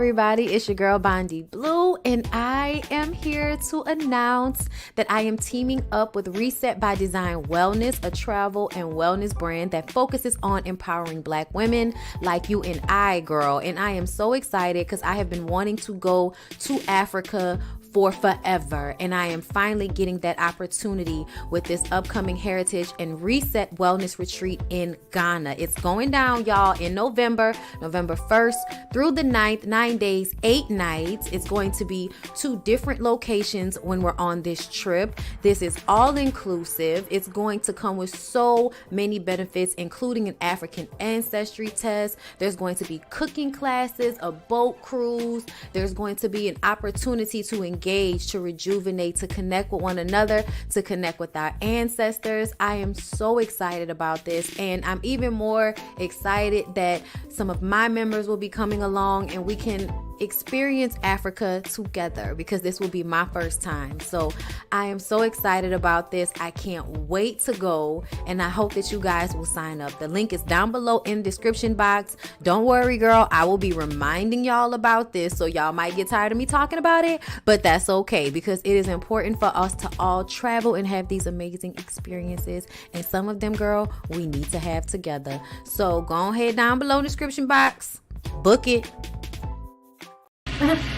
everybody, it's your girl BondyBlue, and I am here to announce that I am teaming up with Reset by Design Wellness, a travel and wellness brand that focuses on empowering Black women like you and I, girl. And I am so excited because I have been wanting to go to Africa for forever, and I am finally getting that opportunity with this upcoming Heritage and Reset Wellness Retreat in Ghana. It's going down, y'all, in November 1st through the 9th, 9 days, 8 nights. It's going to be 2 different locations when we're on this trip. This is all inclusive. It's going to come with so many benefits, including an African ancestry test. There's going to be cooking classes, a boat cruise. There's going to be an opportunity to engage, to rejuvenate, to connect with one another, to connect with our ancestors. I am so excited about this, and I'm even more excited that some of my members will be coming along and we can experience Africa together, because this will be my first time. So I am so excited about this. I can't wait to go, and I hope that you guys will sign up. The link is down below in the description box. Don't worry, girl, I will be reminding y'all about this, so y'all might get tired of me talking about it, but that's okay, because it is important for us to all travel and have these amazing experiences, and some of them, girl, we need to have together. So go ahead down below in the description box, book it.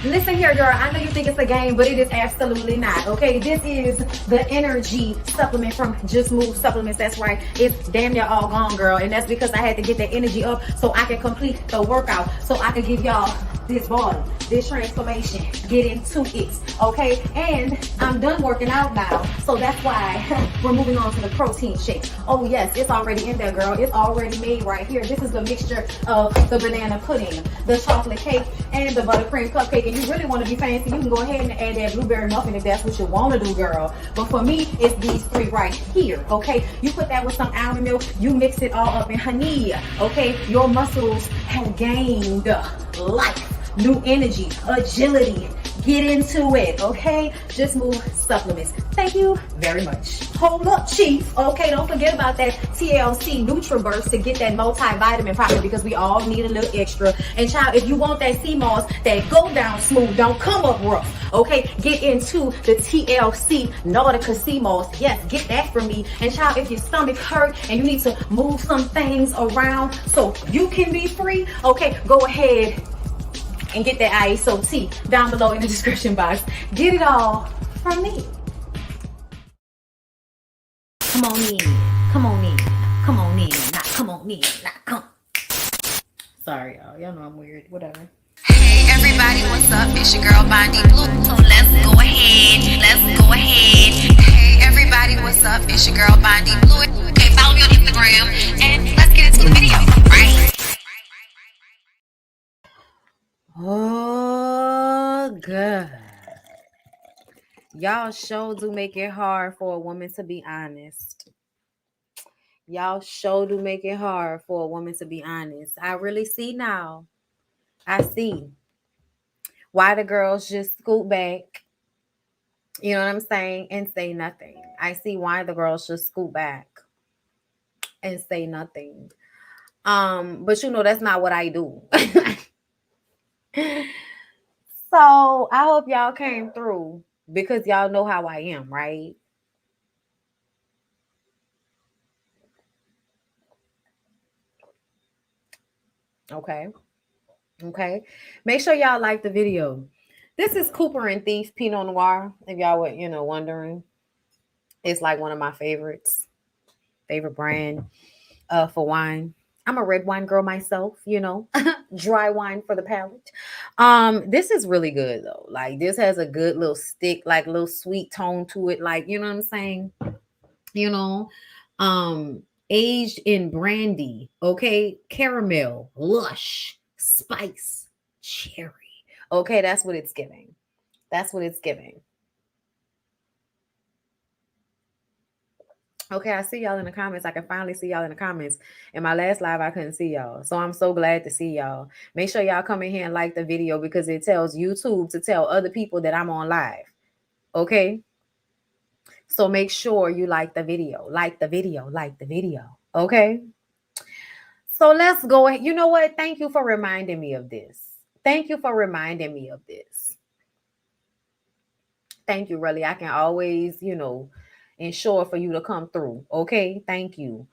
Listen here, girl, I know you think it's a game, but it is absolutely not, okay? This is the energy supplement from Just Move Supplements. That's right, it's damn near all gone, girl, and that's because I had to get that energy up so I can complete the workout, so I can give y'all this body, this transformation, get into it, okay? And I'm done working out now, so that's why we're moving on to the protein shakes. Oh yes, it's already in there, girl. It's already made right here. This is the mixture of the banana pudding, the chocolate cake, and the buttercream cupcake. And you really want to be fancy, you can go ahead and add that blueberry muffin if that's what you want to do, girl. But for me, it's these 3 right here, okay? You put that with some almond milk, you mix it all up in honey, okay? Your muscles have gained life, new energy, agility. Get into it, okay? Just Move Supplements. Thank you very much. Hold up, Chief. Okay, don't forget about that TLC NutriBurst to get that multivitamin pocket, because we all need a little extra. And child, if you want that sea moss that go down smooth, don't come up rough, okay? Get into the TLC Nautica sea moss. Yes, get that from me. And child, if your stomach hurt and you need to move some things around so you can be free, okay, go ahead and get that ISOT down below in the description box. Get it all from me. Come on in, come on in, come on in, not come on in, not come. Sorry, y'all know I'm weird, whatever. Hey everybody, what's up? It's your girl BondyBlue. So let's go ahead. Hey everybody, what's up? It's your girl BondyBlue. Okay, follow me on Instagram and let's get into the video, right? Oh, God. Y'all sure do make it hard for a woman to be honest. Y'all sure do make it hard for a woman to be honest. I really see now. I see why the girls just scoot back, you know what I'm saying, and say nothing. I see why the girls just scoot back and say nothing. But you know that's not what I do. So I hope y'all came through, because y'all know how I am, right? Okay. Make sure y'all like the video. This is Cooper and Thief Pinot Noir, if y'all were, wondering. It's like one of my favorite brand for wine. I'm a red wine girl myself, dry wine for the palate. This is really good though. Like, this has a good little stick, like little sweet tone to it. Like, you know what I'm saying? Aged in brandy, okay? Caramel, lush, spice, cherry. Okay, that's what it's giving. Okay, I see y'all in the comments. I can finally see y'all in the comments. In my last live, I couldn't see y'all. So I'm so glad to see y'all. Make sure y'all come in here and like the video, because it tells YouTube to tell other people that I'm on live. Okay? So make sure you like the video. Okay? So let's go. You know what? Thank you for reminding me of this. Thank you for reminding me of this. Thank you, really. I can always, ensure for you to come through. Okay. Thank you.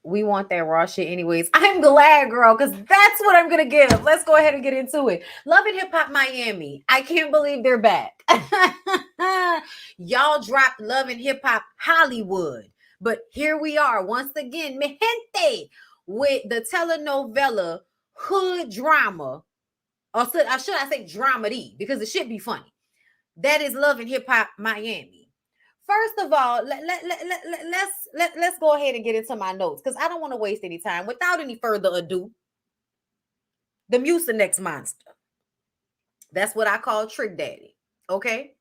We want that raw shit anyways. I'm glad, girl, because that's what I'm gonna give. Let's go ahead and get into it. Love and Hip Hop Miami. I can't believe they're back. Y'all dropped Love and Hip Hop Hollywood. But here we are once again, mi gente, with the telenovela Hood Drama. Or should I say dramedy? Because it should be funny. That is Love and Hip Hop Miami. First of all, let's go ahead and get into my notes because I don't want to waste any time. Without any further ado, the Mucinex monster. That's what I call Trick Daddy. Okay.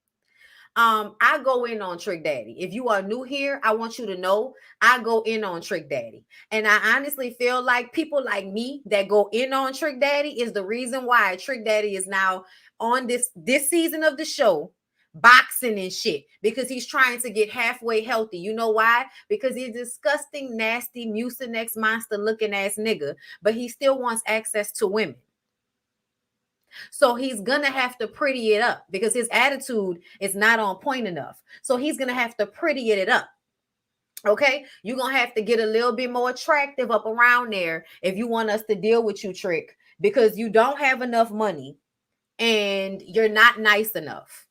I go in on Trick Daddy. If you are new here, I want you to know I go in on Trick Daddy. And I honestly feel like people like me that go in on Trick Daddy is the reason why Trick Daddy is now on this season of the show boxing and shit, because he's trying to get halfway healthy. You know why? Because he's a disgusting, nasty, Mucinex monster looking ass nigga, but he still wants access to women. So he's gonna have to pretty it up because his attitude is not on point enough. So he's gonna have to pretty it up. Okay, you're gonna have to get a little bit more attractive up around there if you want us to deal with you, Trick, because you don't have enough money and you're not nice enough.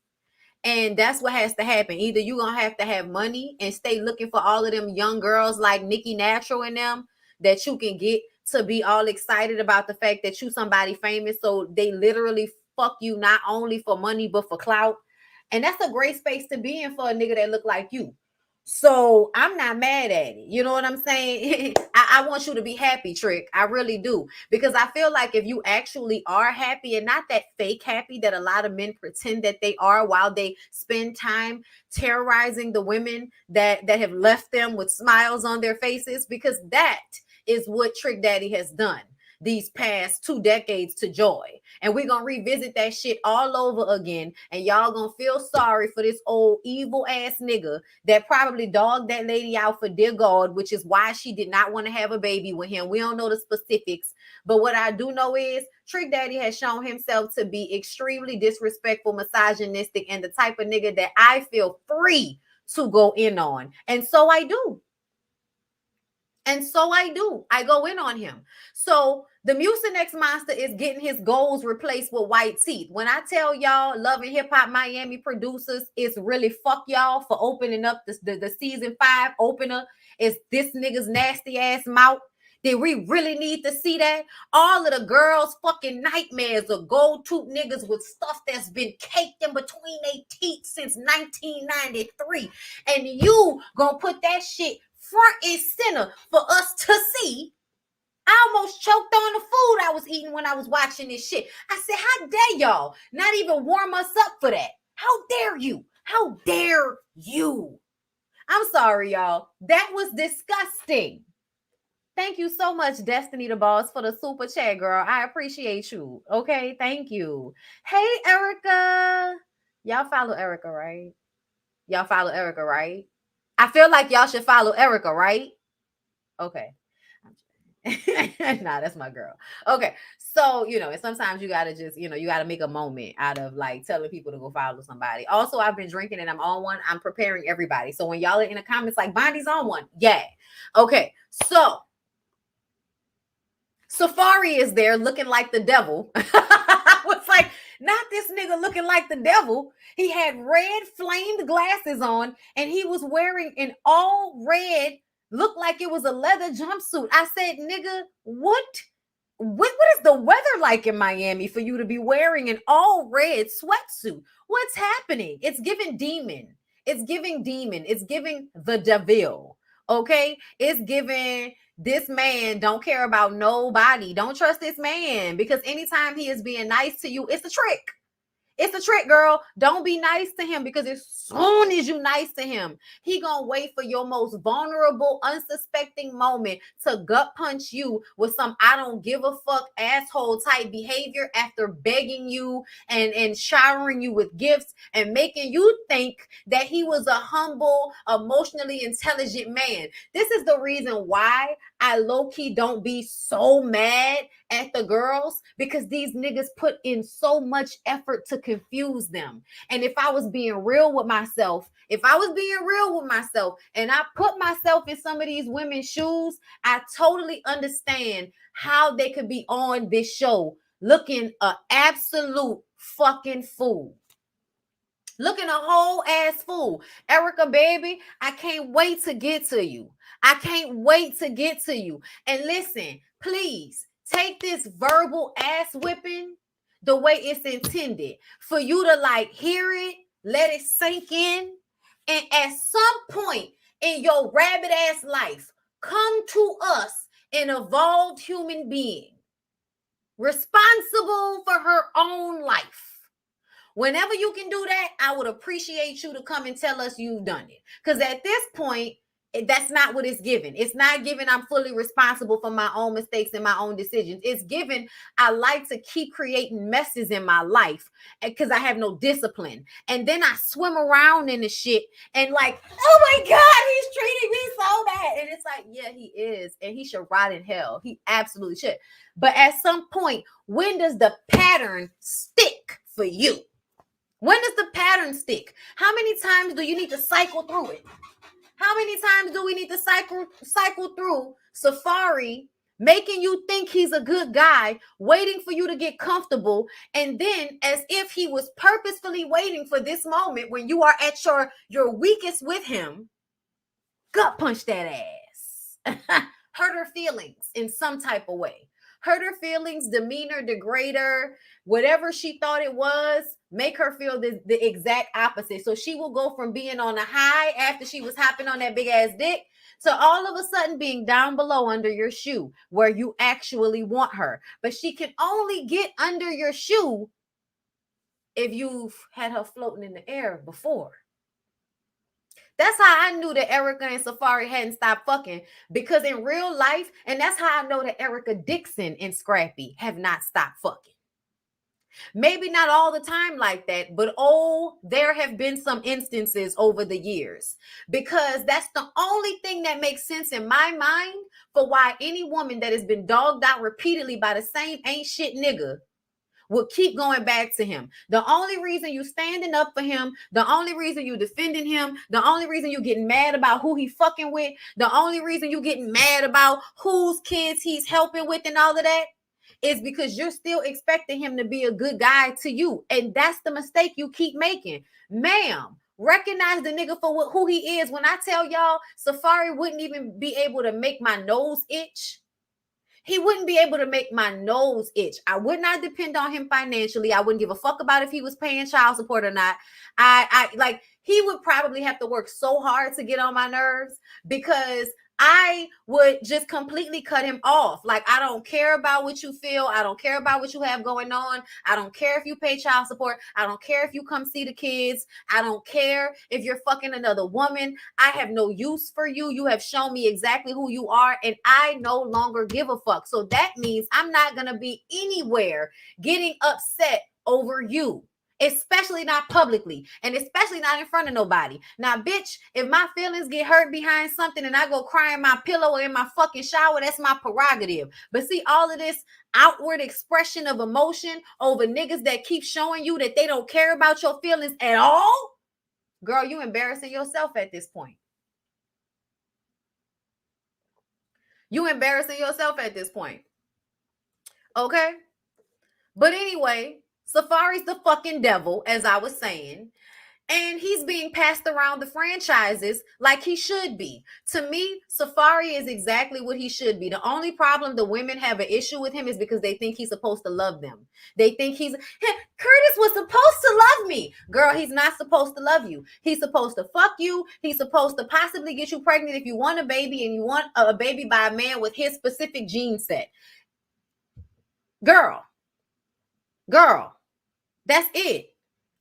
And that's what has to happen. Either you're gonna have to have money and stay looking for all of them young girls like Nikki Natural and them that you can get to be all excited about the fact that you somebody famous. So they literally fuck you not only for money, but for clout. And that's a great space to be in for a nigga that look like you. So I'm not mad at it. You know what I'm saying? I want you to be happy, Trick. I really do. Because I feel like if you actually are happy and not that fake happy that a lot of men pretend that they are while they spend time terrorizing the women that have left them with smiles on their faces, because that is what Trick Daddy has done these past 2 decades to Joy. And we're going to revisit that shit all over again. And y'all going to feel sorry for this old evil ass nigga that probably dogged that lady out for dear God, which is why she did not want to have a baby with him. We don't know the specifics. But what I do know is Trick Daddy has shown himself to be extremely disrespectful, misogynistic, and the type of nigga that I feel free to go in on. And so I do. And so I do. I go in on him. So the Mucinex monster is getting his goals replaced with white teeth. When I tell y'all, Love and Hip Hop Miami producers, it's really fuck y'all for opening up the season 5 opener. Is this nigga's nasty ass mouth. Did we really need to see that? All of the girls' fucking nightmares of gold tooth niggas with stuff that's been caked in between their teeth since 1993. And you gonna put that shit front and center for us to see. I almost choked on the food I was eating when I was watching this shit. I said, how dare y'all not even warm us up for that? How dare you? How dare you? I'm sorry, y'all. That was disgusting. Thank you so much, Destiny the Boss, for the super chat, girl. I appreciate you. Okay, thank you. Hey, Erica. Y'all follow Erica, right? Y'all follow Erica, right? I feel like y'all should follow Erica, right? Okay. Nah, that's my girl. Okay. So, and sometimes you got to just, you got to make a moment out of like telling people to go follow somebody. Also, I've been drinking and I'm on one. I'm preparing everybody. So when y'all are in the comments like, Bondy's on one. Yeah. Okay. So Safari is there looking like the devil. I was like, not this nigga looking like the devil. He had red flamed glasses on and he was wearing an all red, looked like it was a leather jumpsuit. I said, nigga, what is the weather like in Miami for you to be wearing an all red sweatsuit? What's happening? It's giving demon. It's giving demon. It's giving the devil. Okay? It's giving this man don't care about nobody. Don't trust this man because anytime he is being nice to you, it's a trick. It's a trick, girl. Don't be nice to him because as soon as you nice to him, he gonna wait for your most vulnerable, unsuspecting moment to gut punch you with some I don't give a fuck asshole type behavior after begging you and showering you with gifts and making you think that he was a humble, emotionally intelligent man. This is the reason why I low-key don't be so mad at the girls because these niggas put in so much effort to confuse them. And if I was being real with myself, and I put myself in some of these women's shoes, I totally understand how they could be on this show looking an absolute fucking fool. Looking a whole ass fool. Erica, baby, I can't wait to get to you. And listen, please take this verbal ass whipping the way it's intended for you to like hear it, let it sink in, and at some point in your rabbit ass life, come to us an evolved human being responsible for her own life. Whenever you can do that, I would appreciate you to come and tell us you've done it. Because at this point, that's not what it's given. It's not given I'm fully responsible for my own mistakes and my own decisions. It's given I like to keep creating messes in my life because I have no discipline. And then I swim around in the shit and like, oh my God, he's treating me so bad. And it's like, yeah, he is. And he should rot in hell. He absolutely should. But at some point, when does the pattern stick for you? When does the pattern stick? How many times do you need to cycle through it? How many times do we need to cycle through Safari, making you think he's a good guy, waiting for you to get comfortable, and then as if he was purposefully waiting for this moment when you are at your weakest with him, gut punch that ass. Hurt her feelings in some type of way. Hurt her feelings, demeanor, degrade her, whatever she thought it was, make her feel the exact opposite. So she will go from being on a high after she was hopping on that big ass dick to all of a sudden being down below under your shoe where you actually want her. But she can only get under your shoe if you've had her floating in the air before. That's how I knew that Erica and Safari hadn't stopped fucking, because in real life, and that's how I know that Erica Dixon and Scrappy have not stopped fucking. Maybe not all the time like that, but there have been some instances over the years, because that's the only thing that makes sense in my mind for why any woman that has been dogged out repeatedly by the same ain't shit nigga will keep going back to him. The only reason you standing up for him, the only reason you defending him, the only reason you getting mad about who he fucking with, the only reason you getting mad about whose kids he's helping with and all of that is because you're still expecting him to be a good guy to you. And that's the mistake you keep making. Ma'am, recognize the nigga for who he is. When I tell y'all, Safari wouldn't even be able to make my nose itch. He wouldn't be able to make my nose itch. I would not depend on him financially. I wouldn't give a fuck about if he was paying child support or not. He would probably have to work so hard to get on my nerves, because I would just completely cut him off. Like, I don't care about what you feel. I don't care about what you have going on. I don't care if you pay child support. I don't care if you come see the kids. I don't care if you're fucking another woman. I have no use for you. You have shown me exactly who you are, and I no longer give a fuck. So that means I'm not going to be anywhere getting upset over you. Especially not publicly, and especially not in front of nobody. Now, bitch, if my feelings get hurt behind something and I go cry in my pillow or in my fucking shower, that's my prerogative. But see, all of this outward expression of emotion over niggas that keep showing you that they don't care about your feelings at all, girl, you embarrassing yourself at this point. You embarrassing yourself at this point. Okay? But anyway, Safari's the fucking devil, as I was saying, and he's being passed around the franchises like he should be. To me, Safari is exactly what he should be. The only problem the women have an issue with him is because they think he's supposed to love them. They think Curtis was supposed to love me. Girl, he's not supposed to love you. He's supposed to fuck you. He's supposed to possibly get you pregnant if you want a baby, and you want a baby by a man with his specific gene set. Girl. That's it.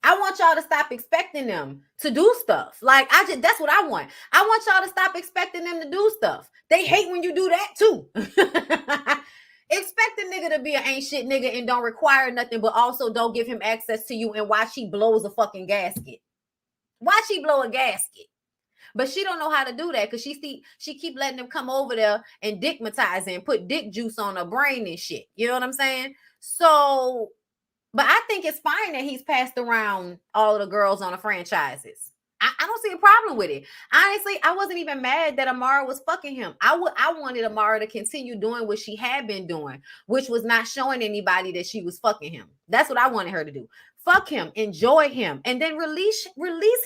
I want y'all to stop expecting them to do stuff. That's what I want. I want y'all to stop expecting them to do stuff. They hate when you do that too. Expect a nigga to be an ain't shit nigga and don't require nothing, but also don't give him access to you and watch he blows a fucking gasket. Watch he blow a gasket. But she don't know how to do that because she keep letting them come over there and dickmatize and put dick juice on her brain and shit. You know what I'm saying? So, but I think it's fine that he's passed around all of the girls on the franchises. I don't see a problem with it. Honestly, I wasn't even mad that Amara was fucking him. I wanted Amara to continue doing what she had been doing, which was not showing anybody that she was fucking him. That's what I wanted her to do. Fuck him, enjoy him, and then release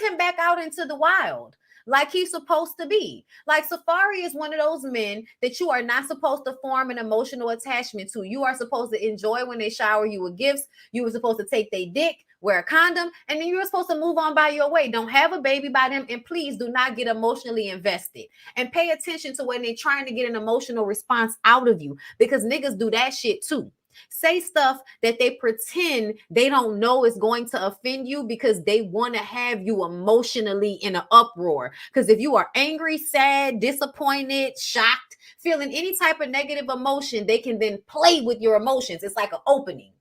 him back out into the wild like he's supposed to be. Like Safari is one of those men that you are not supposed to form an emotional attachment to. You are supposed to enjoy when they shower you with gifts. You were supposed to take their dick, wear a condom, and then you were supposed to move on by your way. Don't have a baby by them, and please do not get emotionally invested. And pay attention to when they're trying to get an emotional response out of you, because niggas do that shit too. Say stuff that they pretend they don't know is going to offend you because they want to have you emotionally in an uproar. Because if you are angry, sad, disappointed, shocked, feeling any type of negative emotion, they can then play with your emotions. It's like an opening.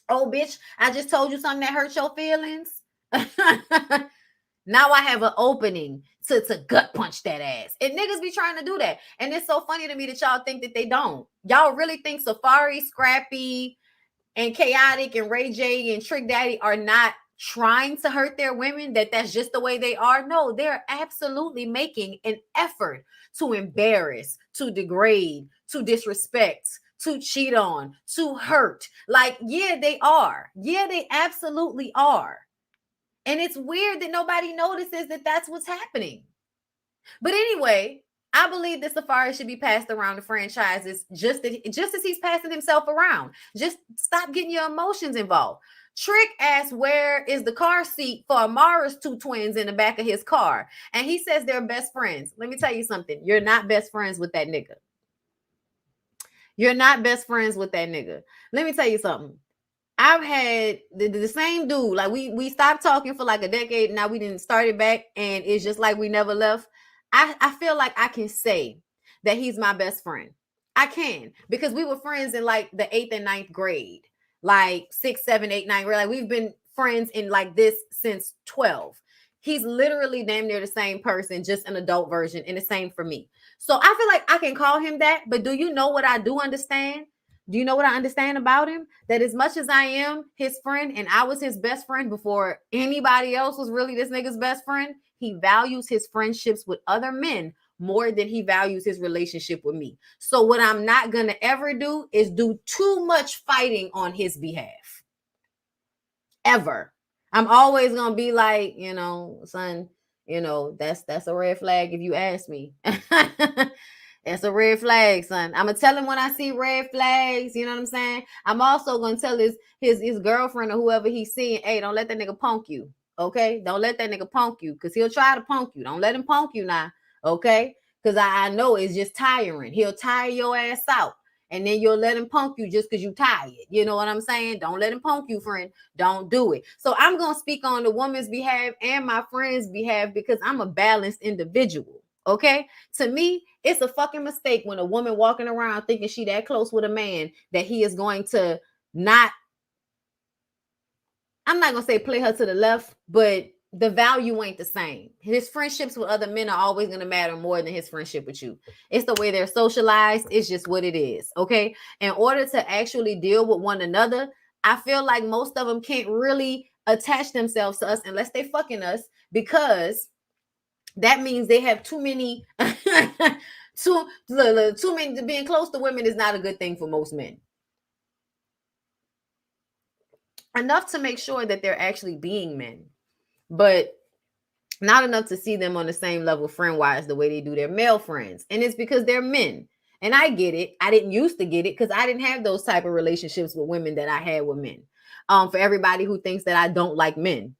Oh, bitch, I just told you something that hurt your feelings. Now I have an opening to gut punch that ass. And niggas be trying to do that. And it's so funny to me that y'all think that they don't. Y'all really think Safari, Scrappy, and Chaotic, and Ray J, and Trick Daddy are not trying to hurt their women, that's just the way they are? No, they're absolutely making an effort to embarrass, to degrade, to disrespect, to cheat on, to hurt. Like, yeah, they are. Yeah, they absolutely are. And it's weird that nobody notices that that's what's happening. But anyway, I believe that Safari should be passed around the franchises just as he's passing himself around. Just stop getting your emotions involved. Trick asked, where is the car seat for Amara's two twins in the back of his car? And he says they're best friends. Let me tell you something. You're not best friends with that nigga. You're not best friends with that nigga. Let me tell you something. I've had the same dude. Like we stopped talking for like a decade. Now we didn't start it back, and it's just like we never left. I feel like I can say that he's my best friend. I can, because we were friends in like the 8th and 9th grade, like 6, 7, 8, 9 grade. Like we've been friends in like this since 12. He's literally damn near the same person, just an adult version, and the same for me. So I feel like I can call him that. But do you know what I do understand? Do you know what I understand about him? That as much as I am his friend and I was his best friend before anybody else was really this nigga's best friend, he values his friendships with other men more than he values his relationship with me. So what I'm not going to ever do is do too much fighting on his behalf. Ever. I'm always going to be like, son, that's a red flag if you ask me. It's a red flag, son. I'm gonna tell him when I see red flags. You know what I'm saying? I'm also gonna tell his girlfriend or whoever he's seeing, hey, don't let that nigga punk you. Okay? Don't let that nigga punk you, because he'll try to punk you. Don't let him punk you now. Okay? Because I know it's just tiring. He'll tire your ass out. And then you'll let him punk you just because you tired. You know what I'm saying? Don't let him punk you, friend. Don't do it. So I'm gonna speak on the woman's behalf and my friend's behalf because I'm a balanced individual. Okay? To me, it's a fucking mistake when a woman walking around thinking she that close with a man that he is going to not, I'm not going to say play her to the left, but the value ain't the same. His friendships with other men are always going to matter more than his friendship with you. It's the way they're socialized. It's just what it is. Okay? In order to actually deal with one another, I feel like most of them can't really attach themselves to us unless they fucking us, because that means they have too many too many. Being close to women is not a good thing for most men. Enough to make sure that they're actually being men, but not enough to see them on the same level friend-wise the way they do their male friends. And it's because they're men. And I get it. I didn't used to get it because I didn't have those type of relationships with women that I had with men. For everybody who thinks that I don't like men.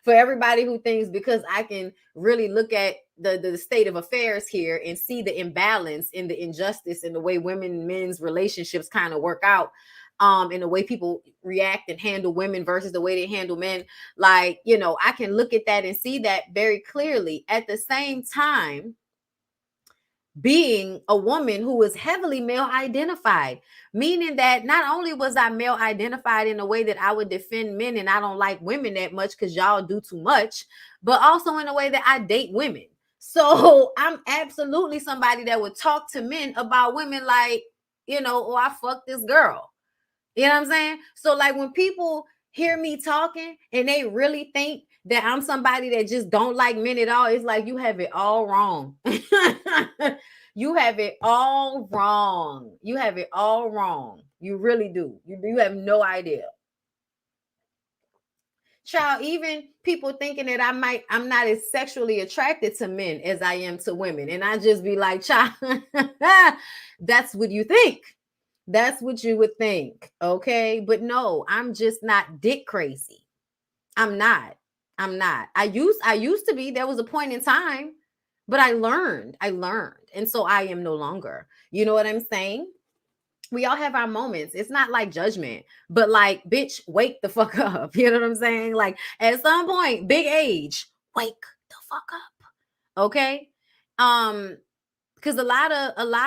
For everybody who thinks because I can really look at the state of affairs here and see the imbalance in the injustice in the way women and men's relationships kind of work out, in the way people react and handle women versus the way they handle men. Like, I can look at that and see that very clearly. At the same time, being a woman who was heavily male identified, meaning that not only was I male identified in a way that I would defend men and I don't like women that much because y'all do too much, but also in a way that I date women. So I'm absolutely somebody that would talk to men about women like, oh, I fucked this girl. You know what I'm saying? So like when people hear me talking and they really think that I'm somebody that just don't like men at all, it's like you have it all wrong. You have it all wrong. You have it all wrong. You really do. You have no idea. Child, even people thinking that I'm not as sexually attracted to men as I am to women. And I just be like, child, that's what you think. That's what you would think. Okay. But no, I'm just not dick crazy. I'm not. I used to be. There was a point in time, but I learned. And so I am no longer. You know what I'm saying? We all have our moments. It's not like judgment, but like, bitch, wake the fuck up. You know what I'm saying? Like at some point, big age, wake the fuck up. Okay. Because a lot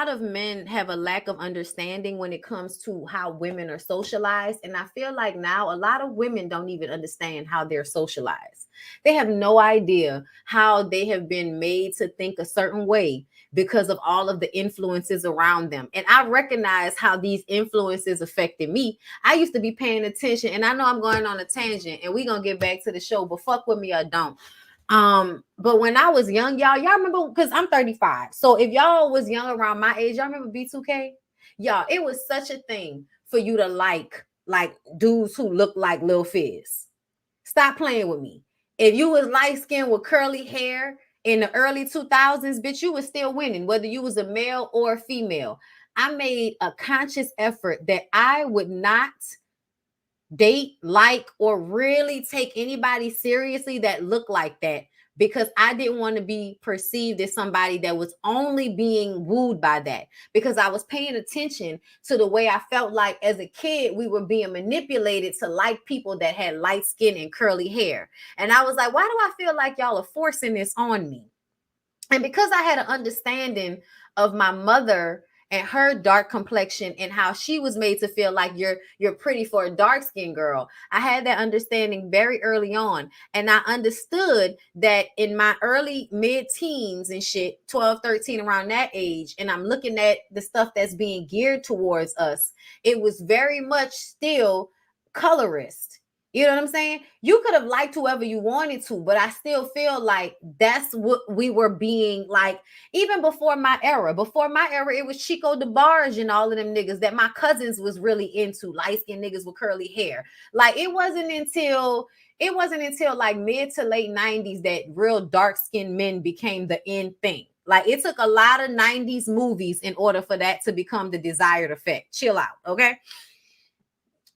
of men have a lack of understanding when it comes to how women are socialized. And I feel like now a lot of women don't even understand how they're socialized. They have no idea how they have been made to think a certain way because of all of the influences around them. And I recognize how these influences affected me. I used to be paying attention, and I know I'm going on a tangent and we're going to get back to the show, but fuck with me or don't. But when I was young, y'all remember, because I'm 35. So if y'all was young around my age, y'all remember B2K? Y'all, it was such a thing for you to like dudes who look like Lil Fizz. Stop playing with me. If you was light skinned with curly hair in the early 2000s, bitch, you was still winning, whether you was a male or a female. I made a conscious effort that I would not date, like, or really take anybody seriously that looked like that, because I didn't want to be perceived as somebody that was only being wooed by that, because I was paying attention to the way I felt like as a kid we were being manipulated to like people that had light skin and curly hair. And I was like, why do I feel like y'all are forcing this on me? And because I had an understanding of my mother and her dark complexion and how she was made to feel like you're pretty for a dark-skinned girl, I had that understanding very early on. And I understood that in my early mid-teens and shit, 12, 13, around that age, and I'm looking at the stuff that's being geared towards us, it was very much still colorist. You know what I'm saying? You could have liked whoever you wanted to, but I still feel like that's what we were being like, even before my era. Before my era, it was Chico DeBarge and all of them niggas that my cousins was really into, light-skinned niggas with curly hair. Like it wasn't until like mid to late 90s that real dark-skinned men became the in thing. Like it took a lot of 90s movies in order for that to become the desired effect. Chill out, okay?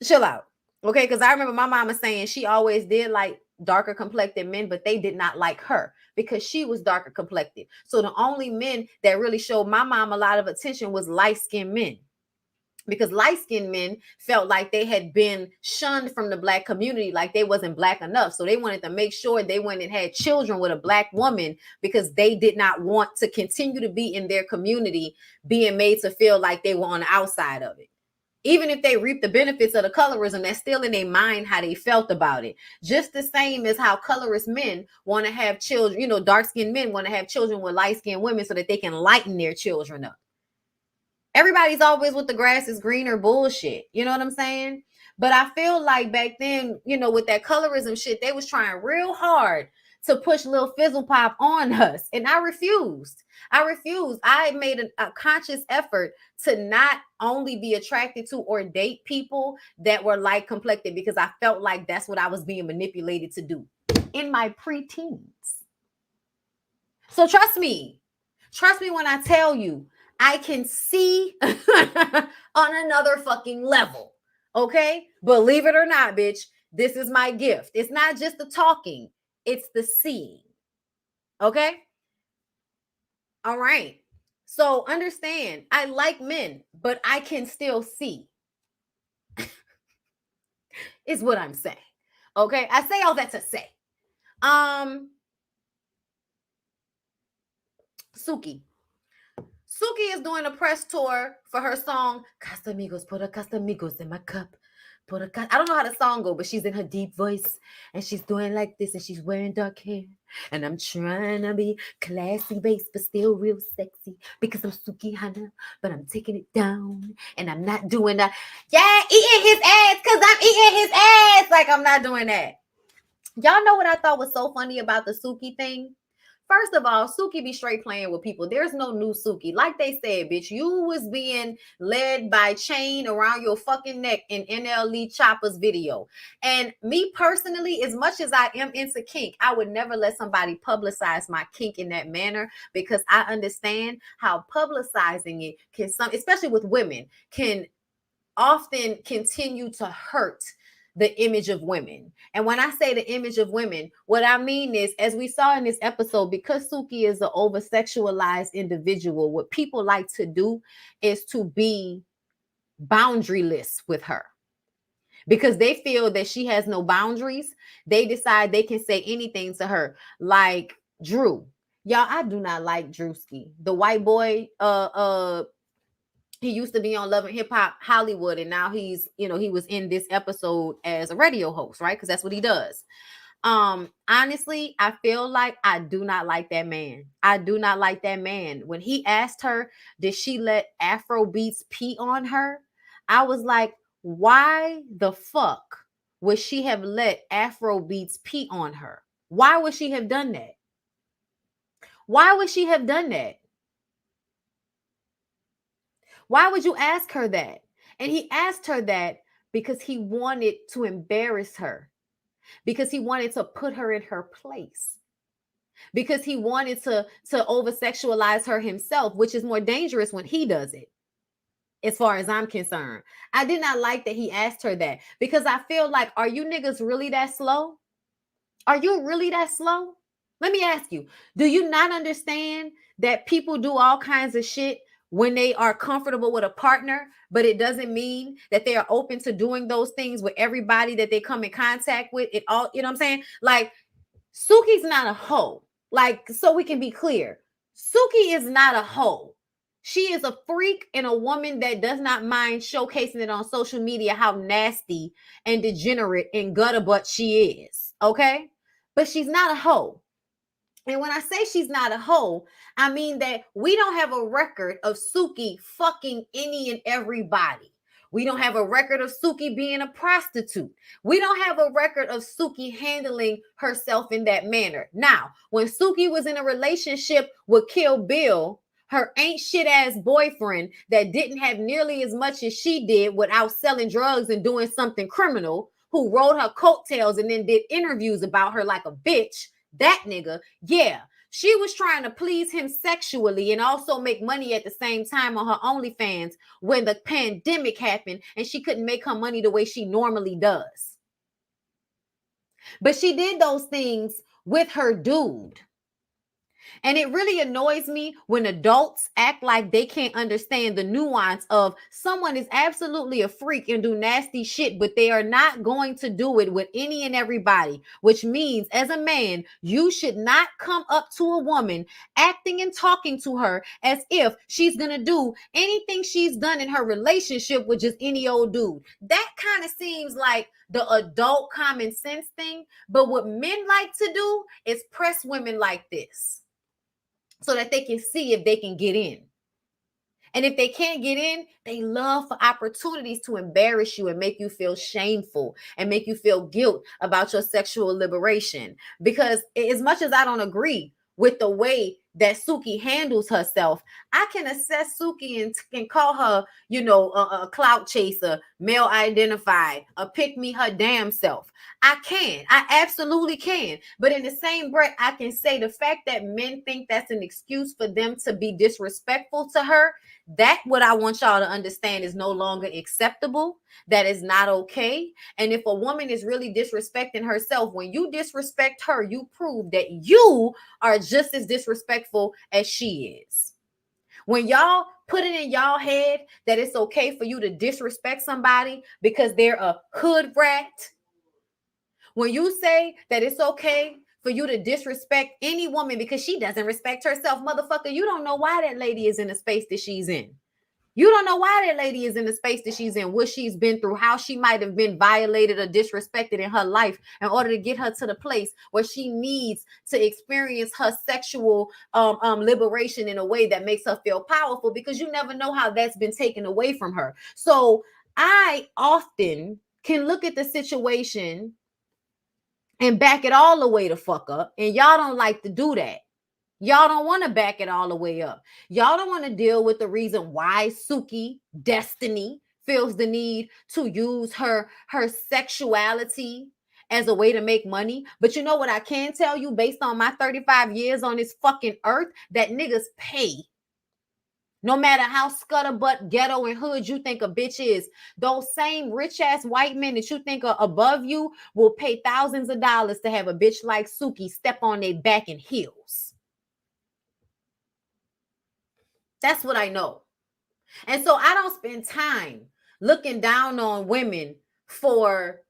Chill out. Okay, because I remember my mama saying she always did like darker complected men, but they did not like her because she was darker complected. So the only men that really showed my mom a lot of attention was light-skinned men, because light-skinned men felt like they had been shunned from the Black community, like they wasn't Black enough. So they wanted to make sure they went and had children with a Black woman because they did not want to continue to be in their community being made to feel like they were on the outside of it. Even if they reap the benefits of the colorism, that's still in their mind how they felt about it. Just the same as how colorist men want to have children, dark-skinned men want to have children with light-skinned women so that they can lighten their children up. Everybody's always with the grass is greener bullshit. You know what I'm saying? But I feel like back then, with that colorism shit, they was trying real hard to push Lil Fizzle Pop on us. And I refused. I made a conscious effort to not only be attracted to or date people that were light complected, because I felt like that's what I was being manipulated to do in my preteens. So trust me when I tell you, I can see on another fucking level. Okay? Believe it or not, bitch, this is my gift. It's not just the talking, it's the seeing. Okay? All right. So understand, I like men, but I can still see. Is what I'm saying. Okay? I say all that to say. Suki, Suki is doing a press tour for her song Casamigos, put a Casamigos in my cup. I don't know how the song go, but she's in her deep voice and she's doing like this and she's wearing dark hair. And I'm trying to be classy based, but still real sexy because I'm Suki Hana, but I'm taking it down and I'm not doing that. Yeah, eating his ass because I'm eating his ass. Like, I'm not doing that. Y'all know what I thought was so funny about the Suki thing? First of all, Suki be straight playing with people. There's no new Suki. Like they said, bitch, you was being led by chain around your fucking neck in NLE Chopper's video. And me personally, as much as I am into kink, I would never let somebody publicize my kink in that manner because I understand how publicizing it can, especially with women, can often continue to hurt the image of women. And when I say the image of women, what I mean is, as we saw in this episode, because Suki is an over-sexualized individual, what people like to do is to be boundaryless with her. Because they feel that she has no boundaries, they decide they can say anything to her. Like Drew. Y'all, I do not like Drewski. The white boy, he used to be on Love and Hip Hop Hollywood, and now he's, he was in this episode as a radio host, right? Because that's what he does. Honestly, I feel like I do not like that man. I do not like that man. When he asked her, did she let Afro Beats pee on her? I was like, why the fuck would she have let Afro Beats pee on her? Why would she have done that? Why would she have done that? Why would you ask her that? And he asked her that because he wanted to embarrass her, because he wanted to put her in her place, because he wanted to over-sexualize her himself, which is more dangerous when he does it, as far as I'm concerned. I did not like that he asked her that because I feel like, are you niggas really that slow? Are you really that slow? Let me ask you, do you not understand that people do all kinds of shit when they are comfortable with a partner, but it doesn't mean that they are open to doing those things with everybody that they come in contact with? It all, you know what I'm saying? Like, Suki's not a hoe. Like, so we can be clear, Suki is not a hoe. She is a freak and a woman that does not mind showcasing it on social media how nasty and degenerate and gutter butt she is. Okay? But she's not a hoe. And when I say she's not a hoe, I mean that we don't have a record of Suki fucking any and everybody. We don't have a record of Suki being a prostitute. We don't have a record of Suki handling herself in that manner. Now, when Suki was in a relationship with Kill Bill, her ain't shit ass boyfriend that didn't have nearly as much as she did without selling drugs and doing something criminal, who rode her coattails and then did interviews about her like a bitch, that nigga, yeah, she was trying to please him sexually and also make money at the same time on her OnlyFans when the pandemic happened and she couldn't make her money the way she normally does. But she did those things with her dude. And it really annoys me when adults act like they can't understand the nuance of someone is absolutely a freak and do nasty shit, but they are not going to do it with any and everybody, which means as a man, you should not come up to a woman acting and talking to her as if she's going to do anything she's done in her relationship with just any old dude. That kind of seems like the adult common sense thing. But what men like to do is press women like this, so that they can see if they can get in. And if they can't get in, they love for opportunities to embarrass you and make you feel shameful and make you feel guilt about your sexual liberation. Because as much as I don't agree with the way that Suki handles herself, I can assess Suki and call her, a clout chaser, male identified, a pick me her damn self. I absolutely can. But in the same breath, I can say the fact that men think that's an excuse for them to be disrespectful to her, that what I want y'all to understand is no longer acceptable. That is not okay. And if a woman is really disrespecting herself, when you disrespect her, you prove that you are just as disrespectful as she is. When y'all put it in y'all head that it's okay for you to disrespect somebody because they're a hood rat, when you say that it's okay for you to disrespect any woman because she doesn't respect herself. Motherfucker, you don't know why that lady is in the space that she's in. You don't know why that lady is in the space that she's in, what she's been through, how she might have been violated or disrespected in her life in order to get her to the place where she needs to experience her sexual liberation in a way that makes her feel powerful, because you never know how that's been taken away from her. So I often can look at the situation and back it all the way the fuck up, and y'all don't like to do that. Y'all don't want to back it all the way up. Y'all don't want to deal with the reason why Suki, Destiny, feels the need to use her sexuality as a way to make money. But you know what I can tell you, based on my 35 years on this fucking earth, that niggas pay. No matter how scuttlebutt, ghetto, and hood you think a bitch is, those same rich-ass white men that you think are above you will pay thousands of dollars to have a bitch like Suki step on their back in heels. That's what I know. And so I don't spend time looking down on women for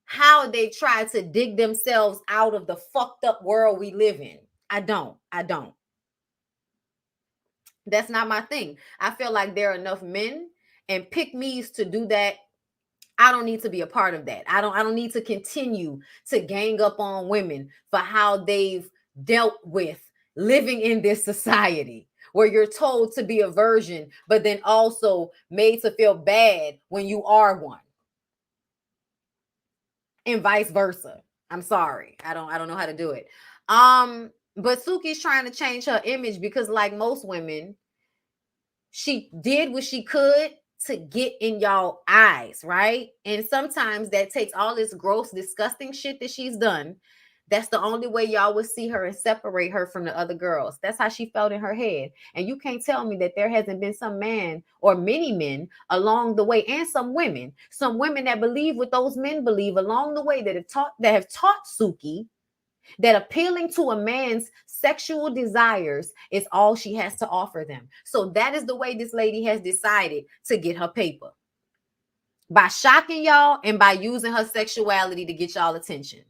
how they try to dig themselves out of the fucked up world we live in. I don't. That's not my thing. I feel like there are enough men and pick-me's to do that. I don't need to be a part of that. I don't need to continue to gang up on women for how they've dealt with living in this society, where you're told to be a virgin, but then also made to feel bad when you are one. And vice versa. I'm sorry. I don't know how to do it. But Suki's trying to change her image because, like most women, she did what she could to get in y'all eyes, right? And sometimes that takes all this gross, disgusting shit that she's done. That's the only way y'all would see her and separate her from the other girls. That's how she felt in her head. And you can't tell me that there hasn't been some man or many men along the way, and some women that believe what those men believe along the way, that have taught Suki that appealing to a man's sexual desires is all she has to offer them. So that is the way this lady has decided to get her paper. By shocking y'all and by using her sexuality to get y'all attention.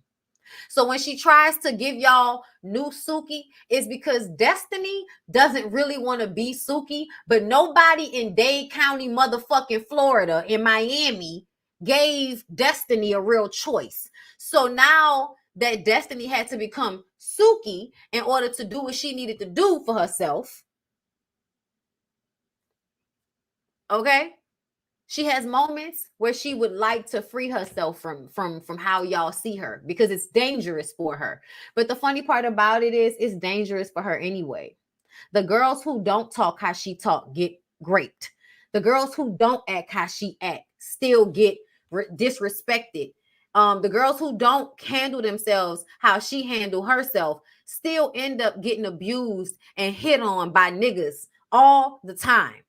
So when she tries to give y'all new Suki, it's because Destiny doesn't really want to be Suki, but nobody in Dade County, motherfucking Florida, in Miami, gave Destiny a real choice. So now that Destiny had to become Suki in order to do what she needed to do for herself, okay? She has moments where she would like to free herself from how y'all see her, because it's dangerous for her. But the funny part about it is it's dangerous for her anyway. The girls who don't talk how she talk get raped. The girls who don't act how she act still get disrespected. The girls who don't handle themselves how she handle herself still end up getting abused and hit on by niggas all the time.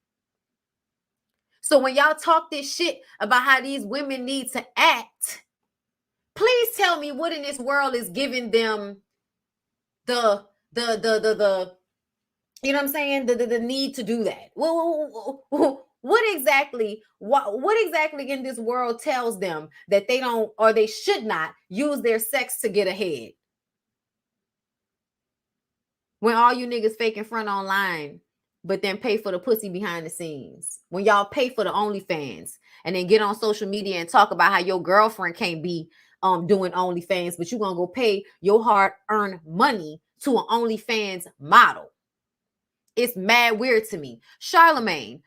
So when y'all talk this shit about how these women need to act, please tell me what in this world is giving them the you know what I'm saying, the need to do that. What exactly in this world tells them that they don't, or they should not, use their sex to get ahead? When all you niggas fake in front online, but then pay for the pussy behind the scenes. When y'all pay for the OnlyFans and then get on social media and talk about how your girlfriend can't be doing OnlyFans, but you're gonna go pay your hard-earned money to an OnlyFans model. It's mad weird to me. Charlemagne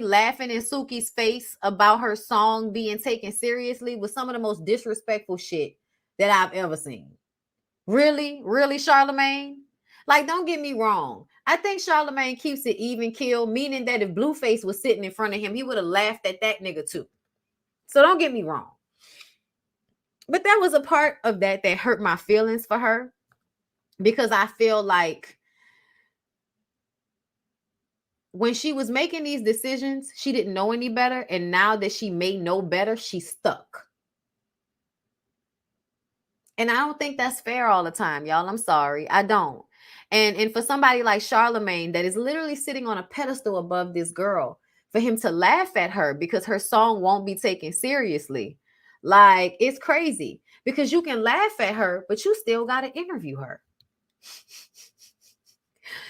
laughing in Suki's face about her song being taken seriously was some of the most disrespectful shit that I've ever seen. Really, Charlemagne? Like, don't get me wrong. I think Charlemagne keeps it even keel, meaning that if Blueface was sitting in front of him, he would have laughed at that nigga too. So don't get me wrong. But that was a part of that hurt my feelings for her, because I feel like when she was making these decisions, she didn't know any better. And now that she may know better, she's stuck. And I don't think that's fair all the time, y'all. I'm sorry. I don't. And for somebody like Charlemagne that is literally sitting on a pedestal above this girl, for him to laugh at her because her song won't be taken seriously, like, it's crazy. because you can laugh at her, but you still got to interview her.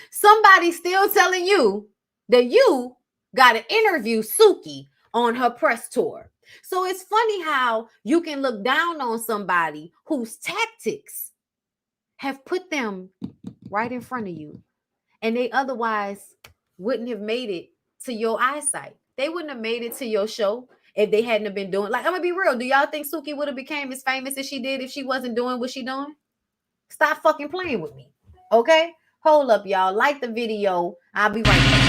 Somebody's still telling you that you got to interview Suki on her press tour. So it's funny how you can look down on somebody whose tactics have put them right in front of you, and they otherwise wouldn't have made it to your eyesight. They wouldn't have made it to your show if they hadn't have been doing. Like, I'm gonna be real. Do y'all think Suki would have became as famous as she did if she wasn't doing what she doing? Stop fucking playing with me. Okay? Hold up, y'all. Like the video. I'll be right back.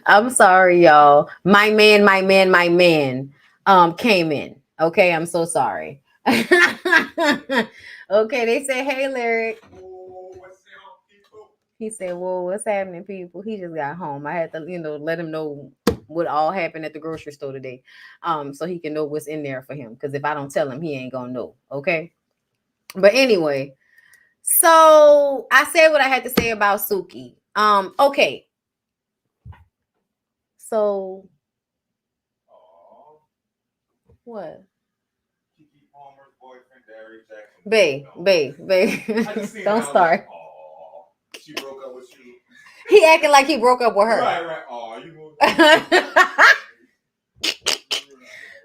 I'm sorry, y'all. My man came in. Okay, I'm so sorry. Okay, they said, hey, Lyric. He said, well, what's happening, people? He just got home. I had to, let him know what all happened at the grocery store today. So he can know what's in there for him. Because if I don't tell him, he ain't gonna know. Okay. But anyway, so I said what I had to say about Suki. Okay. So what? Babe. Don't start. She broke up with you. He acting like he broke up with her. Right. Oh, you moved.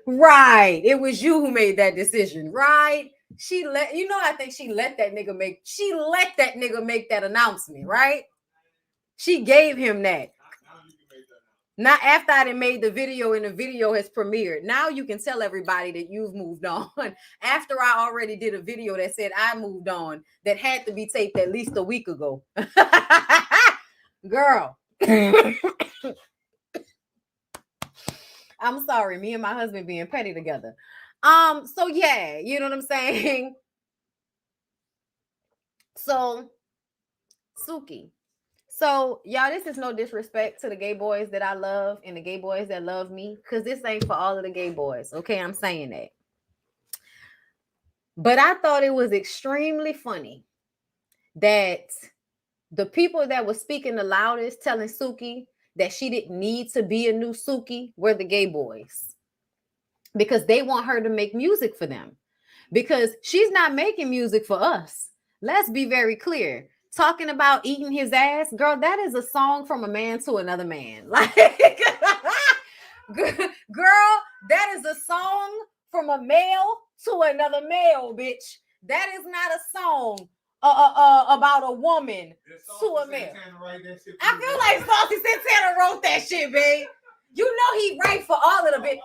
Right. It was you who made that decision, right? I think she let that nigga make that announcement, right? She gave him that. Not after I done made the video and the video has premiered. Now you can tell everybody that you've moved on. After I already did a video that said I moved on, that had to be taped at least a week ago. Girl. I'm sorry, me and my husband being petty together. So yeah, you know what I'm saying? So, Suki. So, y'all, this is no disrespect to the gay boys that I love and the gay boys that love me, because this ain't for all of the gay boys. Okay, I'm saying that. But I thought it was extremely funny that the people that were speaking the loudest, telling Suki that she didn't need to be a new Suki, were the gay boys. Because they want her to make music for them. Because she's not making music for us. Let's be very clear. Talking about eating his ass, girl, that is a song from a man to another man. Like, girl, that is a song from a male to another male, bitch. That is not a song about a woman to a male. I feel like Saucy Santana wrote that shit, babe. You know he writes for all of the bitches.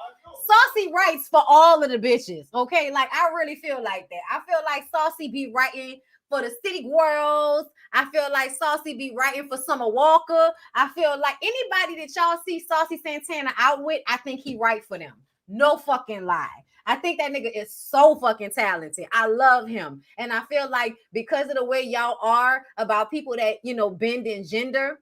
Saucy writes for all of the bitches, okay? Like, I really feel like that. I feel like Saucy be writing for the City Girls. I feel like Saucy be writing for Summer Walker. I feel like anybody that y'all see Saucy Santana out with, I think he write for them. No fucking lie. I think that nigga is so fucking talented. I love him. And I feel like because of the way y'all are about people that, bend in gender,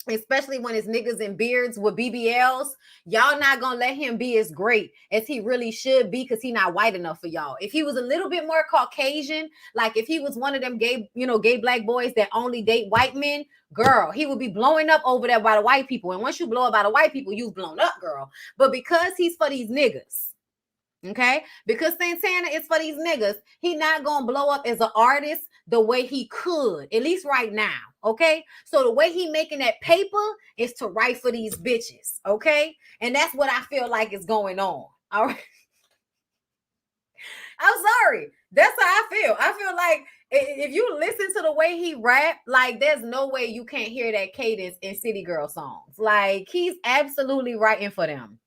especially when it's niggas and beards with BBLs, y'all not gonna let him be as great as he really should be, because he not white enough for y'all. If he was a little bit more Caucasian, like if he was one of them gay black boys that only date white men, girl, he would be blowing up over there by the white people. And once you blow up by the white people, you've blown up, girl. But because he's for these niggas, okay, because Santana is for these niggas, he not gonna blow up as an artist the way he could, at least right now. Okay, so the way he making that paper is to write for these bitches. Okay, and that's what I feel like is going on. All right. I'm sorry. That's how I feel. I feel like if you listen to the way he rap, like there's no way you can't hear that cadence in City Girl songs. Like he's absolutely writing for them.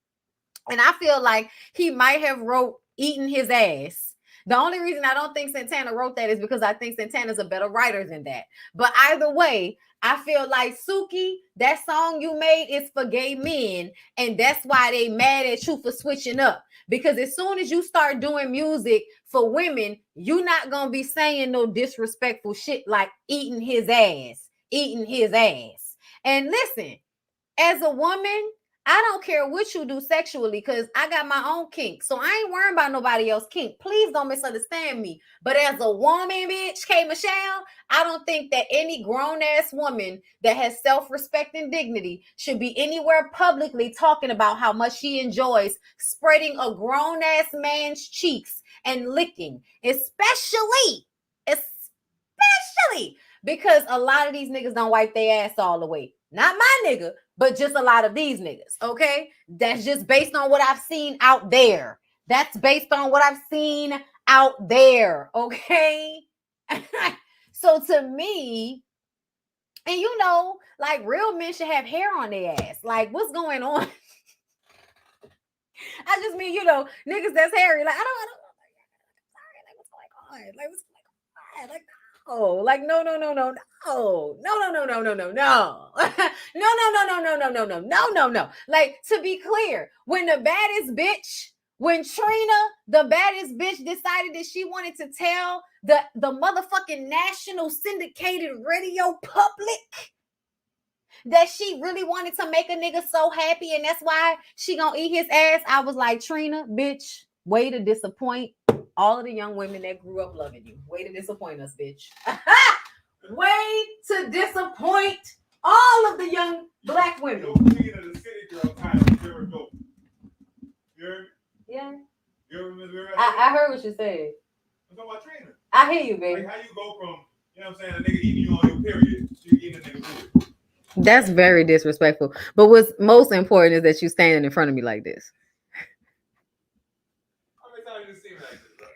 And I feel like he might have wrote Eating His Ass. The only reason I don't think Santana wrote that is because I think Santana's a better writer than that. But either way, I feel like Suki, that song you made is for gay men, and that's why they mad at you for switching up. Because as soon as you start doing music for women, you're not gonna be saying no disrespectful shit like eating his ass, eating his ass. And listen, as a woman, I don't care what you do sexually because I got my own kink. So I ain't worrying about nobody else's kink. Please don't misunderstand me. But as a woman, bitch, K. Michelle, I don't think that any grown-ass woman that has self-respect and dignity should be anywhere publicly talking about how much she enjoys spreading a grown-ass man's cheeks and licking, especially because a lot of these niggas don't wipe their ass all the way. Not my nigga, but just a lot of these niggas, okay? That's just based on what I've seen out there. That's based on what I've seen out there, okay? So to me, and you know, like real men should have hair on their ass. Like, what's going on? I just mean, you know, niggas that's hairy. Like, I don't sorry, like, what's going on? Like, what's going on? Like, oh, like no. No. Like, to be clear, when Trina, the baddest bitch, decided that she wanted to tell the motherfucking national syndicated radio public that she really wanted to make a nigga so happy and that's why she gonna eat his ass, I was like, Trina, bitch, way to disappoint all of the young women that grew up loving you. Way to disappoint us, bitch. Way to disappoint all of the young black women. Yo, Queen of the City Girl title, Sarah Dope. You heard me? Yeah. You remember I heard what you said. I'm talking about Trina. I hear you, baby. Like how you go from, you know what I'm saying, a nigga eating you on your period to you eating a nigga food. That's very disrespectful. But what's most important is that you standing in front of me like this. How many times you seen me like this, bro?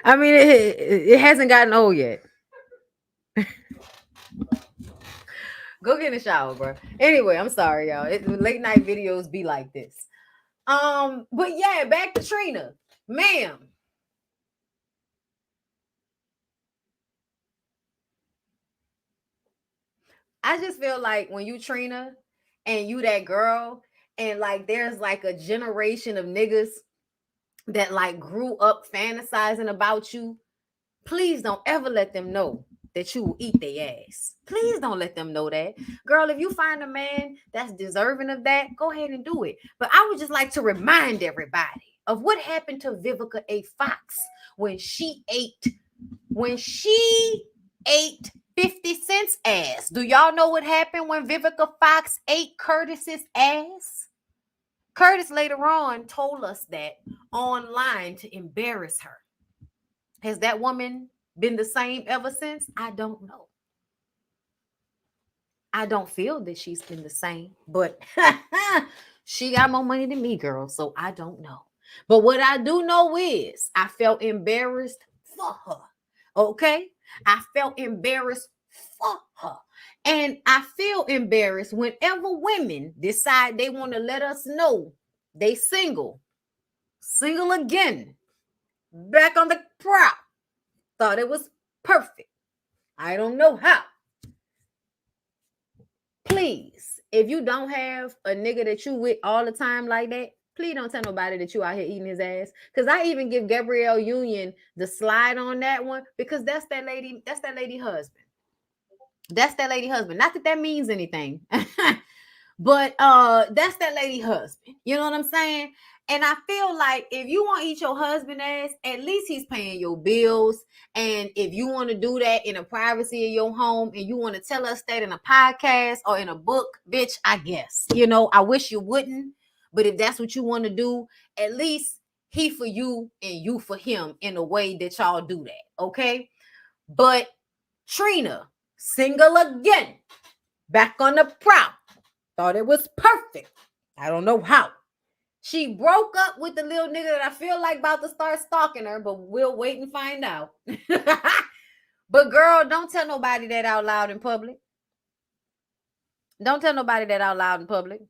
I mean, it hasn't gotten old yet. Go get in the shower, bro. Anyway, I'm sorry, y'all. Late night videos be like this. But yeah, back to Trina. Ma'am. I just feel like when you Trina and you that girl, and like there's like a generation of niggas that like grew up fantasizing about you, please don't ever let them know that you will eat their ass. Please don't let them know that. Girl, if you find a man that's deserving of that, go ahead and do it. But I would just like to remind everybody of what happened to Vivica A. Fox when she ate 50 Cent's ass. Do y'all know what happened when Vivica Fox ate Curtis's ass? Curtis later on told us that online to embarrass her. Has that woman been the same ever since? I don't know. I don't feel that she's been the same, but she got more money than me, girl, so I don't know. But what I do know is I felt embarrassed for her, okay? I felt embarrassed for her. And I feel embarrassed whenever women decide they want to let us know they single again, back on the prowl. Thought it was perfect. I don't know how. Please, if you don't have a nigga that you with all the time like that, please don't tell nobody that you out here eating his ass. Because I even give Gabrielle Union the slide on that one because that's that lady husband. That's that lady husband. Not that means anything. But that's that lady husband. You know what I'm saying? And I feel like if you want to eat your husband ass, at least he's paying your bills. And if you want to do that in the privacy of your home and you want to tell us that in a podcast or in a book, bitch, I guess. You know, I wish you wouldn't. But if that's what you want to do, at least he for you and you for him in a way that y'all do that. Okay? But Trina, single again, back on the prowl. Thought it was perfect. I don't know how. She broke up with the little nigga that I feel like about to start stalking her, but we'll wait and find out. But girl, don't tell nobody that out loud in public. Don't tell nobody that out loud in public.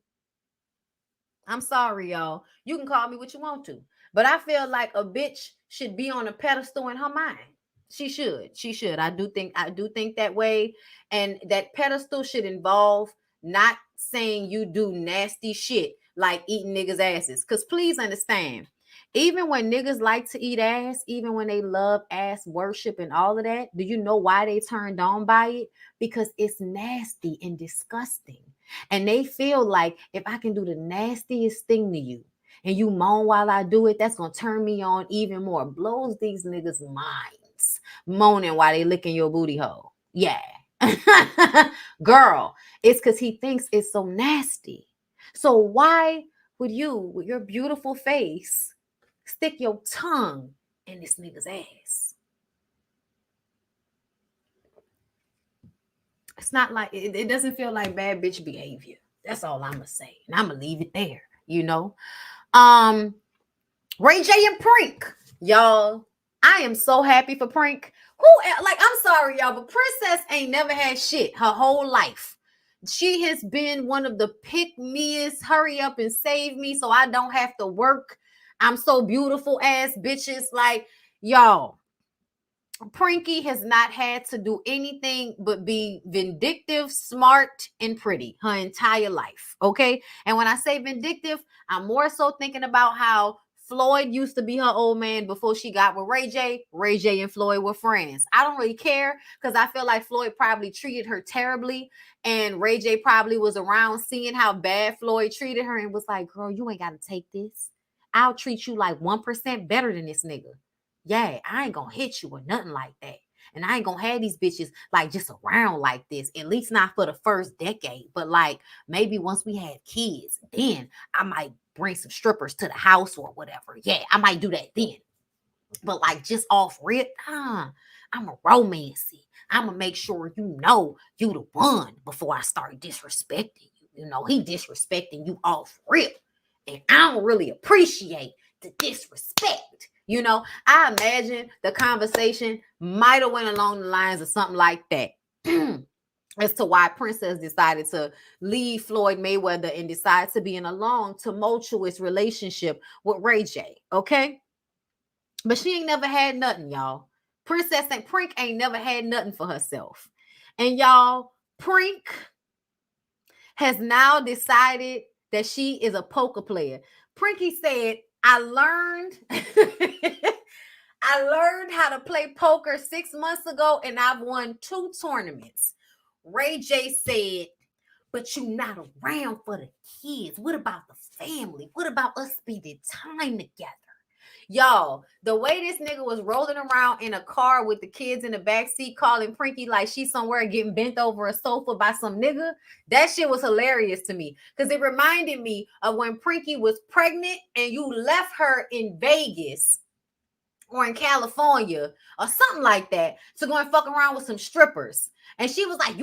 I'm sorry, y'all. You can call me what you want to, but I feel like a bitch should be on a pedestal in her mind. She should. I do think that way. And that pedestal should involve not saying you do nasty shit like eating niggas' asses. Because please understand, even when niggas like to eat ass, even when they love ass worship and all of that, do you know why they turned on by it? Because it's nasty and disgusting. And they feel like if I can do the nastiest thing to you and you moan while I do it, that's going to turn me on even more. Blows these niggas' minds, moaning while they licking your booty hole. Yeah. Girl, it's because he thinks it's so nasty. So why would you, with your beautiful face, stick your tongue in this nigga's ass? It's not like, it doesn't feel like bad bitch behavior. That's all I'm gonna say. And I'm gonna leave it there, you know. Ray J and Prink, y'all. I am so happy for Prink. I'm sorry, y'all, but Princess ain't never had shit her whole life. She has been one of the pick-meest, hurry up and save me so I don't have to work. I'm so beautiful ass bitches. Like, y'all, Prinky has not had to do anything but be vindictive, smart, and pretty her entire life. Okay. And when I say vindictive, I'm more so thinking about how Floyd used to be her old man before she got with Ray J. Ray J and Floyd were friends. I don't really care because I feel like Floyd probably treated her terribly. And Ray J probably was around seeing how bad Floyd treated her and was like, girl, you ain't got to take this. I'll treat you like 1% better than this nigga. Yeah, I ain't gonna hit you or nothing like that. And I ain't gonna have these bitches like just around like this, at least not for the first decade. But like maybe once we have kids, then I might bring some strippers to the house or whatever. Yeah, I might do that then. But like just off rip, I'm a romancy. I'm gonna make sure you know you the one before I start disrespecting you. You know, he disrespecting you off rip. And I don't really appreciate the disrespect. You know, I imagine the conversation might have went along the lines of something like that. As to why Princess decided to leave Floyd Mayweather and decide to be in a long, tumultuous relationship with Ray J. Okay? But she ain't never had nothing, y'all. Prink ain't never had nothing for herself. And y'all, Prink has now decided that she is a poker player. Prinky said, I learned how to play poker 6 months ago and I've won 2 tournaments. Ray J said, but you not around for the kids. What about the family? What about us spending time together? Y'all, the way this nigga was rolling around in a car with the kids in the backseat calling Prinky like she's somewhere getting bent over a sofa by some nigga, that shit was hilarious to me because it reminded me of when Prinky was pregnant and you left her in Vegas or in California or something like that to go and fuck around with some strippers. And she was like, he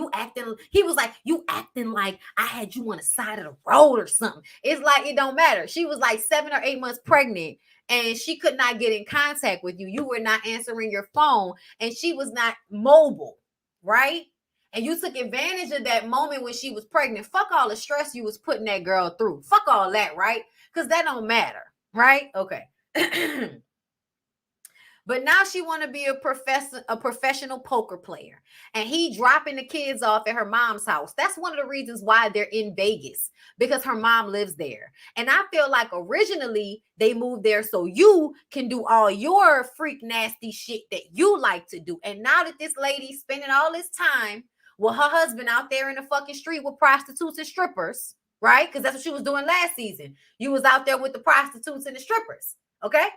was like, you acting like I had you on the side of the road or something. It's like, it don't matter. She was like 7 or 8 months pregnant and she could not get in contact with you. You were not answering your phone and she was not mobile, right? And you took advantage of that moment when she was pregnant. Fuck all the stress you was putting that girl through. Fuck all that, right? Because that don't matter, right? Okay. But now she want to be a professional poker player. And he dropping the kids off at her mom's house. That's one of the reasons why they're in Vegas, because her mom lives there. And I feel like originally they moved there so you can do all your freak nasty shit that you like to do. And now that this lady's spending all this time with her husband out there in the fucking street with prostitutes and strippers, right? Because that's what she was doing last season. You was out there with the prostitutes and the strippers, okay?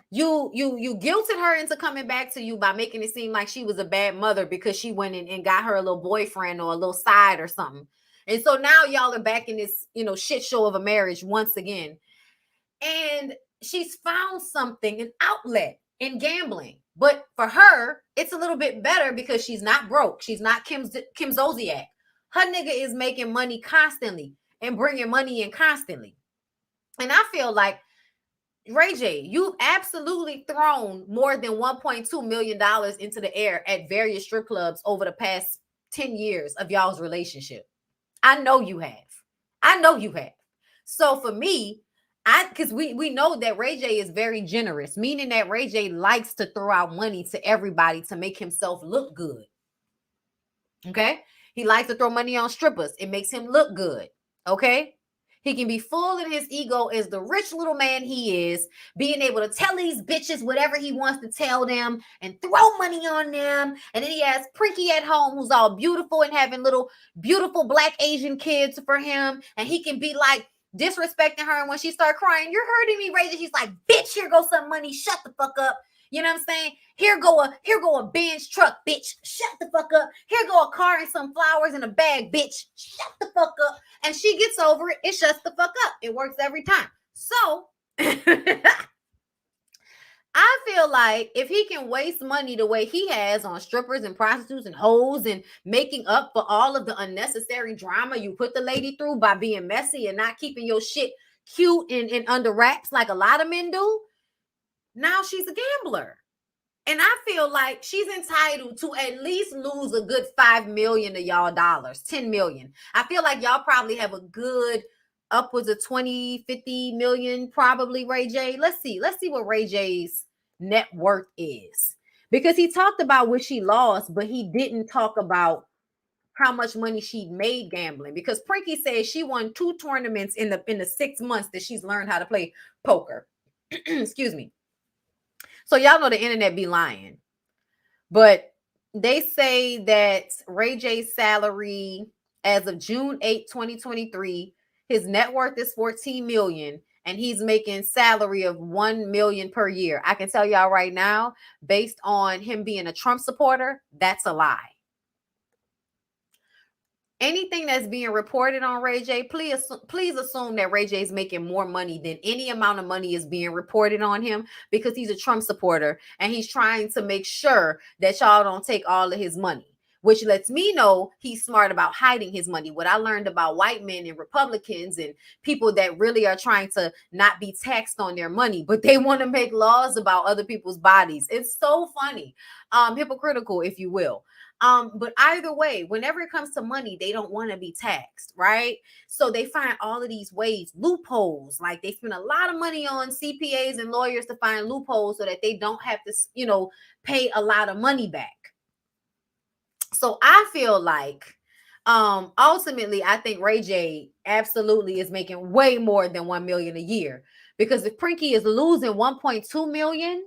You guilted her into coming back to you by making it seem like she was a bad mother because she went in and got her a little boyfriend or a little side or something. And so now y'all are back in this, shit show of a marriage once again. And she's found something, an outlet in gambling. But for her, it's a little bit better because she's not broke. She's not Kim Zolciak. Her nigga is making money constantly and bringing money in constantly. And I feel like, Ray J, you've absolutely thrown more than $1.2 million into the air at various strip clubs over the past 10 years of y'all's relationship. I know you have. I know you have. So for me, because we know that Ray J is very generous, meaning that Ray J likes to throw out money to everybody to make himself look good. Okay? He likes to throw money on strippers. It makes him look good. Okay? He can be full in his ego as the rich little man he is, being able to tell these bitches whatever he wants to tell them and throw money on them. And then he has Prinky at home who's all beautiful and having little beautiful Black Asian kids for him. And he can be like disrespecting her. And when she start crying, you're hurting me, Ray J. She's like, bitch, here goes some money. Shut the fuck up. You know what I'm saying? Here go a Benz truck, bitch. Shut the fuck up. Here go a car and some flowers in a bag, bitch. Shut the fuck up. And she gets over it. It shuts the fuck up. It works every time. So I feel like if he can waste money the way he has on strippers and prostitutes and hoes and making up for all of the unnecessary drama you put the lady through by being messy and not keeping your shit cute and under wraps like a lot of men do, now she's a gambler. And I feel like she's entitled to at least lose a good $5 million of y'all dollars, $10 million. I feel like y'all probably have a good upwards of 20, 50 million, probably, Ray J. Let's see what Ray J's net worth is. Because he talked about what she lost, but he didn't talk about how much money she made gambling. Because Prinky says she won 2 tournaments in the 6 months that she's learned how to play poker. Excuse me. So y'all know the internet be lying. But they say that Ray J's salary as of June 8, 2023, his net worth is $14 million and he's making salary of $1 million per year. I can tell y'all right now, based on him being a Trump supporter, that's a lie. Anything that's being reported on Ray J, please assume that Ray J is making more money than any amount of money is being reported on him, because he's a Trump supporter and he's trying to make sure that y'all don't take all of his money, which lets me know he's smart about hiding his money. What I learned about white men and Republicans and people that really are trying to not be taxed on their money, but they want to make laws about other people's bodies. It's so funny, hypocritical, if you will. But either way, whenever it comes to money, they don't want to be taxed, right? So they find all of these ways, loopholes. Like they spend a lot of money on CPAs and lawyers to find loopholes so that they don't have to, pay a lot of money back. So I feel like, ultimately, I think Ray J absolutely is making way more than $1 million a year, because if Prinky is losing $1.2 million,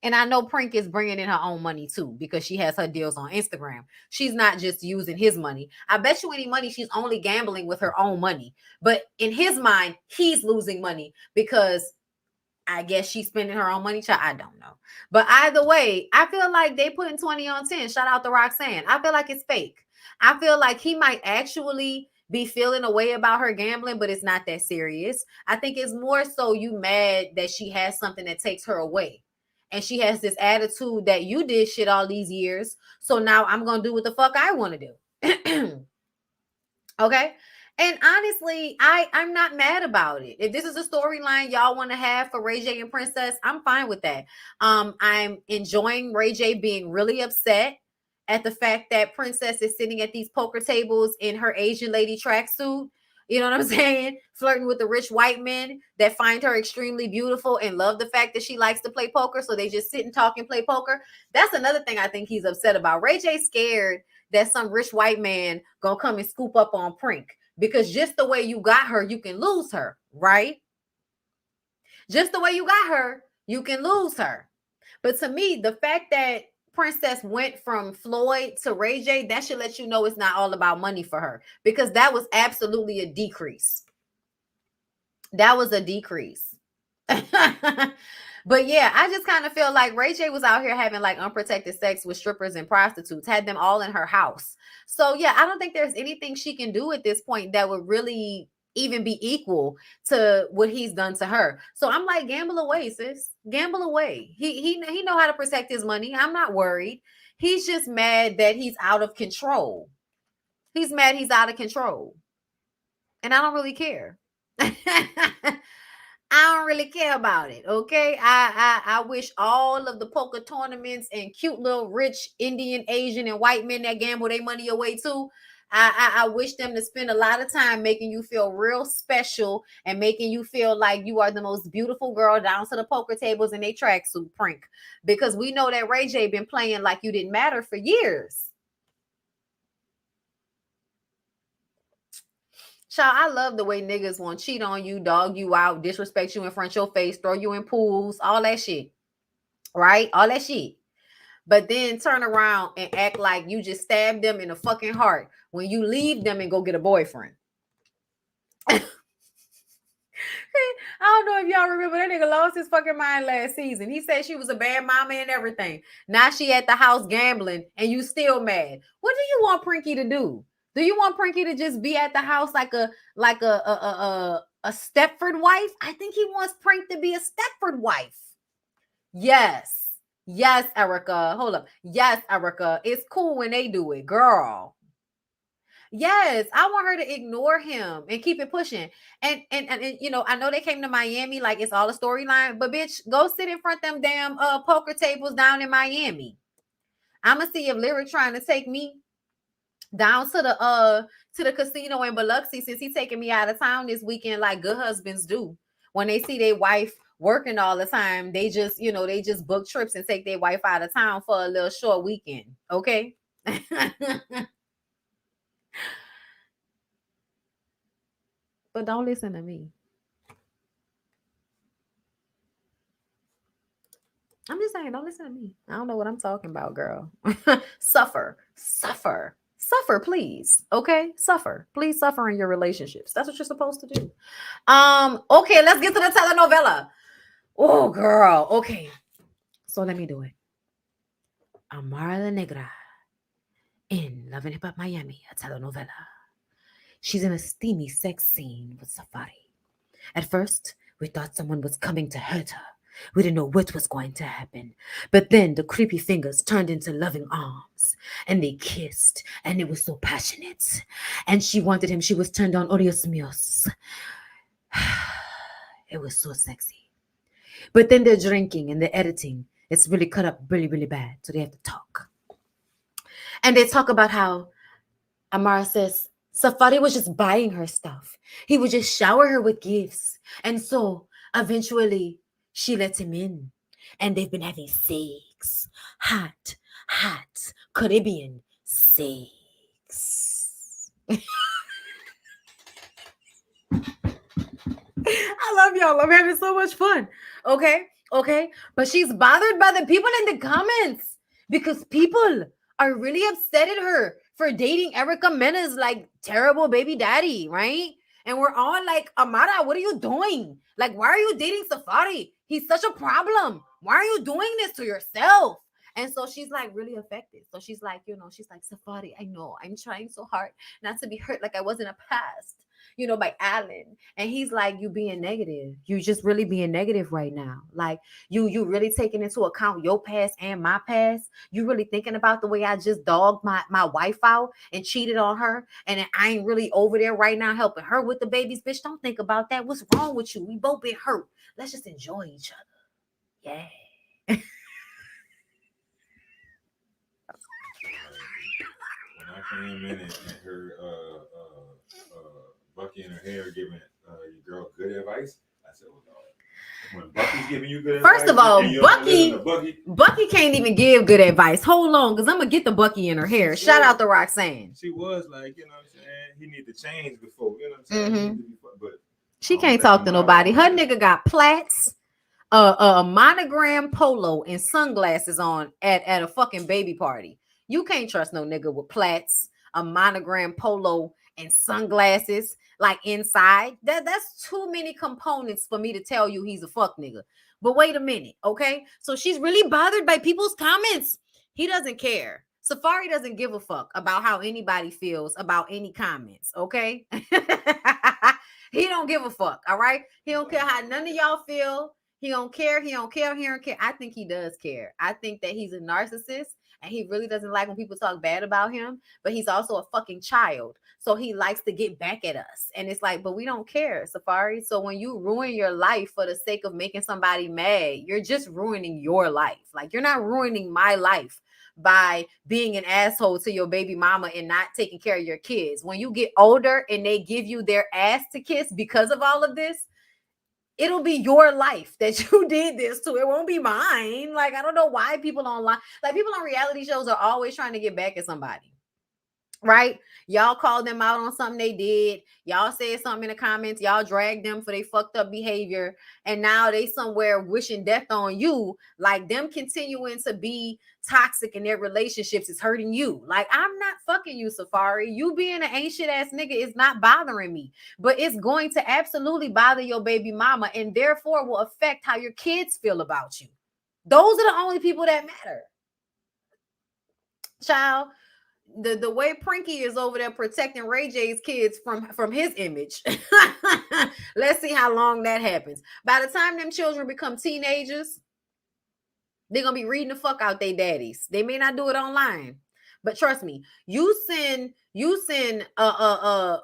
and I know Prink is bringing in her own money too, because she has her deals on Instagram. She's not just using his money. I bet you any money she's only gambling with her own money. But in his mind, he's losing money because I guess she's spending her own money. I don't know. But either way, I feel like they putting 20 on 10. Shout out to Roxanne. I feel like it's fake. I feel like he might actually be feeling a way about her gambling, but it's not that serious. I think it's more so you mad that she has something that takes her away. And she has this attitude that you did shit all these years, so now I'm going to do what the fuck I want to do. Okay? And honestly, I'm not mad about it. If this is a storyline y'all want to have for Ray J and Princess, I'm fine with that. I'm enjoying Ray J being really upset at the fact that Princess is sitting at these poker tables in her Asian lady tracksuit. You know what I'm saying? Flirting with the rich white men that find her extremely beautiful and love the fact that she likes to play poker. So they just sit and talk and play poker. That's another thing I think he's upset about. Ray J's scared that some rich white man gonna come and scoop up on Prink, because just the way you got her, you can lose her, right? Just the way you got her, you can lose her. But to me, the fact that Princess went from Floyd to Ray J, that should let you know it's not all about money for her, because that was absolutely a decrease. That was a decrease. But yeah, I just kind of feel like Ray J was out here having like unprotected sex with strippers and prostitutes, had them all in her house. So yeah, I don't think there's anything she can do at this point that would really even be equal to what he's done to her. So I'm like, gamble away, sis. Gamble away. He know how to protect his money. I'm not worried. He's just mad that he's out of control. He's mad he's out of control. And I don't really care. I don't really care about it. Okay. I wish all of the poker tournaments and cute little rich Indian, Asian, and white men that gamble their money away too. I wish them to spend a lot of time making you feel real special and making you feel like you are the most beautiful girl down to the poker tables in a tracksuit prink. Because we know that Ray J been playing like you didn't matter for years. Child, I love the way niggas want to cheat on you, dog you out, disrespect you in front of your face, throw you in pools, all that shit. Right? All that shit. But then turn around and act like you just stabbed them in the fucking heart when you leave them and go get a boyfriend. I don't know if y'all remember that nigga lost his fucking mind last season. He said she was a bad mama and everything. Now she at the house gambling and you still mad. What do you want Prinky to do? Do you want Prinky to just be at the house like a Stepford wife? I think he wants Prink to be a Stepford wife. Yes. Yes, Erica. Hold up. Yes, Erica. It's cool when they do it, girl. Yes, I want her to ignore him and keep it pushing. And you know, I know they came to Miami like it's all a storyline, but bitch, go sit in front of them damn poker tables down in Miami. I'ma see if Lyric trying to take me down to the casino in Biloxi since he's taking me out of town this weekend like good husbands do. When they see their wife working all the time, they just, you know, they just book trips and take their wife out of town for a little short weekend. Okay. But don't listen to me. I'm just saying, don't listen to me. I don't know what I'm talking about, girl. Suffer, please. Okay, suffer. Please suffer in your relationships. That's what you're supposed to do. Okay, let's get to the telenovela. Oh, girl. Okay, so let me do it. Amara La Negra in Love and Hip Hop Miami, a telenovela. She's in a steamy sex scene with Safari. At first, we thought someone was coming to hurt her. We didn't know what was going to happen. But then the creepy fingers turned into loving arms. And they kissed. And it was so passionate. And she wanted him. She was turned on. Odios míos. It was so sexy. But then they're drinking and they're editing. It's really cut up really, really bad. So they have to talk. And they talk about how Amara says Safari was just buying her stuff. He would just shower her with gifts. And so eventually she let him in. And they've been having sex. Hot Caribbean sex. I love y'all. I'm having so much fun. Okay. But she's bothered by the people in the comments because people are really upset at her for dating Erica Mena's like terrible baby daddy, right? And we're all like, Amara, what are you doing? Like, why are you dating Safari? He's such a problem. Why are you doing this to yourself? And so she's like really affected. So she's like, you know, she's like, Safari, I know I'm trying so hard not to be hurt like I was in the past, you know, by Alan. And he's like, you being negative. You just really being negative right now. Like you really taking into account your past and my past. You really thinking about the way I just dogged my wife out and cheated on her. And I ain't really over there right now helping her with the babies. Bitch, don't think about that. What's wrong with you? We both been hurt. Let's just enjoy each other. Yeah. When I came in and heard Bucky and her hair giving your girl good advice, I said, "Oh Lord." When Bucky's giving you good advice, first of all, Bucky can't even give good advice. Hold on, because I'm gonna get the Bucky in her hair. Shout out to Roxanne. She was like, you know what I'm saying? He need to change before, you know what I'm saying? But she can't talk to nobody. Her nigga got plaits, a monogram polo, and sunglasses on at a fucking baby party. You can't trust no nigga with plaits, a monogram polo, and sunglasses like inside. That's too many components for me to tell you he's a fuck nigga. But wait a minute, okay? So she's really bothered by people's comments. He doesn't care. Safari doesn't give a fuck about how anybody feels about any comments, okay? He don't give a fuck, all right? He don't care how none of y'all feel. He don't care. I think he does care. I think that he's a narcissist and he really doesn't like when people talk bad about him, but he's also a fucking child. So he likes to get back at us. And it's like, but we don't care, Safari. So when you ruin your life for the sake of making somebody mad, you're just ruining your life. Like, you're not ruining my life by being an asshole to your baby mama and not taking care of your kids. When you get older and they give you their ass to kiss because of all of this, it'll be your life that you did this to. It won't be mine. Like, I don't know why people online, like people on reality shows are always trying to get back at somebody. Right? Y'all called them out on something they did. Y'all said something in the comments. Y'all dragged them for their fucked up behavior. And now they somewhere wishing death on you. Like, them continuing to be toxic in their relationships is hurting you. Like, I'm not fucking you, Safari. You being an ain't shit ass nigga is not bothering me. But it's going to absolutely bother your baby mama, and therefore will affect how your kids feel about you. Those are the only people that matter. Child, the way Prinky is over there protecting Ray J's kids from his image. Let's see how long that happens. By the time them children become teenagers, they're gonna be reading the fuck out their daddies. They may not do it online, but trust me, you send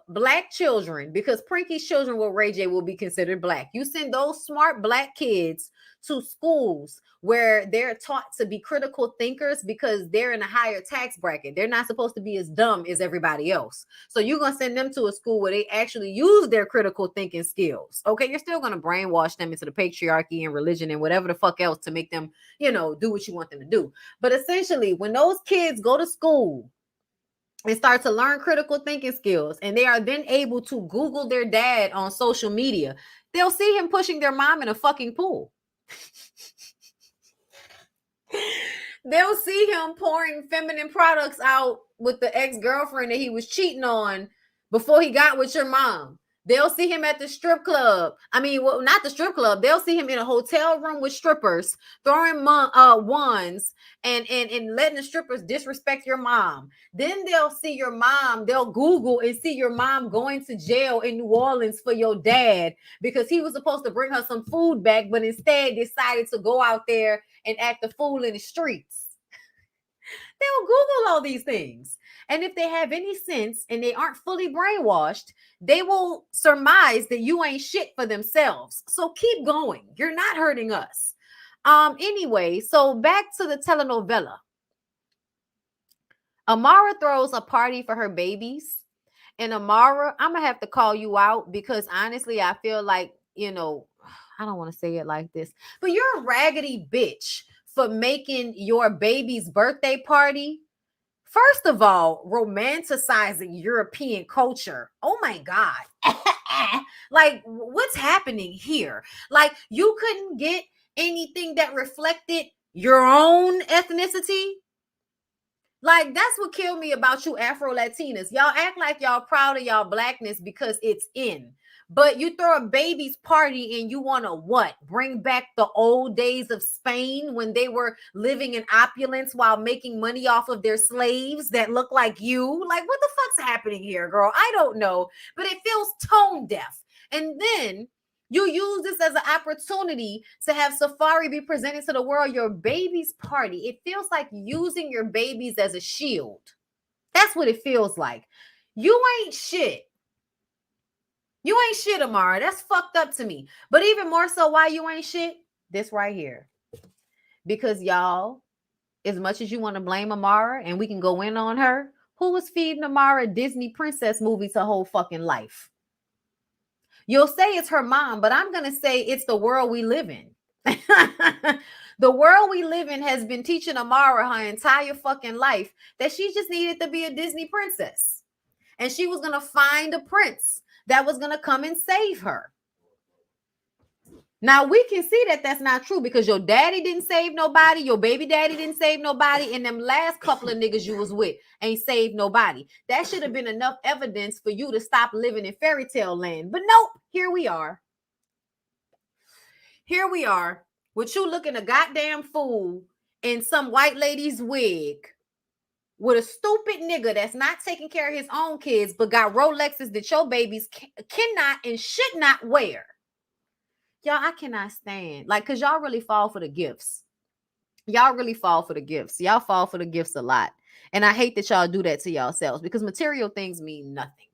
black children, because Prinky's children with Ray J will be considered black. You send those smart black kids to schools where they're taught to be critical thinkers because they're in a higher tax bracket. They're not supposed to be as dumb as everybody else. So you're going to send them to a school where they actually use their critical thinking skills. Okay, you're still going to brainwash them into the patriarchy and religion and whatever the fuck else to make them, do what you want them to do. But essentially, when those kids go to school and start to learn critical thinking skills, and they are then able to Google their dad on social media, they'll see him pushing their mom in a fucking pool. They'll see him pouring feminine products out with the ex-girlfriend that he was cheating on before he got with your mom. They'll see him at the strip club. I mean, well, not the strip club. They'll see him in a hotel room with strippers, throwing wands and letting the strippers disrespect your mom. Then they'll see your mom. They'll Google and see your mom going to jail in New Orleans for your dad because he was supposed to bring her some food back, but instead decided to go out there and act a fool in the streets. They'll Google all these things. And if they have any sense and they aren't fully brainwashed, they will surmise that you ain't shit for themselves. So keep going. You're not hurting us. Anyway, so back to the telenovela. Amara throws a party for her babies. And Amara, I'm going to have to call you out because honestly, I feel like, I don't want to say it like this, but you're a raggedy bitch for making your baby's birthday party. First of all, romanticizing European culture. Oh my God. Like, what's happening here? Like, you couldn't get anything that reflected your own ethnicity? Like, that's what killed me about you Afro-Latinas. Y'all act like y'all proud of y'all blackness because it's in. But you throw a baby's party and you want to what? Bring back the old days of Spain when they were living in opulence while making money off of their slaves that look like you? Like, what the fuck's happening here, girl? I don't know. But it feels tone deaf. And then you use this as an opportunity to have Safari be presented to the world your baby's party. It feels like using your babies as a shield. That's what it feels like. You ain't shit. You ain't shit, Amara. That's fucked up to me. But even more so, why you ain't shit? This right here. Because y'all, as much as you want to blame Amara, and we can go in on her, who was feeding Amara Disney princess movies her whole fucking life? You'll say it's her mom, but I'm going to say it's the world we live in. The world we live in has been teaching Amara her entire fucking life that she just needed to be a Disney princess. And she was going to find a prince that was going to come and save her. Now, we can see that that's not true because your daddy didn't save nobody. Your baby daddy didn't save nobody. And them last couple of niggas you was with ain't saved nobody. That should have been enough evidence for you to stop living in fairy tale land. But nope, here we are. Here we are with you looking a goddamn fool in some white lady's wig with a stupid nigga that's not taking care of his own kids, but got Rolexes that your babies cannot and should not wear. Y'all, I cannot stand. Like, because y'all really fall for the gifts. Y'all really fall for the gifts. Y'all fall for the gifts a lot. And I hate that y'all do that to yourselves because material things mean nothing.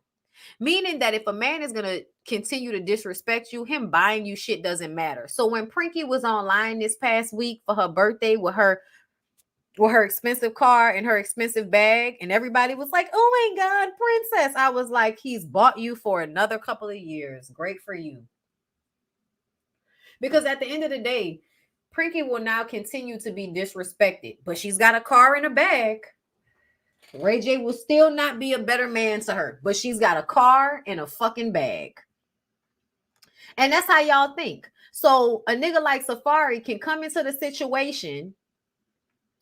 Meaning that if a man is going to continue to disrespect you, him buying you shit doesn't matter. So when Prinky was online this past week for her birthday with her expensive car and her expensive bag, and everybody was like, oh my God, princess. I was like, he's bought you for another couple of years. Great for you. Because at the end of the day, Prinky will now continue to be disrespected, but she's got a car and a bag. Ray J will still not be a better man to her, but she's got a car and a fucking bag. And that's how y'all think. So a nigga like Safari can come into the situation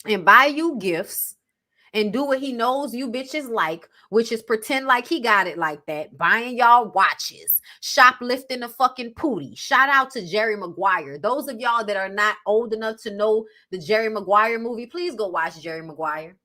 and buy you gifts and do what he knows you bitches like, which is pretend like he got it like that, buying y'all watches, shoplifting the fucking pootie. Shout out to Jerry Maguire. Those of y'all that are not old enough to know the Jerry Maguire movie, please go watch Jerry Maguire.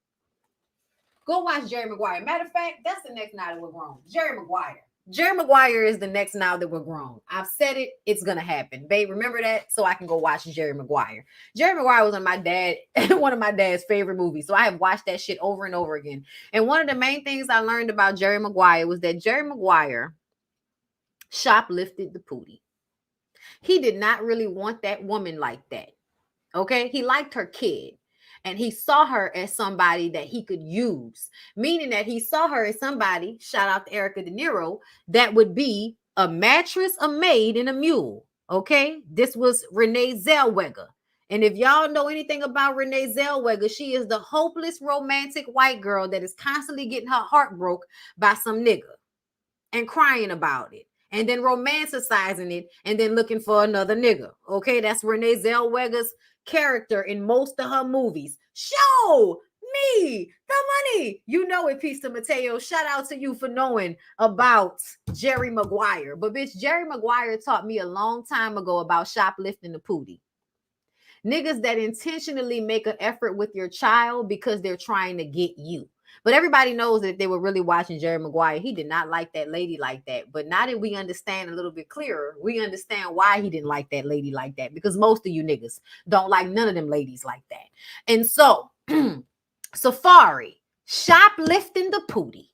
Go watch Jerry Maguire. Matter of fact, that's the next Now That We're Grown. Jerry Maguire. Jerry Maguire is the next Now That We're Grown. I've said it. It's going to happen. Babe, remember that so I can go watch Jerry Maguire. Jerry Maguire was one of my dad's favorite movies. So I have watched that shit over and over again. And one of the main things I learned about Jerry Maguire was that Jerry Maguire shoplifted the pootie. He did not really want that woman like that. Okay? He liked her kid. And he saw her as somebody that he could use, meaning that he saw her as somebody, shout out to Erica De Niro, that would be a mattress, a maid, and a mule. Okay, this was Renee Zellweger. And if y'all know anything about Renee Zellweger, she is the hopeless romantic white girl that is constantly getting her heart broke by some nigga and crying about it. And then romanticizing it and then looking for another nigga. Okay, that's Renee Zellweger's character in most of her movies. Show me the money. You know it, Peace to Mateo. Shout out to you for knowing about Jerry Maguire. But bitch, Jerry Maguire taught me a long time ago about shoplifting the pootie. Niggas that intentionally make an effort with your child because they're trying to get you. But everybody knows that if they were really watching Jerry Maguire, he did not like that lady like that. But now that we understand a little bit clearer, we understand why he didn't like that lady like that. Because most of you niggas don't like none of them ladies like that. And so, Safari, shoplifting the pootie.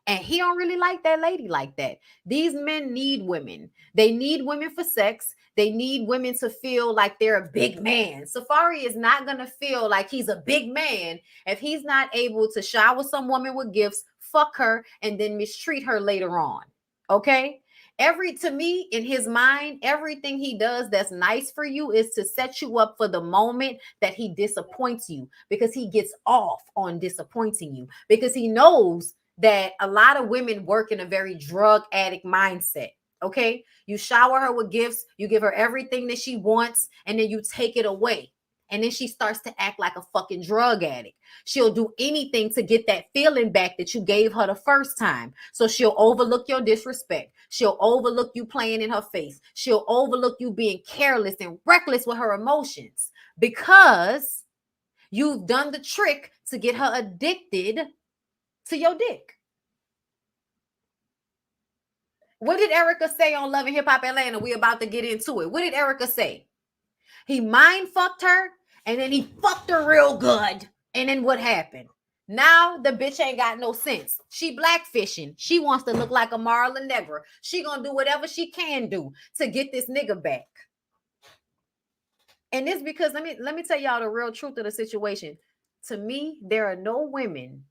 And he don't really like that lady like that. These men need women. They need women for sex. They need women to feel like they're a big man. Safari is not going to feel like he's a big man if he's not able to shower some woman with gifts, fuck her, and then mistreat her later on. Okay? To me, in his mind, everything he does that's nice for you is to set you up for the moment that he disappoints you, because he gets off on disappointing you, because he knows that a lot of women work in a very drug addict mindset. Okay, you shower her with gifts, you give her everything that she wants, and then you take it away. And then she starts to act like a fucking drug addict. She'll do anything to get that feeling back that you gave her the first time. So she'll overlook your disrespect. She'll overlook you playing in her face. She'll overlook you being careless and reckless with her emotions, because you've done the trick to get her addicted to your dick. What did Erica say on Love and Hip Hop Atlanta? We about to get into it. What did Erica say? He mind fucked her, and then he fucked her real good. And then what happened? Now the bitch ain't got no sense. She blackfishing. She wants to look like a Marla Negra. She gonna do whatever she can do to get this nigga back. And it's because, let me tell y'all the real truth of the situation. To me, there are no women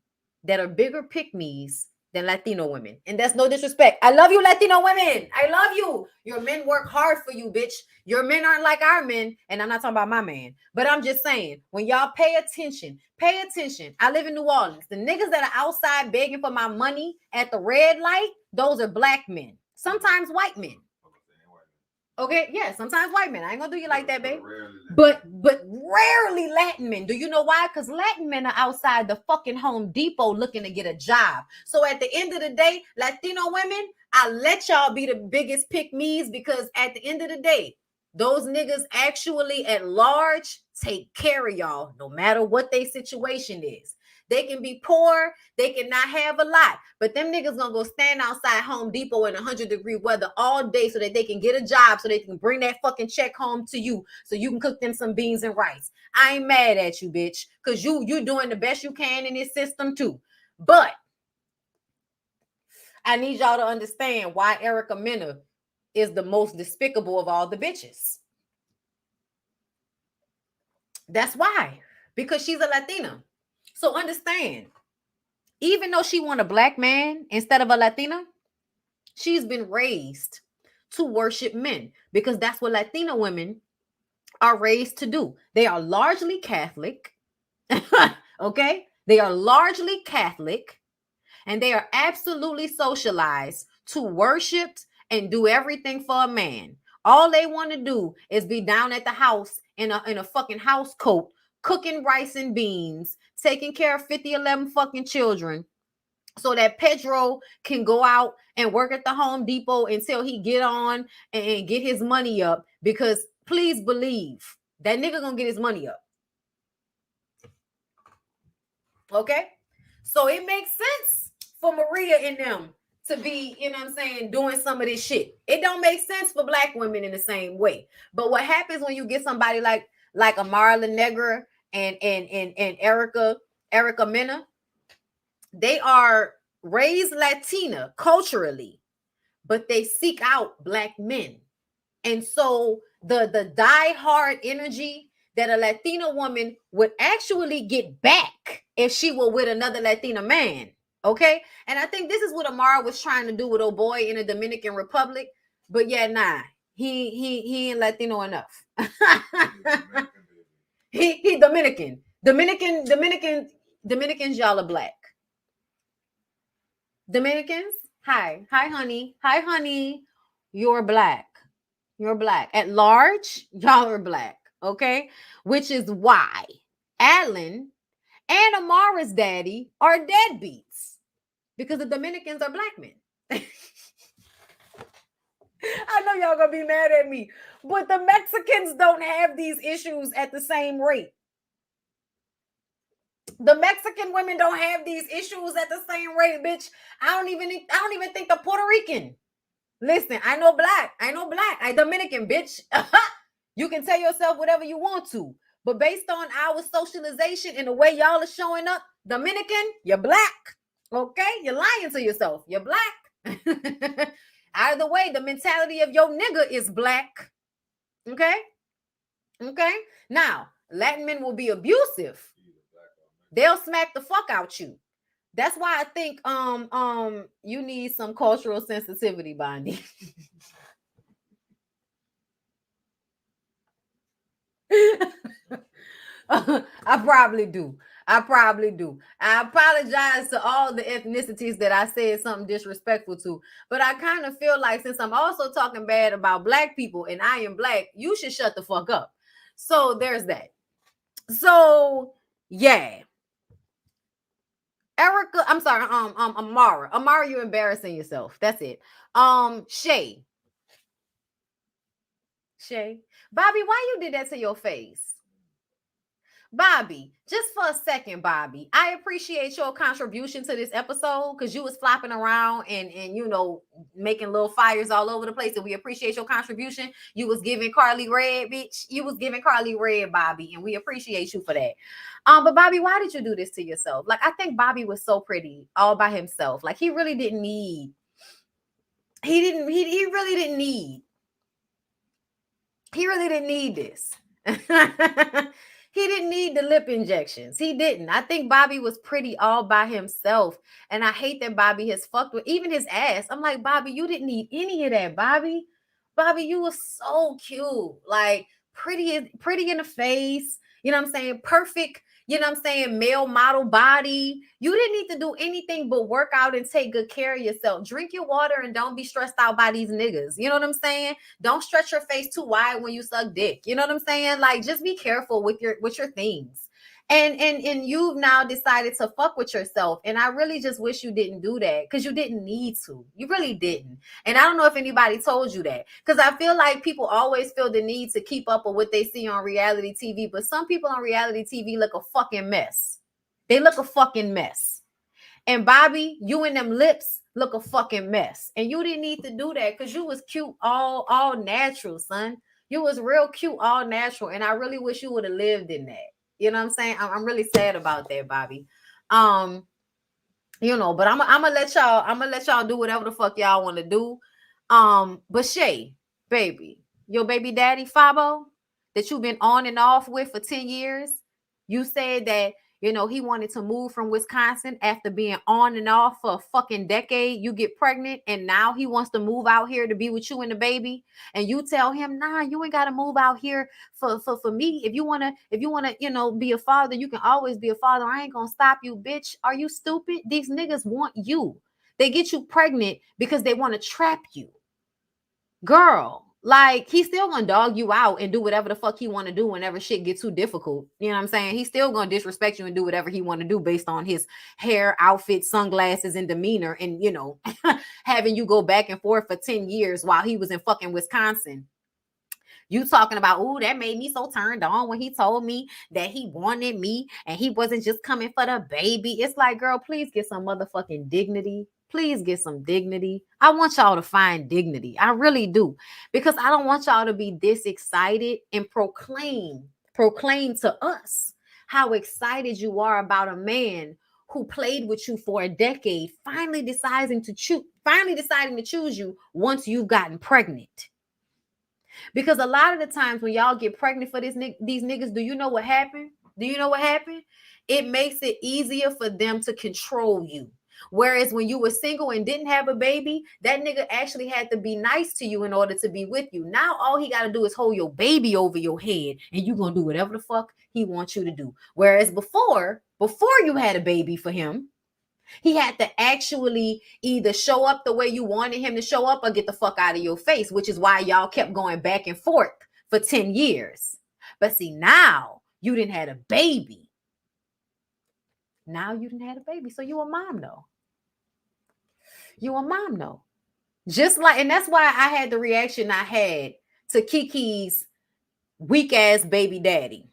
that are bigger pick-me's than Latino women. And that's no disrespect. I love you, Latino women. I love you. Your men work hard for you, bitch. Your men aren't like our men. And I'm not talking about my man. But I'm just saying, when y'all pay attention. I live in New Orleans. The niggas that are outside begging for my money at the red light, those are black men. Sometimes white men. Okay, yeah, sometimes white men. I ain't gonna do you like that, babe. But rarely Latin men. Do you know why? Because Latin men are outside the fucking Home Depot looking to get a job. So at the end of the day, Latino women, I let y'all be the biggest pick-me's, because at the end of the day, those niggas actually at large take care of y'all no matter what their situation is. They can be poor, they can not have a lot, but them niggas gonna go stand outside Home Depot in 100-degree weather all day so that they can get a job, so they can bring that fucking check home to you so you can cook them some beans and rice. I ain't mad at you, bitch, because you doing the best you can in this system too. But I need y'all to understand why Erica Mena is the most despicable of all the bitches. That's why. Because she's a Latina. So understand, even though she want a black man instead of a Latina, she's been raised to worship men because that's what Latina women are raised to do. They are largely Catholic. Okay? They are largely Catholic, and they are absolutely socialized to worship and do everything for a man. All they want to do is be down at the house in a fucking house coat, cooking rice and beans, taking care of 11 fucking children, so that Pedro can go out and work at the Home Depot until he get on and get his money up. Because please believe that nigga gonna get his money up. Okay? So it makes sense for Maria and them to be, you know what I'm saying, doing some of this shit. It don't make sense for black women in the same way. But what happens when you get somebody like Amara La Negra and Erica Mena? They are raised Latina culturally, but they seek out black men. And so the die-hard energy that a Latina woman would actually get back if she were with another Latina man. Okay? And I think this is what Amara was trying to do with old boy in the Dominican Republic. But yeah, nah. He ain't Latino enough. he Dominican. Dominicans, y'all are black. Dominicans, hi honey, you're black. At large, y'all are black, okay? Which is why Alan and Amara's daddy are deadbeats, because the Dominicans are black men. I know y'all gonna be mad at me, but the Mexicans don't have these issues at the same rate. The Mexican women don't have these issues at the same rate, bitch. I don't even think the Puerto Rican. Listen, I know black. I Dominican, bitch. You can tell yourself whatever you want to, but based on our socialization and the way y'all are showing up, Dominican, you're black. Okay? You're lying to yourself. You're black. Either way, the mentality of your nigga is black. Okay? Okay? Now, Latin men will be abusive. They'll smack the fuck out you. That's why I think you need some cultural sensitivity, Bondi. I probably do. I apologize to all the ethnicities that I said something disrespectful to, but I kind of feel like since I'm also talking bad about black people and I am black, you should shut the fuck up. So there's that. So yeah. Erica, I'm sorry, Amara, you're embarrassing yourself. That's it. Shay, Bobby, why you did that to your face? Bobby, just for a second, Bobby, I appreciate your contribution to this episode because you was flopping around and you know, making little fires all over the place, and we appreciate your contribution. You was giving Carly red, bitch. You was giving Carly red, Bobby, and we appreciate you for that. But Bobby, why did you do this to yourself? Like, I think Bobby was so pretty all by himself. Like, he really didn't need this. He didn't need the lip injections. He didn't. I think Bobby was pretty all by himself. And I hate that Bobby has fucked with even his ass. I'm like, Bobby, you didn't need any of that, Bobby. Bobby, you were so cute. Like, pretty in the face. You know what I'm saying? Perfect. You know what I'm saying? Male model body. You didn't need to do anything but work out and take good care of yourself. Drink your water and don't be stressed out by these niggas. You know what I'm saying? Don't stretch your face too wide when you suck dick. You know what I'm saying? Like, just be careful with your things. And you've now decided to fuck with yourself. And I really just wish you didn't do that, because you didn't need to. You really didn't. And I don't know if anybody told you that, because I feel like people always feel the need to keep up with what they see on reality TV. But some people on reality TV look a fucking mess. They look a fucking mess. And Bobby, you and them lips look a fucking mess. And you didn't need to do that, because you was cute all natural, son. You was real cute all natural. And I really wish you would have lived in that. You know what I'm saying? I'm really sad about that, Bobby. You know, but I'm gonna let y'all do whatever the fuck y'all want to do. But Shay, baby, your baby daddy Fabo, that you've been on and off with for 10 years, you said that, you know, he wanted to move from Wisconsin after being on and off for a fucking decade. You get pregnant, and now he wants to move out here to be with you and the baby. And you tell him, nah, you ain't got to move out here for me. If you wanna, you know, be a father, you can always be a father. I ain't gonna stop you, bitch. Are you stupid? These niggas want you. They get you pregnant because they want to trap you. Girl, like, he's still gonna dog you out and do whatever the fuck he want to do whenever shit gets too difficult. You know what I'm saying? He's still gonna disrespect you and do whatever he want to do based on his hair, outfit, sunglasses, and demeanor, and, you know, having you go back and forth for 10 years while he was in fucking Wisconsin. You talking about, oh, that made me so turned on when he told me that he wanted me and he wasn't just coming for the baby. It's like, girl, please get some motherfucking dignity. Please get some dignity. I want y'all to find dignity. I really do. Because I don't want y'all to be this excited and proclaim to us how excited you are about a man who played with you for a decade, finally deciding to choose you once you've gotten pregnant. Because a lot of the times when y'all get pregnant for these niggas, do you know what happened? It makes it easier for them to control you. Whereas when you were single and didn't have a baby, that nigga actually had to be nice to you in order to be with you. Now all he got to do is hold your baby over your head, and you going to do whatever the fuck he wants you to do. Whereas before you had a baby for him, he had to actually either show up the way you wanted him to show up or get the fuck out of your face, which is why y'all kept going back and forth for 10 years. But see, now you didn't have a baby. So you a mom though. Just like, and that's why I had the reaction I had to Kiki's weak ass baby daddy.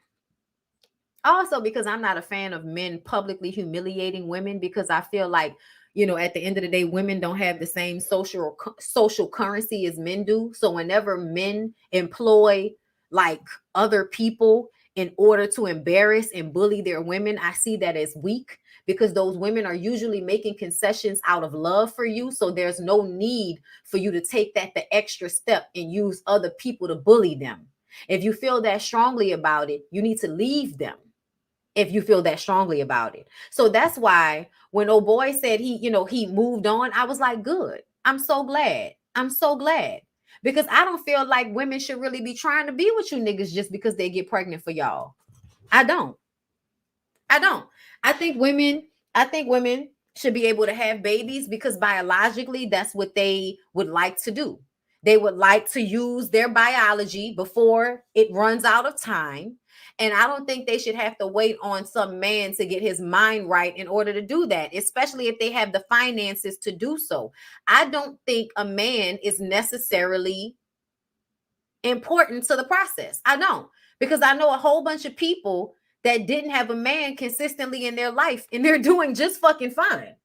Also, because I'm not a fan of men publicly humiliating women, because I feel like, you know, at the end of the day, women don't have the same social currency as men do. So whenever men employ like other people in order to embarrass and bully their women, I see that as weak, because those women are usually making concessions out of love for you. So there's no need for you to take that the extra step and use other people to bully them. If you feel that strongly about it, you need to leave them. If you feel that strongly about it. So that's why when old boy said he moved on, I was like, good. I'm so glad. Because I don't feel like women should really be trying to be with you niggas just because they get pregnant for y'all. I don't. I think women should be able to have babies because biologically that's what they would like to do. They would like to use their biology before it runs out of time. And I don't think they should have to wait on some man to get his mind right in order to do that, especially if they have the finances to do so. I don't think a man is necessarily important to the process. I don't, because I know a whole bunch of people that didn't have a man consistently in their life and they're doing just fucking fine.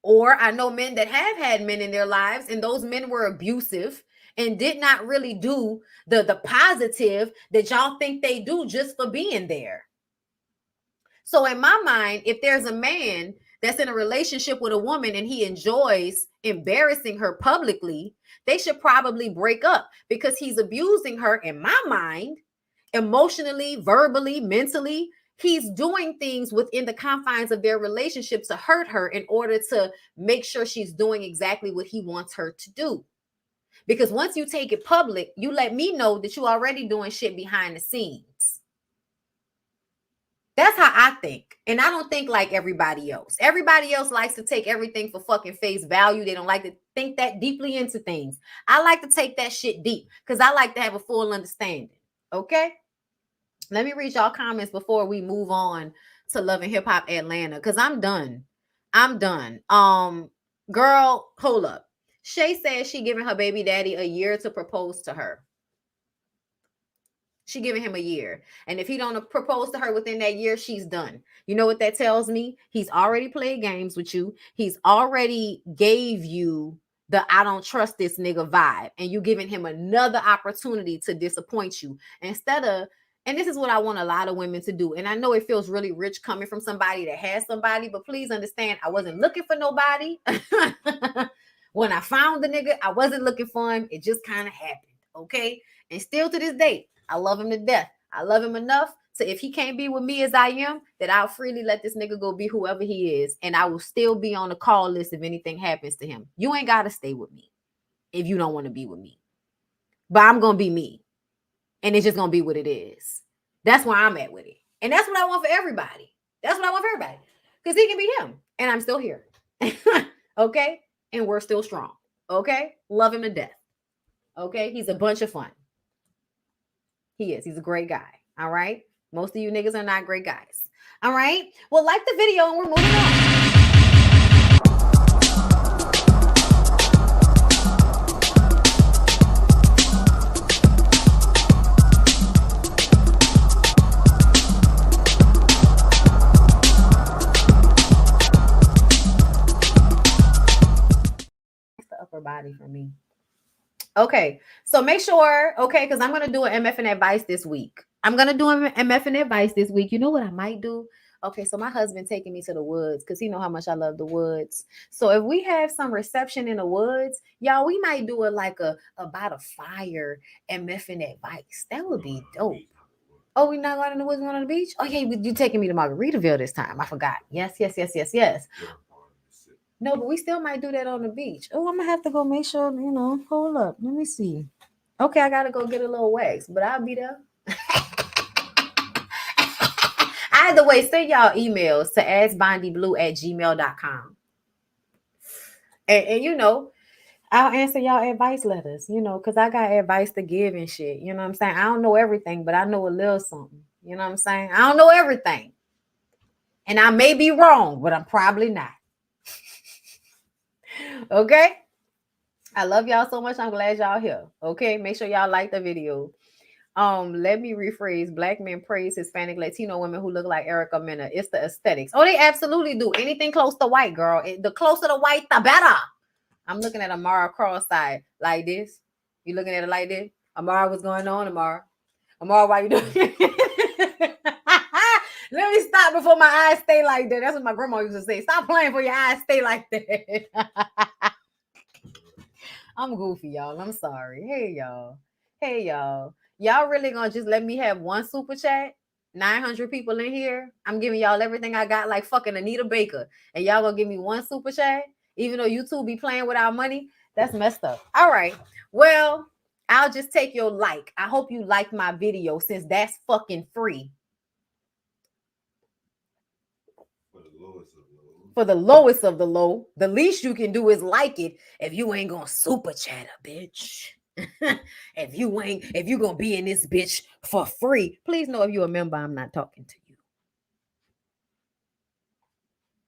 Or I know men that have had men in their lives and those men were abusive and did not really do the positive that y'all think they do just for being there. So in my mind, if there's a man that's in a relationship with a woman and he enjoys embarrassing her publicly, they should probably break up, because he's abusing her, in my mind, emotionally, verbally, mentally. He's doing things within the confines of their relationship to hurt her in order to make sure she's doing exactly what he wants her to do. Because once you take it public, you let me know that you're already doing shit behind the scenes. That's how I think. And I don't think like everybody else. Everybody else likes to take everything for fucking face value. They don't like to think that deeply into things. I like to take that shit deep because I like to have a full understanding. Okay. Let me read y'all comments before we move on to Love and Hip Hop Atlanta, because I'm done. I'm done. Girl, hold up. Shay says she giving her baby daddy a year to propose to her. She giving him a year. And if he don't propose to her within that year, she's done. You know what that tells me? He's already played games with you. He's already gave you the I don't trust this nigga vibe. And you giving him another opportunity to disappoint you. Instead of, and this is what I want a lot of women to do. And I know it feels really rich coming from somebody that has somebody, but please understand, I wasn't looking for nobody. When I found the nigga, I wasn't looking for him. It just kind of happened. Okay. And still to this day, I love him to death. I love him enough so if he can't be with me as I am, that I'll freely let this nigga go be whoever he is. And I will still be on the call list if anything happens to him. You ain't got to stay with me if you don't want to be with me. But I'm going to be me. And it's just going to be what it is. That's where I'm at with it. And that's what I want for everybody. That's what I want for everybody. Because he can be him. And I'm still here. Okay? And we're still strong. Okay? Love him to death. Okay? He's a bunch of fun. He is. He's a great guy. All right. Most of you niggas are not great guys. All right. Well, like the video and we're moving on. It's the upper body for me. Okay, so make sure, okay, because I'm going to do an MF and advice this week. I'm going to do an MF and advice this week. You know what I might do? Okay, so my husband taking me to the woods because he know how much I love the woods. So if we have some reception in the woods, y'all, we might do it like about a fire MF and advice. That would be dope. Oh, we're not going in the woods, going on the beach? Oh, yeah, you taking me to Margaritaville this time. I forgot. Yes. No, but we still might do that on the beach. Oh, I'm going to have to go make sure, hold up. Let me see. Okay, I got to go get a little wax, but I'll be there. Either way, send y'all emails to askbondyblue@gmail.com. And I'll answer y'all advice letters, because I got advice to give and shit. You know what I'm saying? I don't know everything, but I know a little something. You know what I'm saying? I don't know everything. And I may be wrong, but I'm probably not. Okay, I love y'all so much. I'm glad y'all here. Okay, make sure y'all like the video. Let me rephrase. Black men praise Hispanic Latino women who look like Erica Mena. It's the aesthetics. Oh, they absolutely do. Anything close to white, girl. The closer to white, the better. I'm looking at Amara cross-eyed like this. You looking at it like this? Amara, what's going on, Amara? Amara, why you doing? Let me stop before my eyes stay like that. That's what my grandma used to say. Stop playing for your eyes stay like that. I'm goofy, y'all. I'm sorry. Hey, y'all. Y'all really gonna just let me have one super chat? 900 people in here. I'm giving y'all everything I got like fucking Anita Baker. And y'all gonna give me one super chat? Even though YouTube be playing with our money? That's messed up. All right. Well, I'll just take your like. I hope you liked my video since that's fucking free. For the lowest of the low, the least you can do is like it if you ain't gonna super chat a bitch. if you gonna be in this bitch for free, please know if you're a member, I'm not talking to you.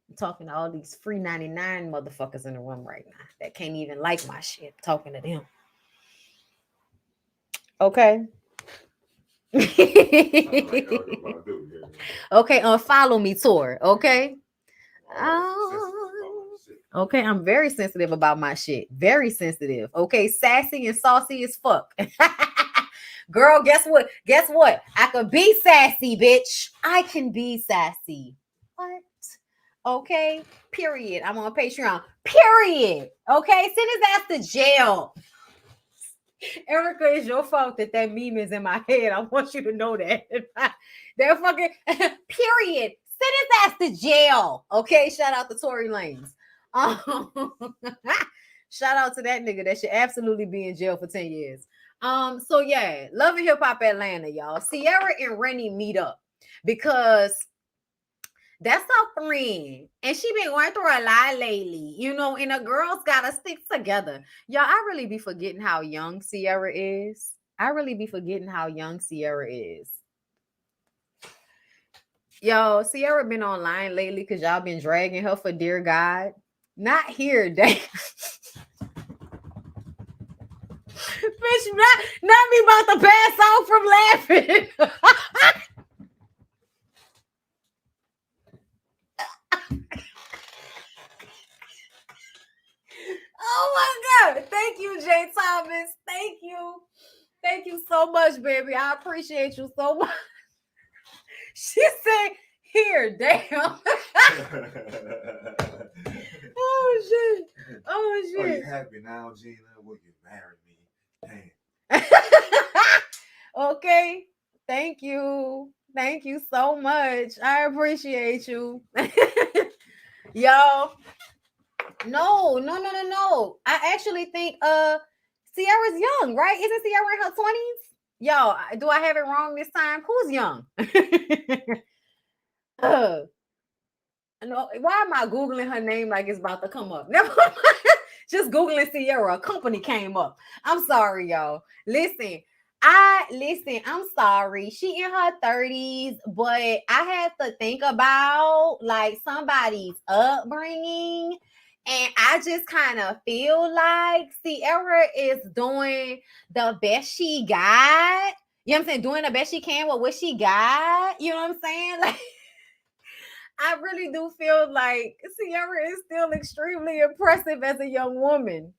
I'm talking to all these free 99 motherfuckers in the room right now that can't even like my shit. I'm talking to them. Okay. Okay, unfollow me, Tor. Okay. Okay, I'm very sensitive about my shit. Very sensitive. Okay, sassy and saucy as fuck. Girl, guess what? I could be sassy, bitch. I can be sassy. What? Okay, period. I'm on Patreon. Period. Okay, send his ass to jail. Erica, it's your fault that meme is in my head. I want you to know that. They're fucking period. Send his ass to jail. Okay, shout out to Tory Lanez. Shout out to that nigga that should absolutely be in jail for 10 years. So yeah, Love and Hip Hop Atlanta, y'all. Sierra and Rennie meet up because that's her friend. And she been going through a lot lately, and the girls gotta stick together. Y'all, I really be forgetting how young Sierra is. I really be forgetting how young Sierra is. Yo, Sierra been online lately because y'all been dragging her for dear God. Not here, damn. Bitch, not me about to pass out from laughing. Oh my God. Thank you, Jay Thomas. Thank you. Thank you so much, baby. I appreciate you so much. She said, here, damn. Oh, shit. Oh, Oh, shit. you happy now, Gina? Will you marry me? Damn. Okay. Thank you. Thank you so much. I appreciate you. Y'all. No. I actually think Sierra's young, right? Isn't Sierra in her 20s? Yo, do I have it wrong this time? Who's young? No, why am I Googling her name like it's about to come up? Never mind. Just Googling Sierra, a company came up. I'm sorry, y'all. Listen, I'm sorry. She in her 30s, but I have to think about like somebody's upbringing. And I just kind of feel like Sierra is doing the best she got. You know what I'm saying? Doing the best she can with what she got. You know what I'm saying? Like, I really do feel like Sierra is still extremely impressive as a young woman.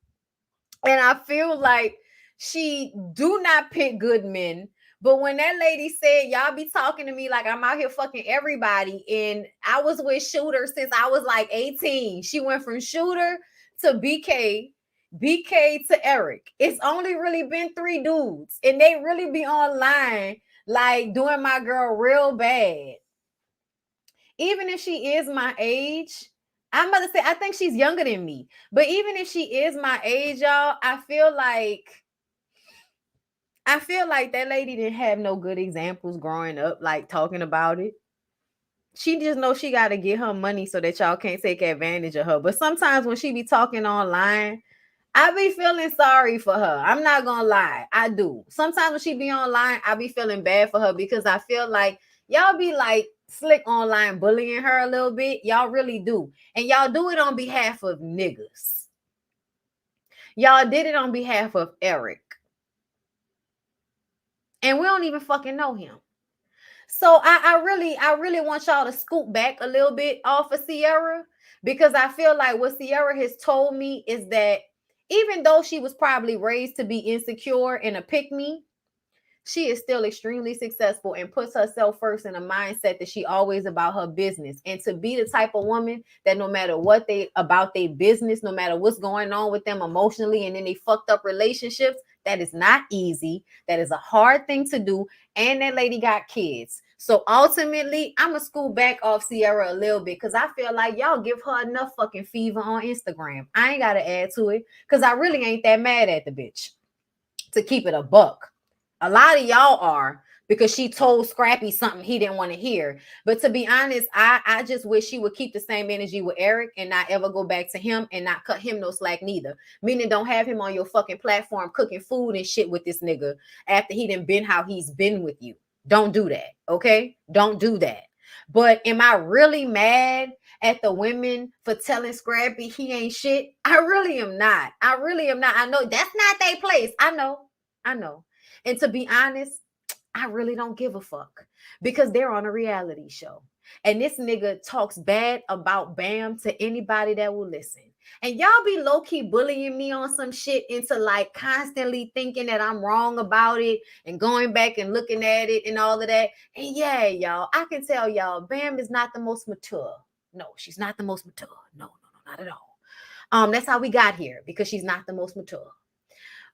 And I feel like she do not pick good men. But when that lady said, y'all be talking to me like I'm out here fucking everybody, and I was with Shooter since I was like 18. She went from Shooter to BK, BK to Eric. It's only really been 3 dudes, and they really be online like doing my girl real bad. Even if she is my age, I'm about to say, I think she's younger than me. But even if she is my age, y'all, I feel like that lady didn't have no good examples growing up, like talking about it. She just knows she got to get her money so that y'all can't take advantage of her. But sometimes when she be talking online, I be feeling sorry for her. I'm not gonna lie. I do. Sometimes when she be online, I be feeling bad for her because I feel like y'all be like slick online bullying her a little bit. Y'all really do. And y'all do it on behalf of niggas. Y'all did it on behalf of Eric. And we don't even fucking know him. So I really want y'all to scoop back a little bit off of Sierra, because I feel like what Sierra has told me is that even though she was probably raised to be insecure and a pick-me, she is still extremely successful and puts herself first in a mindset that she always about her business. And to be the type of woman that no matter what they about their business, no matter what's going on with them emotionally and in they fucked up relationships, that is not easy. That is a hard thing to do. And that lady got kids. So ultimately, I'm going to school back off Sierra a little bit because I feel like y'all give her enough fucking fever on Instagram. I ain't got to add to it because I really ain't that mad at the bitch, to keep it a buck. A lot of y'all are, because she told Scrappy something he didn't want to hear. But to be honest, I just wish she would keep the same energy with Eric and not ever go back to him and not cut him no slack neither. Meaning don't have him on your fucking platform cooking food and shit with this nigga after he done been how he's been with you. Don't do that, okay? Don't do that. But am I really mad at the women for telling Scrappy he ain't shit? I really am not. I know that's not their place. I know. And to be honest, I really don't give a fuck because they're on a reality show. And this nigga talks bad about Bam to anybody that will listen. And y'all be low-key bullying me on some shit into like constantly thinking that I'm wrong about it and going back and looking at it and all of that. And yeah, y'all, I can tell y'all, Bam is not the most mature. No, she's not the most mature. No, not at all. That's how we got here, because she's not the most mature.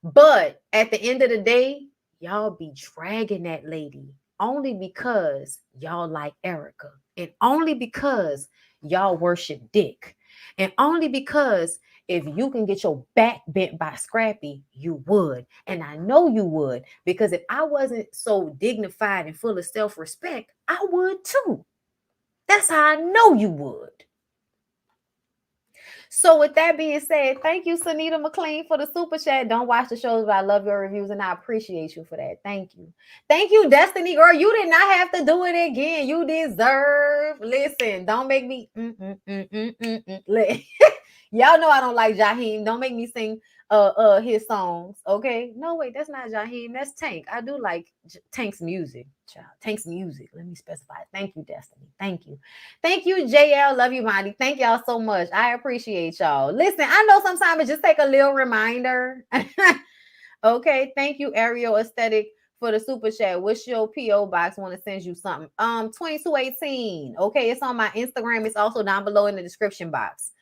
But at the end of the day, y'all be dragging that lady only because y'all like Erica, and only because y'all worship dick, and only because if you can get your back bent by Scrappy, you would. And I know you would, because if I wasn't so dignified and full of self-respect, I would too. That's how I know you would. So with that being said, thank you, Sunita McLean, for the super chat. Don't watch the shows, but I love your reviews and I appreciate you for that. Thank you. Thank you, Destiny girl. You did not have to do it again. You deserve. Listen, don't make me. Y'all know I don't like Jaheim. Don't make me sing his songs. Okay. No, wait, that's not Jaheim. That's Tank. I do like Tank's music. Child. Tank's music. Let me specify. Thank you, Destiny. Thank you. Thank you, JL. Love you, Monty. Thank y'all so much. I appreciate y'all. Listen, I know sometimes it just take a little reminder. Okay. Thank you, Ariel Aesthetic, for the super chat. What's your PO box? Want to send you something? 2218. Okay, it's on my Instagram. It's also down below in the description box.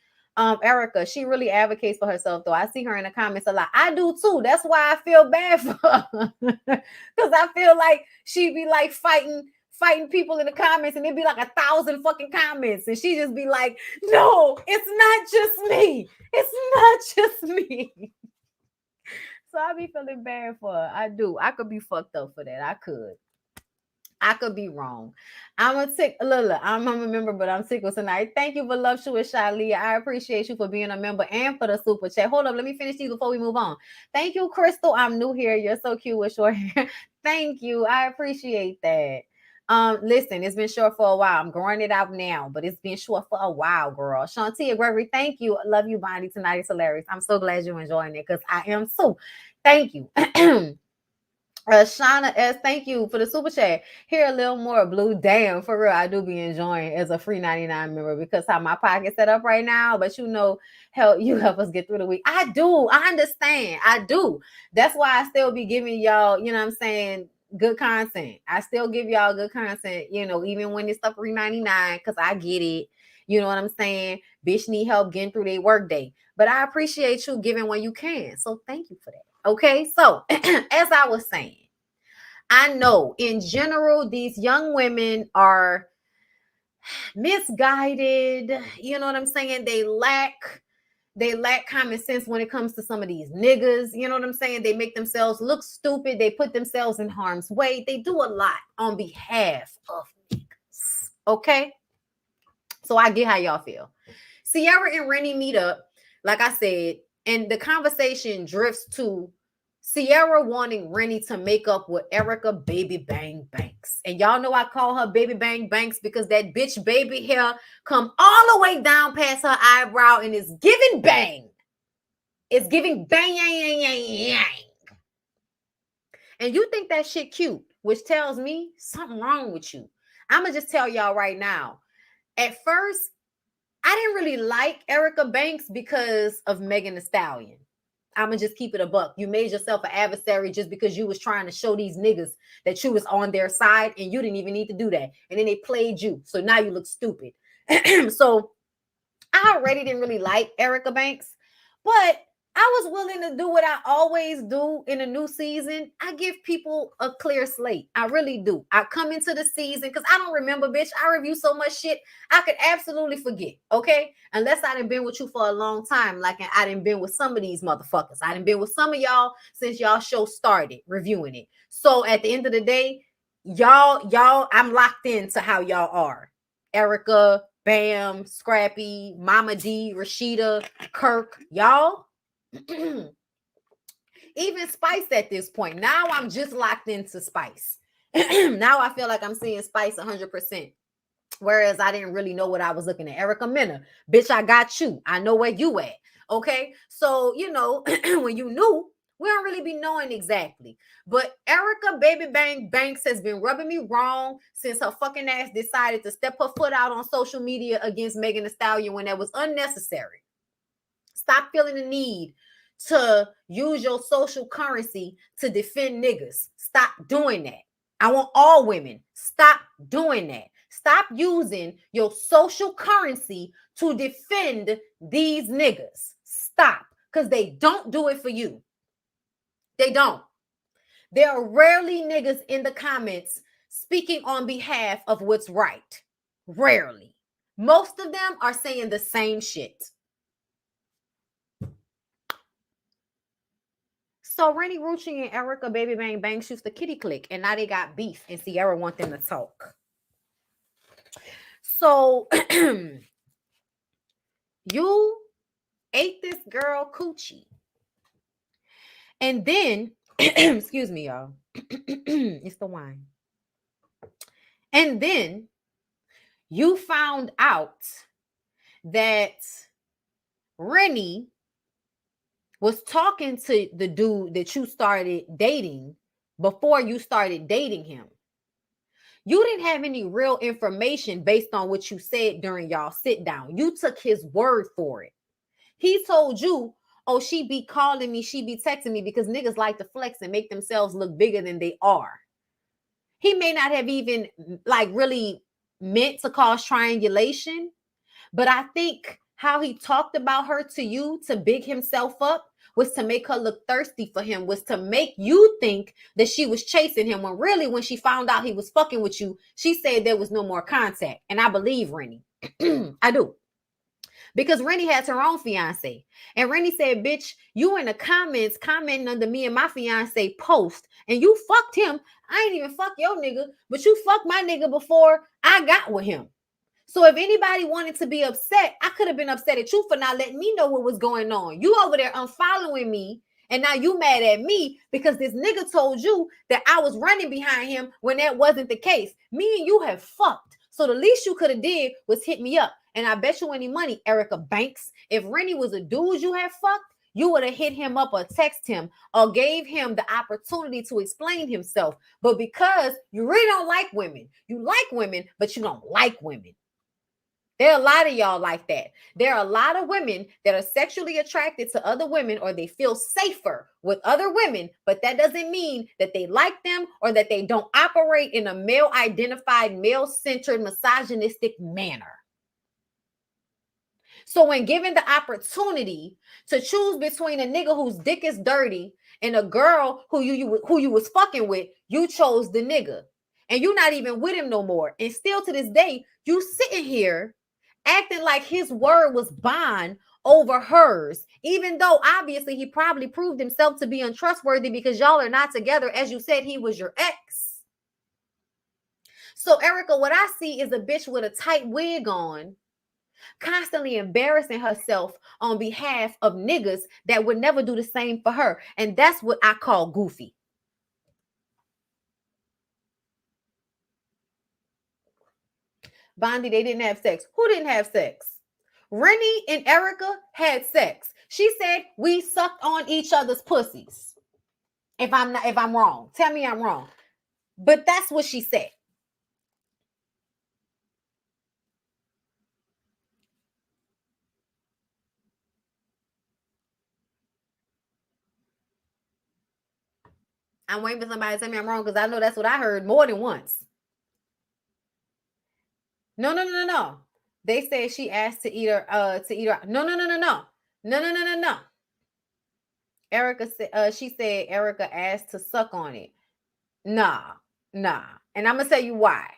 Erica, she really advocates for herself, though. I see her in the comments a lot. I do too. That's why I feel bad for her. Because I feel like she be like fighting people in the comments, and it'd be like 1,000 fucking comments, and she just be like, no, it's not just me. It's not just me. So I be feeling bad for her. I do. I could be fucked up for that. I could be wrong. I'm a member, but I'm tickled tonight. Thank you, voluptuous Shalia. I appreciate you for being a member and for the super chat. Hold up, let me finish these before we move on. Thank you, Crystal. I'm new here. You're so cute with short hair. Thank you. I appreciate that. Listen, it's been short for a while. I'm growing it out now, but it's been short for a while, girl. Shantia Gregory, thank you. I love you, Bonnie. Tonight is hilarious. I'm so glad you're enjoying it because I am too. Thank you. Shauna S, thank you for the super chat. Hear a little more blue. Damn, for real, I do be enjoying as a free 99 member because how my pocket set up right now. But you know, you help us get through the week. I do. I understand. I do. That's why I still be giving y'all, you know what I'm saying, good content. I still give y'all good content, you know, even when it's stuff free 99, because I get it. You know what I'm saying? Bitch need help getting through their work day. But I appreciate you giving when you can. So thank you for that. Okay, so as I was saying, I know in general, these young women are misguided. You know what I'm saying? They lack common sense when it comes to some of these niggas. You know what I'm saying? They make themselves look stupid. They put themselves in harm's way. They do a lot on behalf of niggas. Okay? So I get how y'all feel. Sierra and Rennie meet up, like I said, and the conversation drifts to Sierra wanting Rennie to make up with Erica Baby Bang Banks. And y'all know I call her Baby Bang Banks because that bitch baby hair come all the way down past her eyebrow and is giving bang. It's giving bang, yang, yang, yang, yang. And you think that shit cute, which tells me something wrong with you. I'm going to just tell y'all right now. At first, I didn't really like Erica Banks because of Megan Thee Stallion. I'm going to just keep it a buck. You made yourself an adversary just because you was trying to show these niggas that you was on their side, and you didn't even need to do that. And then they played you. So now you look stupid. So I already didn't really like Erica Banks, but I was willing to do what I always do in a new season. I give people a clear slate. I really do. I come into the season because I don't remember, bitch. I review so much shit, I could absolutely forget, okay? Unless I done been with you for a long time, like I done been with some of these motherfuckers. I done been with some of y'all since y'all show started reviewing it. So at the end of the day, y'all, I'm locked into how y'all are. Erica, Bam, Scrappy, Mama D, Rashida, Kirk, y'all. Even Spice at this point. Now I'm just locked into Spice. Now I feel like I'm seeing Spice 100%. Whereas I didn't really know what I was looking at. Erica Mena, bitch, I got you. I know where you at. Okay. So, you know, when you knew, we don't really be knowing exactly. But Erica Baby Bang Banks has been rubbing me wrong since her fucking ass decided to step her foot out on social media against Megan Thee Stallion when that was unnecessary. Stop feeling the need to use your social currency to defend niggas. Stop doing that. I want all women. Stop doing that. Stop using your social currency to defend these niggas. Stop. Because they don't do it for you. They don't. There are rarely niggas in the comments speaking on behalf of what's right. Rarely. Most of them are saying the same shit. So Rennie Rucci and Erica Baby Bang Banks used to kitty click, and now they got beef, and Sierra want them to talk. So you ate this girl coochie. And then, excuse me, y'all. It's the wine. And then you found out that Rennie was talking to the dude that you started dating before you started dating him. You didn't have any real information based on what you said during y'all sit down. You took his word for it. He told you, oh, she be calling me, she be texting me because niggas like to flex and make themselves look bigger than they are. He may not have even like really meant to cause triangulation, but I think how he talked about her to you to big himself up was to make her look thirsty for him, was to make you think that she was chasing him, when really when she found out he was fucking with you, she said there was no more contact. And I believe Rennie. I do. Because Rennie has her own fiance. And Rennie said, bitch, you in the comments commenting under me and my fiance post, and you fucked him. I ain't even fuck your nigga, but you fucked my nigga before I got with him. So if anybody wanted to be upset, I could have been upset at you for not letting me know what was going on. You over there unfollowing me, and now you mad at me because this nigga told you that I was running behind him when that wasn't the case. Me and you have fucked. So the least you could have did was hit me up. And I bet you any money, Erica Banks, if Rennie was a dude you had fucked, you would have hit him up or text him or gave him the opportunity to explain himself. But because you really don't like women, you like women, but you don't like women. There are a lot of y'all like that. There are a lot of women that are sexually attracted to other women, or they feel safer with other women, but that doesn't mean that they like them or that they don't operate in a male-identified, male-centered, misogynistic manner. So when given the opportunity to choose between a nigga whose dick is dirty and a girl who you was fucking with, you chose the nigga. And you're not even with him no more. And still to this day, you sitting here acting like his word was bond over hers, even though obviously he probably proved himself to be untrustworthy because y'all are not together. As you said, he was your ex. So Erica, what I see is a bitch with a tight wig on, constantly embarrassing herself on behalf of niggas that would never do the same for her. And that's what I call goofy. Bondi, they didn't have sex. Who didn't have sex? Rennie and Erica had sex. She said we sucked on each other's pussies. If I'm wrong, tell me I'm wrong. But that's what she said. I'm waiting for somebody to tell me I'm wrong because I know that's what I heard more than once. No. They said she asked to eat her. No. Erica said she said Erica asked to suck on it. Nah. And I'm gonna tell you why.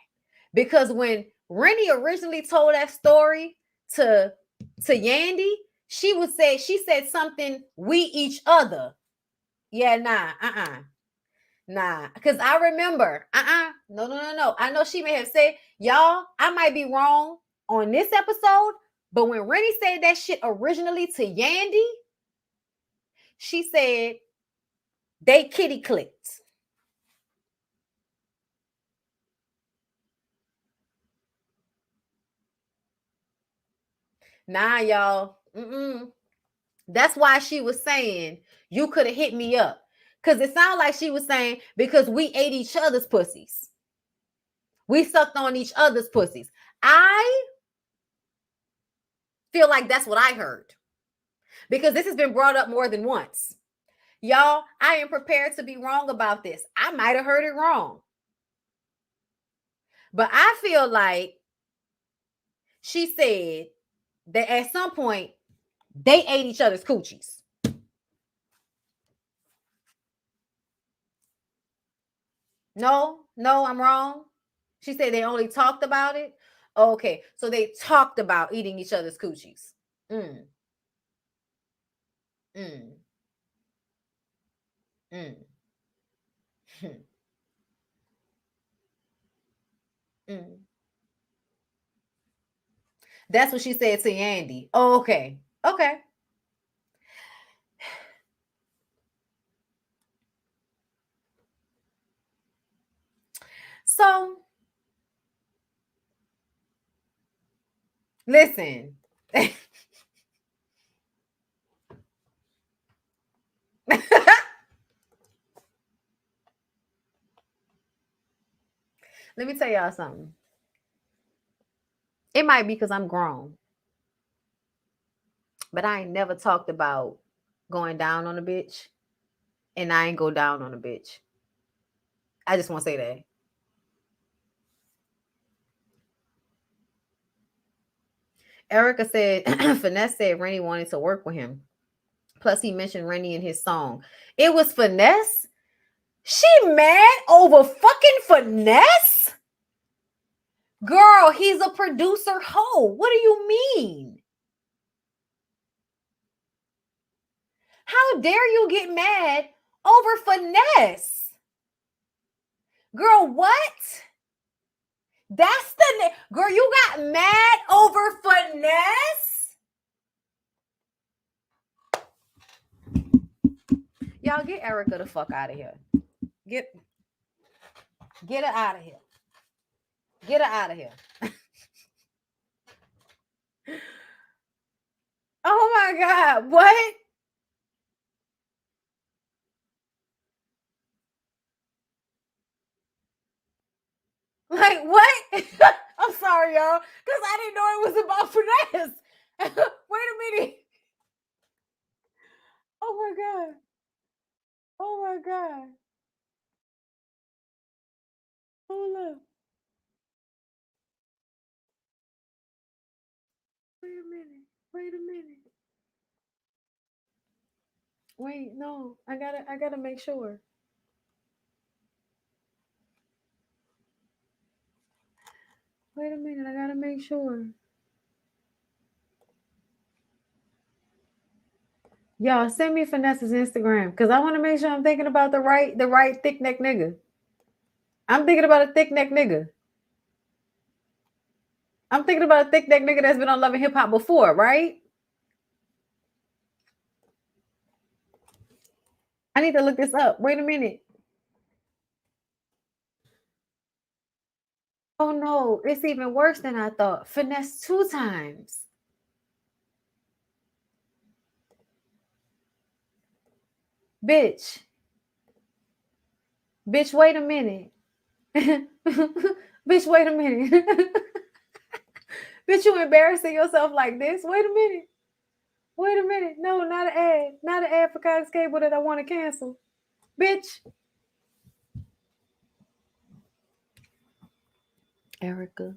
Because when Rennie originally told that story to Yandy, she said something, we each other. Yeah, nah. Because I remember, no. I know she may have said, y'all, I might be wrong on this episode, but when Rennie said that shit originally to Yandy, she said they kitty clicked. Nah, y'all. That's why she was saying you could have hit me up. Because it sounded like she was saying because we ate each other's pussies. We sucked on each other's pussies. I feel like that's what I heard. Because this has been brought up more than once. Y'all, I am prepared to be wrong about this. I might have heard it wrong. But I feel like she said that at some point, they ate each other's coochies. No, I'm wrong. She said they only talked about it. Okay, so they talked about eating each other's coochies. Mm. That's what she said to Yandy. Oh, okay. So, listen. Let me tell y'all something. It might be because I'm grown, but I ain't never talked about going down on a bitch, and I ain't go down on a bitch. I just want to say that. Erica said, Finesse said Rennie wanted to work with him. Plus, he mentioned Rennie in his song. It was Finesse? She mad over fucking Finesse? Girl, he's a producer hoe. What do you mean? How dare you get mad over Finesse? Girl, what? That's the girl, you got mad over Finesse? Y'all get Erica the fuck out of here. Get her out of here. Get her out of here. Oh my God. What? Like what? I'm sorry, y'all, because I didn't know it was about Finesse. Wait a minute. Oh my God. Oh my God. Hold up. Wait a minute. Wait a minute. Wait, no. I gotta make sure. Wait a minute. I gotta make sure. Y'all send me Finesse's Instagram because I want to make sure I'm thinking about the right thick neck nigga. I'm thinking about a thick neck nigga. I'm thinking about a thick neck nigga that's been on Love and Hip Hop before, right? I need to look this up. Wait a minute. Oh no, it's even worse than I thought. Finesse 2 times. Bitch, wait a minute. Bitch, wait a minute. Bitch, you embarrassing yourself like this? Wait a minute. Wait a minute. No, not an ad. Not an ad for Cox Cable that I want to cancel. Bitch. Erica.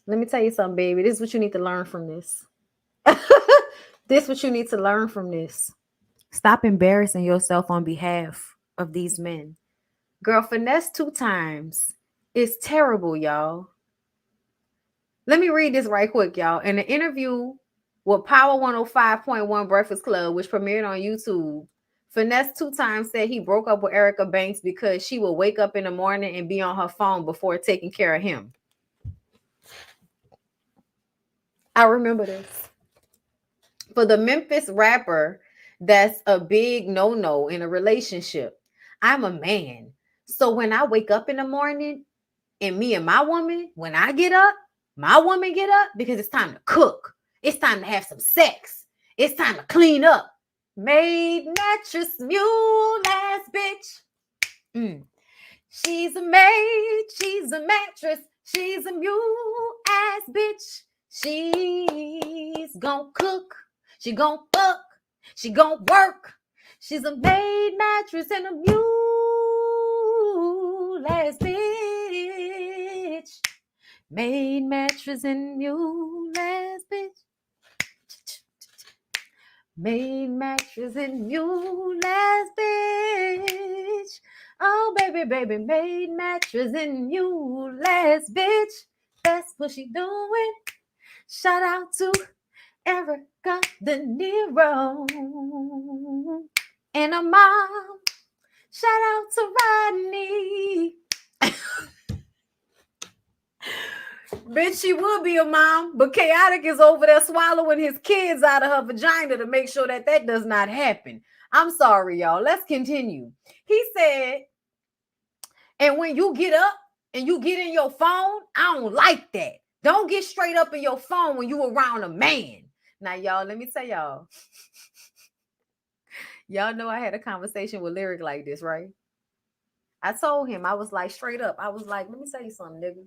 Let me tell you something, baby. This is what you need to learn from this. This is what you need to learn from this. Stop embarrassing yourself on behalf of these men. Girl, Finesse 2 times is terrible, y'all. Let me read this right quick, y'all. In an interview with Power 105.1 Breakfast Club, which premiered on YouTube, Finesse 2 times said he broke up with Erica Banks because she would wake up in the morning and be on her phone before taking care of him. I remember this. For the Memphis rapper, that's a big no-no in a relationship. I'm a man. So when I wake up in the morning and me and my woman, when I get up, my woman get up because it's time to cook. It's time to have some sex. It's time to clean up. Maid mattress mule ass bitch. She's a maid. She's a mattress. She's a mule ass bitch. She's gonna cook. She gonna fuck. She gonna work. She's a maid mattress and a mule ass bitch. Maid mattress and mule ass bitch. Maid mattress and mule ass bitch. Oh, baby, maid mattress and mule ass bitch. That's what she doing. Shout out to Erica De Niro and her mom. Shout out to Rodney. Bitch, she would be a mom, but Chaotic is over there swallowing his kids out of her vagina to make sure that does not happen. I'm sorry, y'all. Let's continue. He said, and when you get up and you get in your phone, I don't like that. Don't get straight up in your phone when you around a man. Now, y'all, let me tell y'all. Y'all know I had a conversation with Lyric like this, right? I told him, I was like, straight up. I was like, let me tell you something, nigga.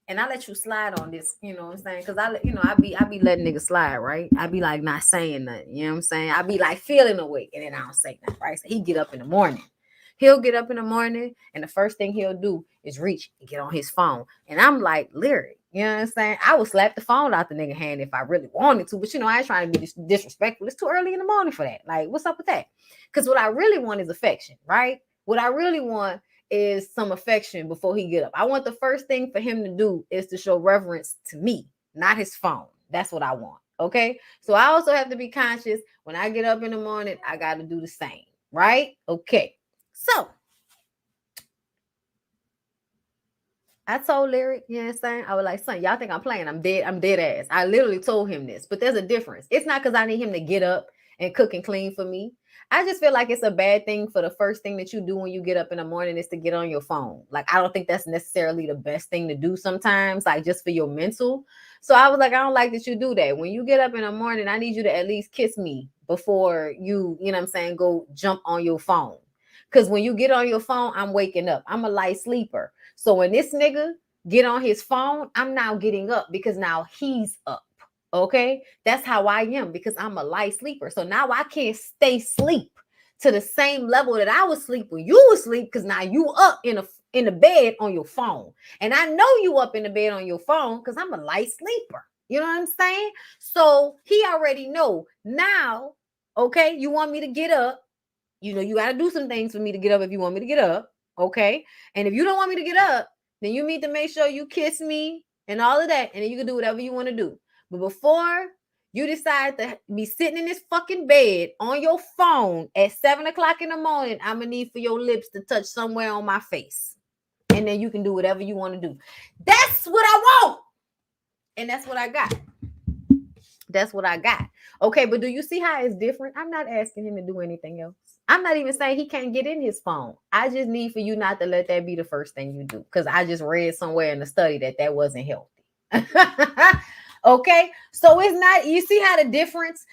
And I let you slide on this, you know what I'm saying? Because I be letting niggas slide, right? I be like not saying nothing, you know what I'm saying? I be like feeling awake, and then I don't say nothing, right? So he get up in the morning. He'll get up in the morning, and the first thing he'll do is reach and get on his phone. And I'm like, Lyric, you know what I'm saying? I would slap the phone out the nigga hand if I really wanted to, but I ain't trying to be disrespectful. It's too early in the morning for that. Like, what's up with that? Because what I really want is affection, right? What I really want is some affection before he get up. I want the first thing for him to do is to show reverence to me, not his phone. That's what I want. Okay. So I also have to be conscious when I get up in the morning, I got to do the same. Right. Okay. So I told Lyric, you know what I'm saying? I was like, son, y'all think I'm playing. I'm dead ass. I literally told him this, but there's a difference. It's not because I need him to get up and cook and clean for me. I just feel like it's a bad thing for the first thing that you do when you get up in the morning is to get on your phone. Like, I don't think that's necessarily the best thing to do sometimes, like just for your mental. So I was like, I don't like that you do that. When you get up in the morning, I need you to at least kiss me before you know what I'm saying, go jump on your phone. Because when you get on your phone, I'm waking up. I'm a light sleeper. So when this nigga get on his phone, I'm now getting up because now he's up. Okay, that's how I am because I'm a light sleeper. So now I can't stay asleep to the same level that I was asleep when you was asleep because now you up in the bed on your phone. And I know you up in the bed on your phone because I'm a light sleeper. You know what I'm saying? So he already know now, okay, you want me to get up. You got to do some things for me to get up if you want me to get up. Okay. And if you don't want me to get up, then you need to make sure you kiss me and all of that. And then you can do whatever you want to do. But before you decide to be sitting in this fucking bed on your phone at 7:00 in the morning, I'm going to need for your lips to touch somewhere on my face. And then you can do whatever you want to do. That's what I want. And that's what I got. That's what I got. Okay, but do you see how it's different? I'm not asking him to do anything else. I'm not even saying he can't get in his phone. I just need for you not to let that be the first thing you do. Because I just read somewhere in the study that wasn't healthy. Okay, so it's not, you see how the difference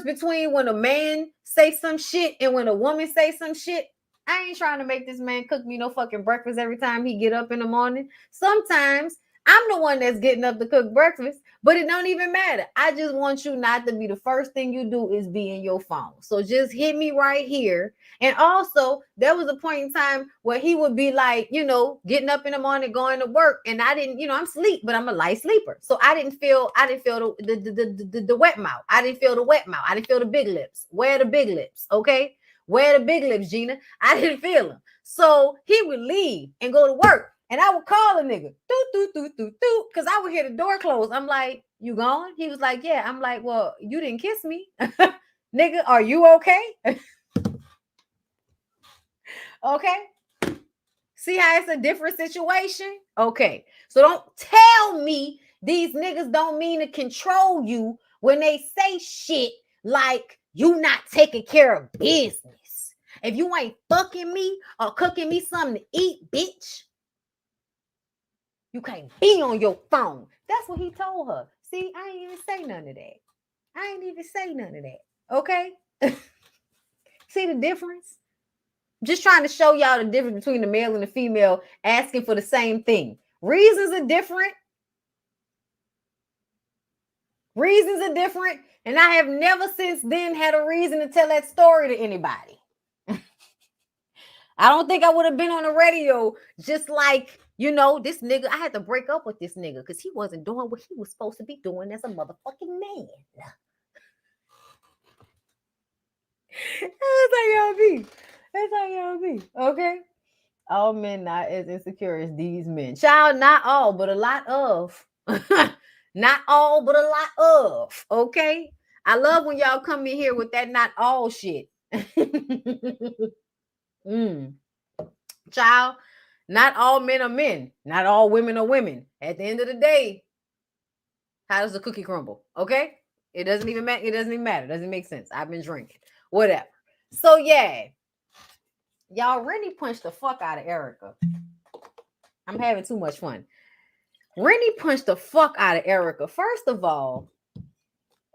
between when a man say some shit and when a woman say some shit. I ain't trying to make this man cook me no fucking breakfast every time he get up in the morning. Sometimes I'm the one that's getting up to cook breakfast, but it don't even matter. I just want you not to be the first thing you do is be in your phone. So just hit me right here. And also, there was a point in time where he would be like, getting up in the morning, going to work, and I didn't, I'm asleep, but I'm a light sleeper. So I didn't feel the wet mouth. I didn't feel the wet mouth. I didn't feel the big lips. Where are the big lips? Okay, where are the big lips, Gina? I didn't feel them. So he would leave and go to work. And I would call a nigga, because I would hear the door close. I'm like, you gone? He was like, yeah. I'm like, well, you didn't kiss me. Nigga, are you okay? Okay. See how it's a different situation? Okay. So don't tell me these niggas don't mean to control you when they say shit like you not taking care of business. If you ain't fucking me or cooking me something to eat, bitch, you can't be on your phone. That's what he told her. See, I ain't even say none of that. Okay? See the difference? Just trying to show y'all the difference between the male and the female asking for the same thing. Reasons are different. And I have never since then had a reason to tell that story to anybody. I don't think I would have been on the radio just like, this nigga. I had to break up with this nigga because he wasn't doing what he was supposed to be doing as a motherfucking man. That's how y'all be. Okay? All men not as insecure as these men. Child, not all, but a lot of. Not all, but a lot of. Okay? I love when y'all come in here with that not all shit. Child, not all men are men. Not all women are women. At the end of the day, how does the cookie crumble? Okay? It doesn't even matter. It doesn't make sense. I've been drinking. Whatever. So yeah, y'all Rennie punched the fuck out of Erica. I'm having too much fun. Rennie punched the fuck out of Erica. First of all,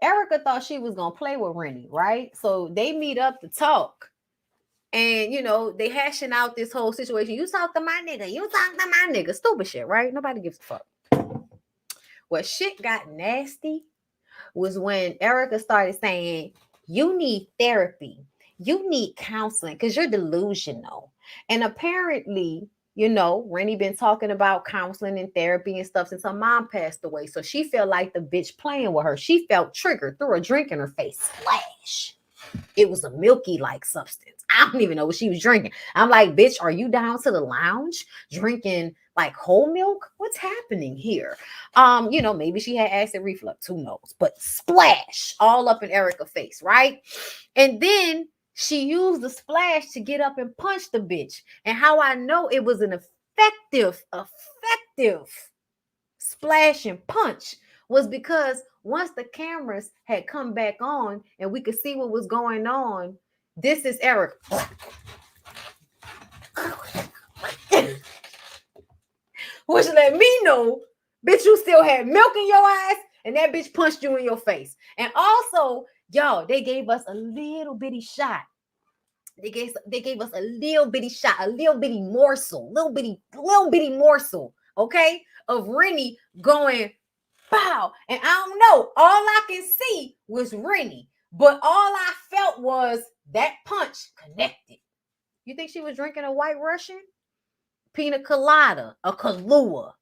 Erica thought she was gonna play with Rennie, right? So they meet up to talk. And you know, they hashing out this whole situation. You talk to my nigga, you talk to my nigga. Stupid shit, right? Nobody gives a fuck. What shit got nasty was when Erica started saying, you need therapy, you need counseling because you're delusional. And apparently, you know, Rennie been talking about counseling and therapy and stuff since her mom passed away. So she felt like the bitch playing with her. She felt triggered, threw a drink in her face. Splash. It was a milky like substance. I don't even know what she was drinking. I'm like, bitch, are you down to the lounge drinking like whole milk? What's happening here? You know, maybe she had acid reflux, who knows? But splash all up in Erica's face, right? And then she used the splash to get up and punch the bitch. And how I know it was an effective splash and punch was because once the cameras had come back on and we could see what was going on, this is Eric. Which let me know, bitch, you still had milk in your eyes and that bitch punched you in your face. And also, y'all, they gave us a little bitty shot. They gave us a little bitty shot, a little bitty morsel, little bitty morsel, okay, of Rennie going bow. And I don't know, all I can see was Rennie, but all I felt was that punch connected. You think she was drinking a White Russian? Pina colada, a Kahlua.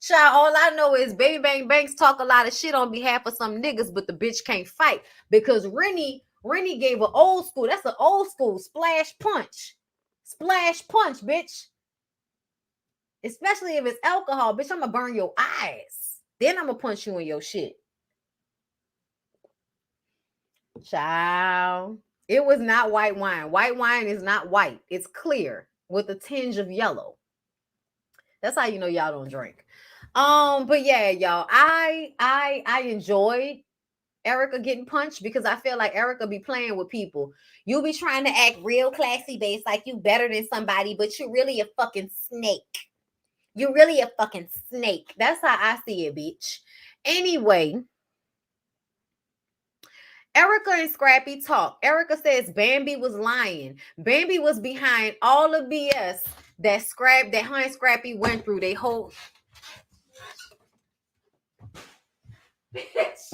Child, all I know is Baby Bang Banks talk a lot of shit on behalf of some niggas, but the bitch can't fight because Rennie gave an old school. That's an old school splash punch. Splash punch, bitch. Especially if it's alcohol, bitch, I'm gonna burn your eyes. Then I'm gonna punch you in your shit. Child, it was not white wine. White wine is not white. It's clear with a tinge of yellow. That's how you know y'all don't drink. But yeah, y'all, I enjoyed Erica getting punched because I feel like Erica be playing with people. You be trying to act real classy based like you better than somebody, but you really a fucking snake. You're really a fucking snake. That's how I see it, bitch. Anyway, Erica and Scrappy talk. Erica says Bambi was lying. Bambi was behind all the BS that her and Scrappy went through. They whole bitch.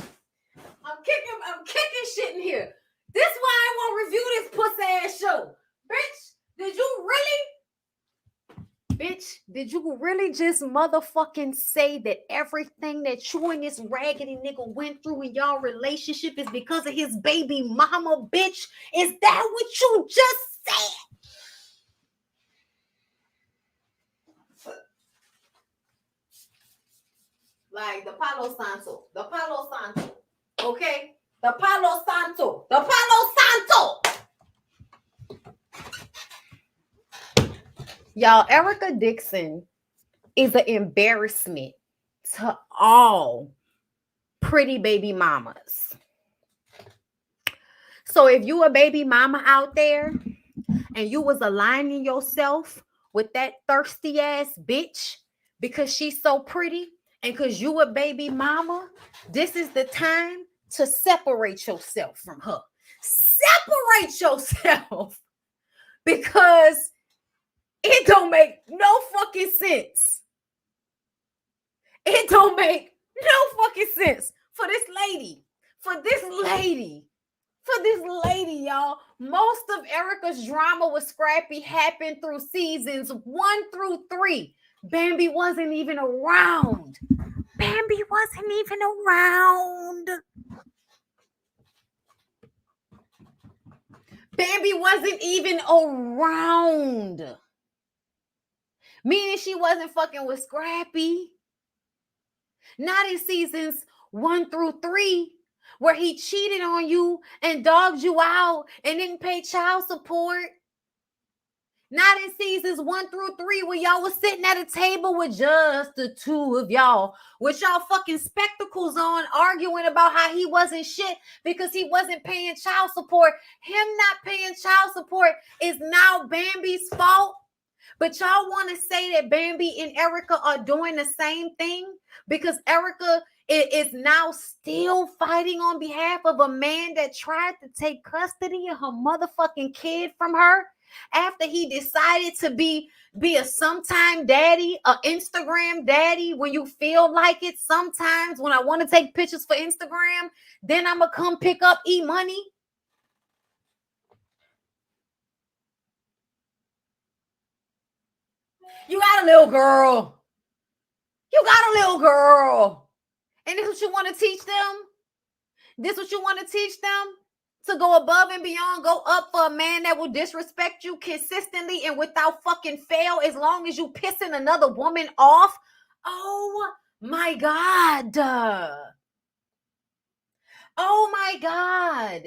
I'm kicking shit in here. This why I won't review this pussy ass show. Bitch, did you really just motherfucking say that everything that you and this raggedy nigga went through in y'all relationship is because of his baby mama, bitch? Is that what you just said? Like the Palo Santo. Okay? The Palo Santo. Y'all, Erica Dixon is an embarrassment to all pretty baby mamas. So if you a baby mama out there and you was aligning yourself with that thirsty ass bitch because she's so pretty and because you a baby mama, this is the time to separate yourself from her. Separate yourself because it don't make no fucking sense. It don't make no fucking sense for this lady, y'all. Most of Erica's drama with Scrappy happened through seasons 1 through 3. Bambi wasn't even around. Meaning she wasn't fucking with Scrappy. Not in seasons 1 through 3, where he cheated on you and dogged you out and didn't pay child support. Not in seasons 1 through 3 where y'all was sitting at a table with just the two of y'all with y'all fucking spectacles on arguing about how he wasn't shit because he wasn't paying child support. Him not paying child support is now Bambi's fault. But y'all want to say that Bambi and Erica are doing the same thing because Erica is now still fighting on behalf of a man that tried to take custody of her motherfucking kid from her after he decided to be a sometime daddy, a Instagram daddy when you feel like it. Sometimes when I want to take pictures for Instagram, then I'm gonna come pick up E-Money. You got a little girl. You got a little girl. And this is what you want to teach them? This is what you want to teach them? To go above and beyond, go up for a man that will disrespect you consistently and without fucking fail as long as you pissing another woman off? Oh my God. Oh my God.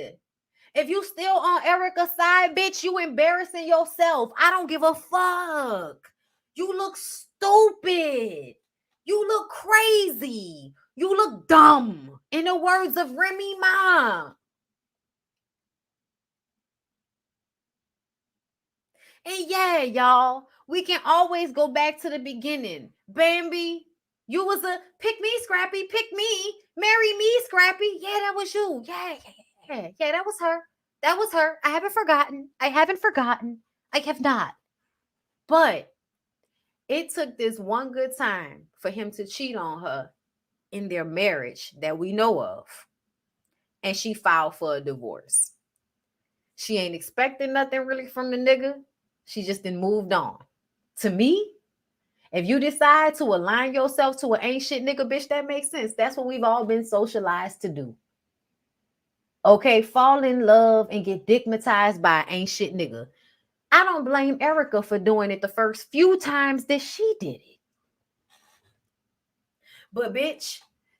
If you still on Erica's side, bitch, you embarrassing yourself. I don't give a fuck. You look stupid. You look crazy. You look dumb. In the words of Remy Ma. And yeah, y'all, we can always go back to the beginning. Bambi, you was a pick me, Scrappy, pick me, marry me, Scrappy. Yeah, that was you. Yeah, that was her. That was her. I haven't forgotten. I have not. But it took this one good time for him to cheat on her in their marriage that we know of. And she filed for a divorce. She ain't expecting nothing really from the nigga. She just then moved on. To me, if you decide to align yourself to an ain't shit nigga, bitch, that makes sense. That's what we've all been socialized to do. Okay, fall in love and get digmatized by an ain't shit nigga. I don't blame Erica for doing it the first few times that she did it. But bitch,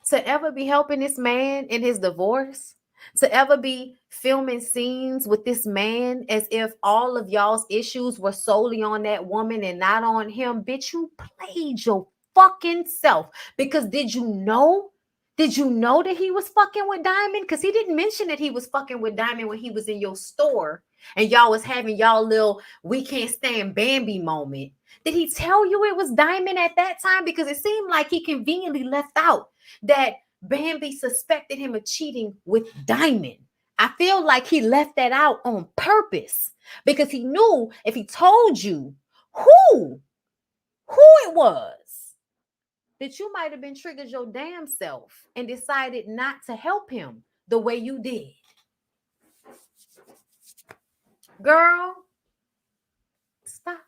to ever be helping this man in his divorce, to ever be filming scenes with this man as if all of y'all's issues were solely on that woman and not on him, bitch, you played your fucking self. Because did you know that he was fucking with Diamond? Because he didn't mention that he was fucking with Diamond when he was in your store and y'all was having y'all little we can't stand Bambi moment. Did he tell you it was Diamond at that time? Because it seemed like he conveniently left out that Bambi suspected him of cheating with Diamond. I feel like he left that out on purpose because he knew if he told you who it was, that you might have been triggered your damn self and decided not to help him the way you did. Girl, stop.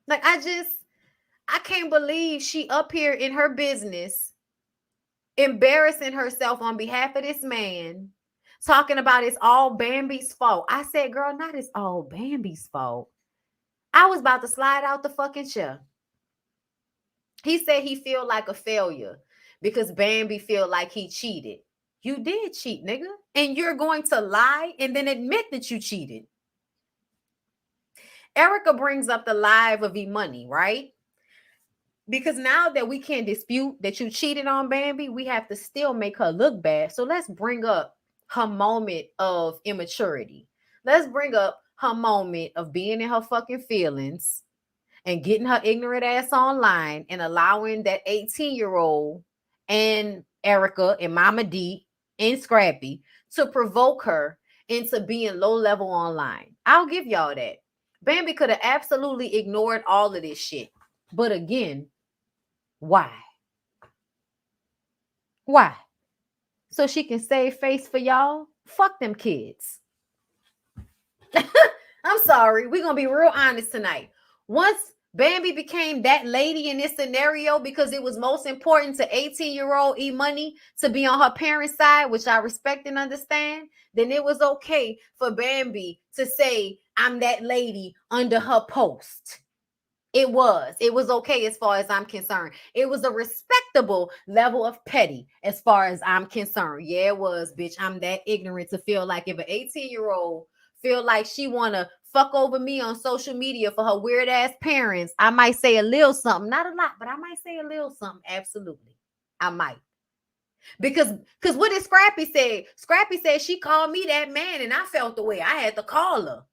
Like, I can't believe she up here in her business, embarrassing herself on behalf of this man, talking about it's all Bambi's fault. I said, girl, not it's all Bambi's fault. I was about to slide out the fucking chair. He said he feel like a failure because Bambi feel like he cheated. You did cheat, nigga. And you're going to lie and then admit that you cheated. Erica brings up the live of E-Money, right? Because now that we can't dispute that you cheated on Bambi, we have to still make her look bad. So let's bring up her moment of immaturity. Let's bring up her moment of being in her fucking feelings and getting her ignorant ass online and allowing that 18-year-old and Erica and Mama D and Scrappy to provoke her into being low level online. I'll give y'all that. Bambi could have absolutely ignored all of this shit. But again, why? Why? So she can save face for y'all? Fuck them kids. I'm sorry. We're going to be real honest tonight. Once Bambi became that lady in this scenario because it was most important to 18-year-old E-Money to be on her parents' side, which I respect and understand, then it was okay for Bambi to say, I'm that lady under her post. It was okay as far as I'm concerned. It was a respectable level of petty as far as I'm concerned. Yeah, it was, bitch. I'm that ignorant to feel like if an 18-year-old feel like she want to fuck over me on social media for her weird ass parents, I might say a little something, not a lot, but I might say a little something. Absolutely, I might. Because what did Scrappy say? Scrappy said she called me that man and I felt the way. I had to call her.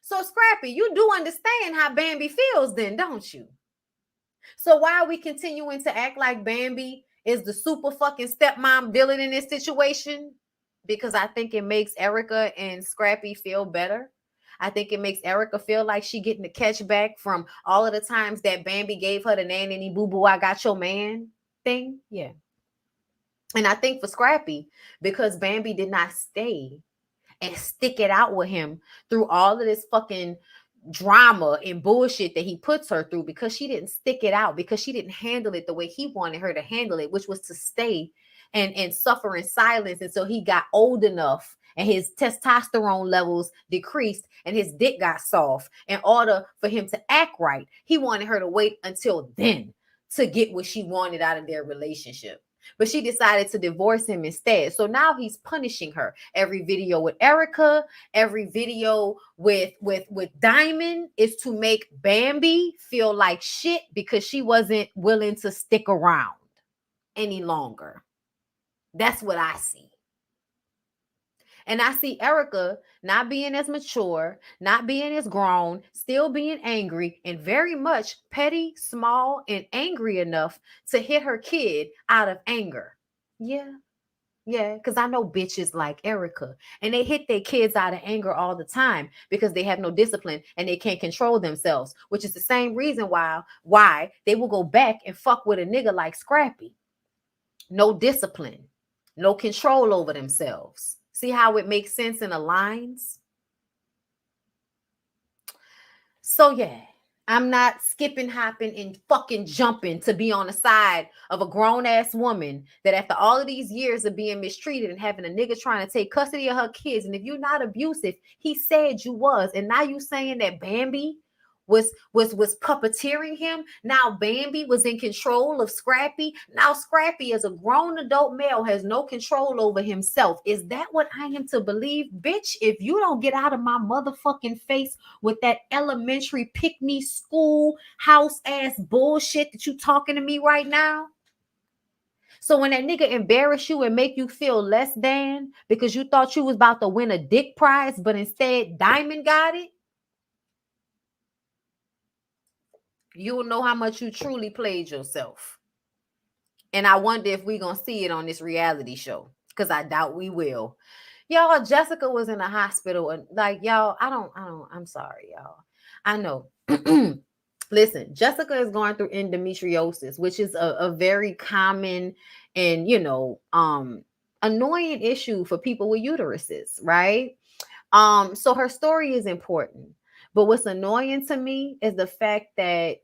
So Scrappy, you do understand how Bambi feels then, don't you? So why are we continuing to act like Bambi is the super fucking stepmom villain in this situation? Because I think it makes Erica and Scrappy feel better. I think it makes Erica feel like she getting the catch back from all of the times that Bambi gave her the nanny boo boo, I got your man thing. Yeah. And I think for Scrappy, because Bambi did not stay and stick it out with him through all of this fucking drama and bullshit that he puts her through, because she didn't stick it out, because she didn't handle it the way he wanted her to handle it, which was to stay and suffer in silence until he got old enough and his testosterone levels decreased and his dick got soft in order for him to act right. He wanted her to wait until then to get what she wanted out of their relationship. But she decided to divorce him instead. So now he's punishing her. Every video with Erica, every video with Diamond is to make Bambi feel like shit because she wasn't willing to stick around any longer. That's what I see. And I see Erica not being as mature, not being as grown, still being angry, and very much petty, small, and angry enough to hit her kid out of anger. Yeah, because I know bitches like Erica, and they hit their kids out of anger all the time because they have no discipline and they can't control themselves, which is the same reason why they will go back and fuck with a nigga like Scrappy. No discipline, no control over themselves. See how it makes sense and aligns? So yeah, I'm not skipping, hopping, and fucking jumping to be on the side of a grown-ass woman that after all of these years of being mistreated and having a nigga trying to take custody of her kids, and if you're not abusive, he said you was, and now you saying that Bambi was puppeteering him. Now Bambi was in control of Scrappy. Now Scrappy, as a grown adult male, has no control over himself. Is that what I am to believe? Bitch, if you don't get out of my motherfucking face with that elementary pick-me school house ass bullshit that you talking to me right now. So when that nigga embarrass you and make you feel less than because you thought you was about to win a dick prize, but instead Diamond got it, you will know how much you truly played yourself. And I wonder if we're going to see it on this reality show, because I doubt we will. Y'all, Jessica was in a hospital, and like, y'all, I'm sorry, y'all. I know. Listen, Jessica is going through endometriosis, which is a very common and, annoying issue for people with uteruses, right? So her story is important. But what's annoying to me is the fact that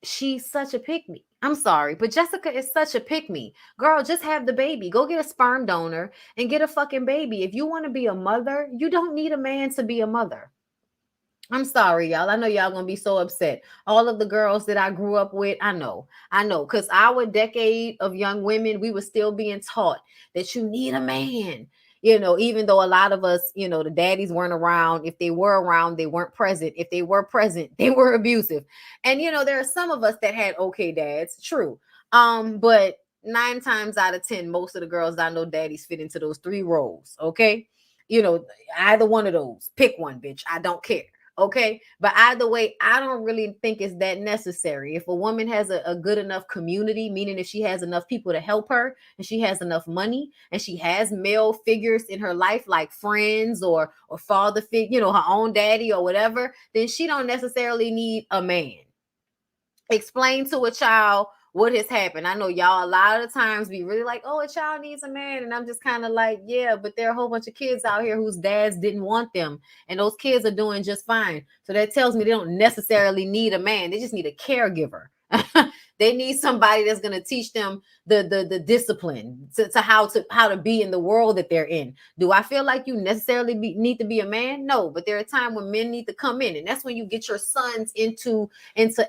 she's such a pick-me. I'm sorry, but Jessica is such a pick-me. Girl, just have the baby. Go get a sperm donor and get a fucking baby. If you want to be a mother, you don't need a man to be a mother. I'm sorry, y'all. I know y'all gonna be so upset. All of the girls that I grew up with, I know, because our decade of young women, we were still being taught that you need a man. Even though a lot of us, the daddies weren't around. If they were around, they weren't present. If they were present, they were abusive. And, there are some of us that had okay dads, true. But 9 times out of 10, most of the girls I know daddies fit into those 3 roles, okay? Either one of those. Pick one, bitch. I don't care. Okay. But either way, I don't really think it's that necessary. If a woman has a good enough community, meaning if she has enough people to help her and she has enough money and she has male figures in her life, like friends or father figure, her own daddy or whatever, then she don't necessarily need a man. Explain to a child what has happened. I know y'all a lot of the times be really like, oh, a child needs a man. And I'm just kind of like, yeah, but there are a whole bunch of kids out here whose dads didn't want them. And those kids are doing just fine. So that tells me they don't necessarily need a man. They just need a caregiver. They need somebody that's going to teach them the discipline to how to be in the world that they're in. Do I feel like you necessarily need to be a man? No, but there are times when men need to come in, and that's when you get your sons into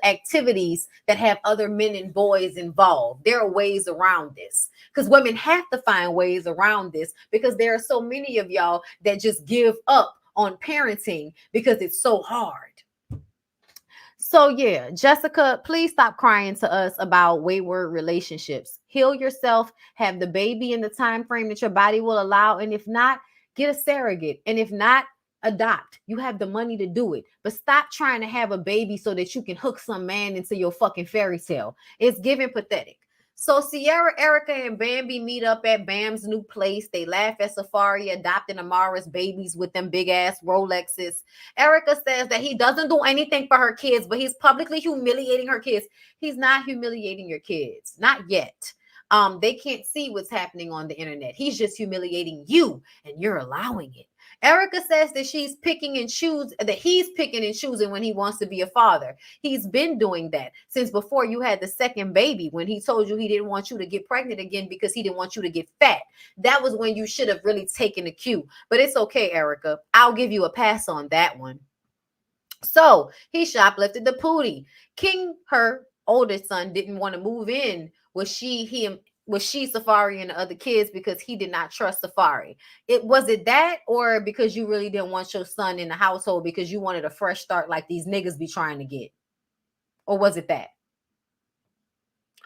activities that have other men and boys involved. There are ways around this, because women have to find ways around this, because there are so many of y'all that just give up on parenting because it's so hard. So yeah, Jessica, please stop crying to us about wayward relationships. Heal yourself, have the baby in the time frame that your body will allow, and if not, get a surrogate, and if not, adopt. You have the money to do it, but stop trying to have a baby so that you can hook some man into your fucking fairy tale. It's giving pathetic. So Sierra, Erica, and Bambi meet up at Bam's new place. They laugh at Safari adopting Amara's babies with them big ass Rolexes. Erica says that he doesn't do anything for her kids, but he's publicly humiliating her kids. He's not humiliating your kids, not yet. They can't see what's happening on the internet. He's just humiliating you, and you're allowing it. Erica says that he's picking and choosing when he wants to be a father. He's been doing that since before you had the second baby, when he told you he didn't want you to get pregnant again because he didn't want you to get fat. That was when you should have really taken the cue. But it's okay, Erica. I'll give you a pass on that one. So he shoplifted the pootie. King, her oldest son, didn't want to move in with Safari and the other kids because he did not trust Safari. Was it that, or because you really didn't want your son in the household because you wanted a fresh start like these niggas be trying to get? Or was it that?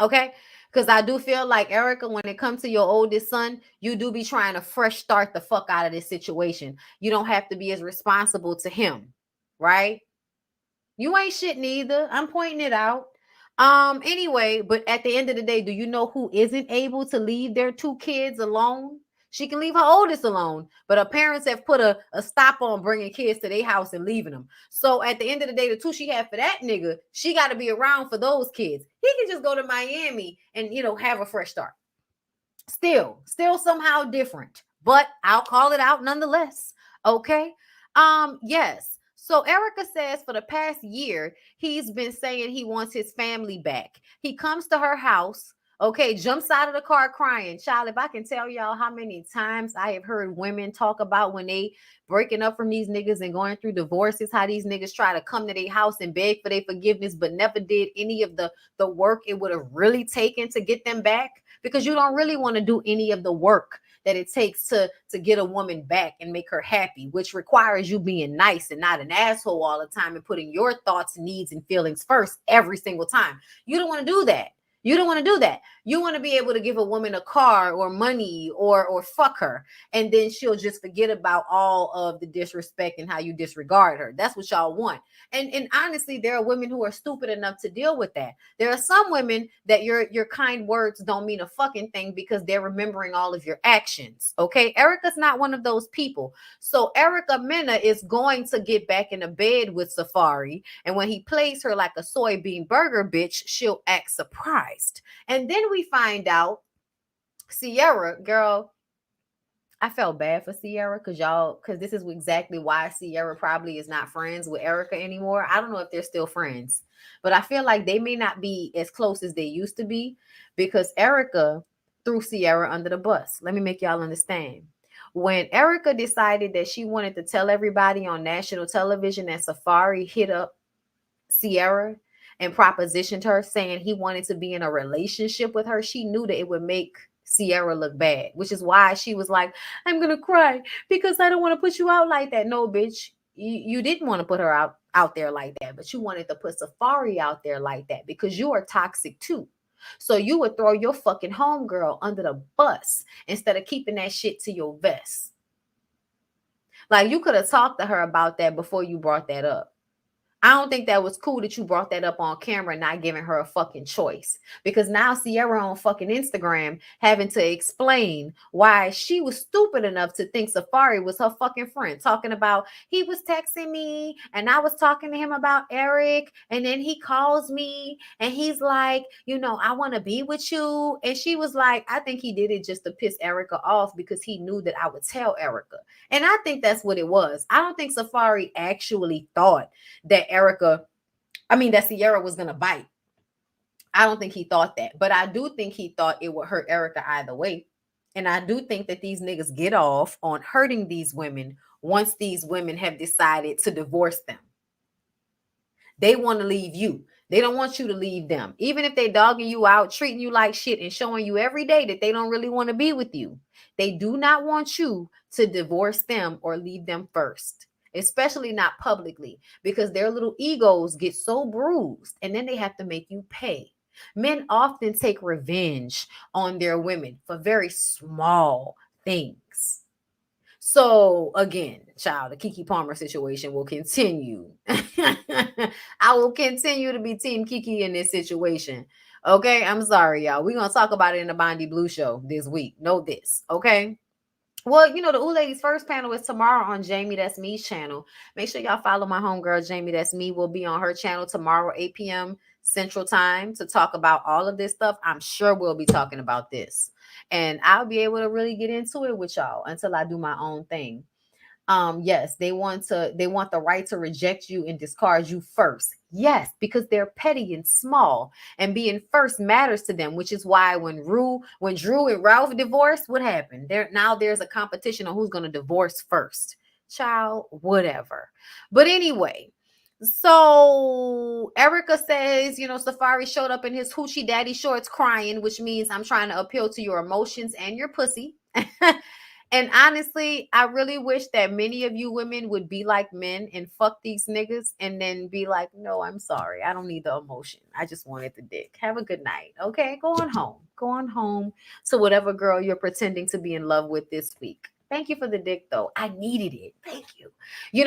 Okay? Because I do feel like, Erica, when it comes to your oldest son, you do be trying to fresh start the fuck out of this situation. You don't have to be as responsible to him, right? You ain't shit neither. I'm pointing it out. Anyway, but at the end of the day, do you know who isn't able to leave their two kids alone? She can leave her oldest alone, but her parents have put a stop on bringing kids to their house and leaving them. So at the end of the day, the two she had for that nigga, she got to be around for those kids. He can just go to Miami and, have a fresh start. Still somehow different, but I'll call it out nonetheless. Okay. Yes. So Erica says for the past year, he's been saying he wants his family back. He comes to her house, okay, jumps out of the car crying. Child, if I can tell y'all how many times I have heard women talk about when they breaking up from these niggas and going through divorces, how these niggas try to come to their house and beg for their forgiveness, but never did any of the work it would have really taken to get them back, because you don't really want to do any of the work that it takes to get a woman back and make her happy, which requires you being nice and not an asshole all the time and putting your thoughts, needs, and feelings first every single time. You don't want to do that. You don't want to do that. You want to be able to give a woman a car or money or fuck her, and then she'll just forget about all of the disrespect and how you disregard her. That's what y'all want. And honestly, there are women who are stupid enough to deal with that. There are some women that your kind words don't mean a fucking thing because they're remembering all of your actions. Okay, Erica's not one of those people. So Erica Mena is going to get back in the bed with Safari, and when he plays her like a soybean burger bitch, she'll act surprised. And then we find out Sierra, girl, I felt bad for Sierra because this is exactly why Sierra probably is not friends with Erica anymore. I don't know if they're still friends, but I feel like they may not be as close as they used to be because Erica threw Sierra under the bus. Let me make y'all understand. When Erica decided that she wanted to tell everybody on national television that Safari hit up Sierra and propositioned her saying he wanted to be in a relationship with her, she knew that it would make Sierra look bad, which is why she was like, I'm going to cry because I don't want to put you out like that. No, bitch, you didn't want to put her out there like that, but you wanted to put Safari out there like that because you are toxic too. So you would throw your fucking homegirl under the bus instead of keeping that shit to your vest. Like, you could have talked to her about that before you brought that up. I don't think that was cool that you brought that up on camera, not giving her a fucking choice. Because now Sierra on fucking Instagram having to explain why she was stupid enough to think Safari was her fucking friend. Talking about he was texting me and I was talking to him about Eric. And then he calls me and he's like, I want to be with you. And she was like, I think he did it just to piss Erica off because he knew that I would tell Erica. And I think that's what it was. I don't think Safari actually thought that Sierra was going to bite. I don't think he thought that, but I do think he thought it would hurt Erica either way. And I do think that these niggas get off on hurting these women once these women have decided to divorce them. They want to leave you. They don't want you to leave them. Even if they dogging you out, treating you like shit, and showing you every day that they don't really want to be with you. They do not want you to divorce them or leave them first, especially not publicly, because their little egos get so bruised and then they have to make you pay. Men often take revenge on their women for very small things. So again, child, the Keke Palmer situation will continue. I will continue to be Team Keke in this situation. Okay, I'm sorry, y'all. We're gonna talk about it in the BondyBlue show this week. Know this, okay? Well, you know, the Ooh Ladies First panel is tomorrow on Jamie That's Me's channel. Make sure y'all follow my homegirl, Jamie That's Me. Will be on her channel tomorrow, 8 p.m. Central Time, to talk about all of this stuff. I'm sure we'll be talking about this. And I'll be able to really get into it with y'all until I do my own thing. Yes, they want the right to reject you and discard you first. Yes, because they're petty and small, and being first matters to them, which is why when Drew and Ralph divorced, what happened? There's a competition on who's going to divorce first. Child, whatever. But anyway, so Erica says, Safari showed up in his hoochie daddy shorts crying, which means I'm trying to appeal to your emotions and your pussy. And honestly, I really wish that many of you women would be like men and fuck these niggas and then be like, no, I'm sorry. I don't need the emotion. I just wanted the dick. Have a good night. Okay, go on home. Go on home to whatever girl you're pretending to be in love with this week. Thank you for the dick, though. I needed it. Thank you.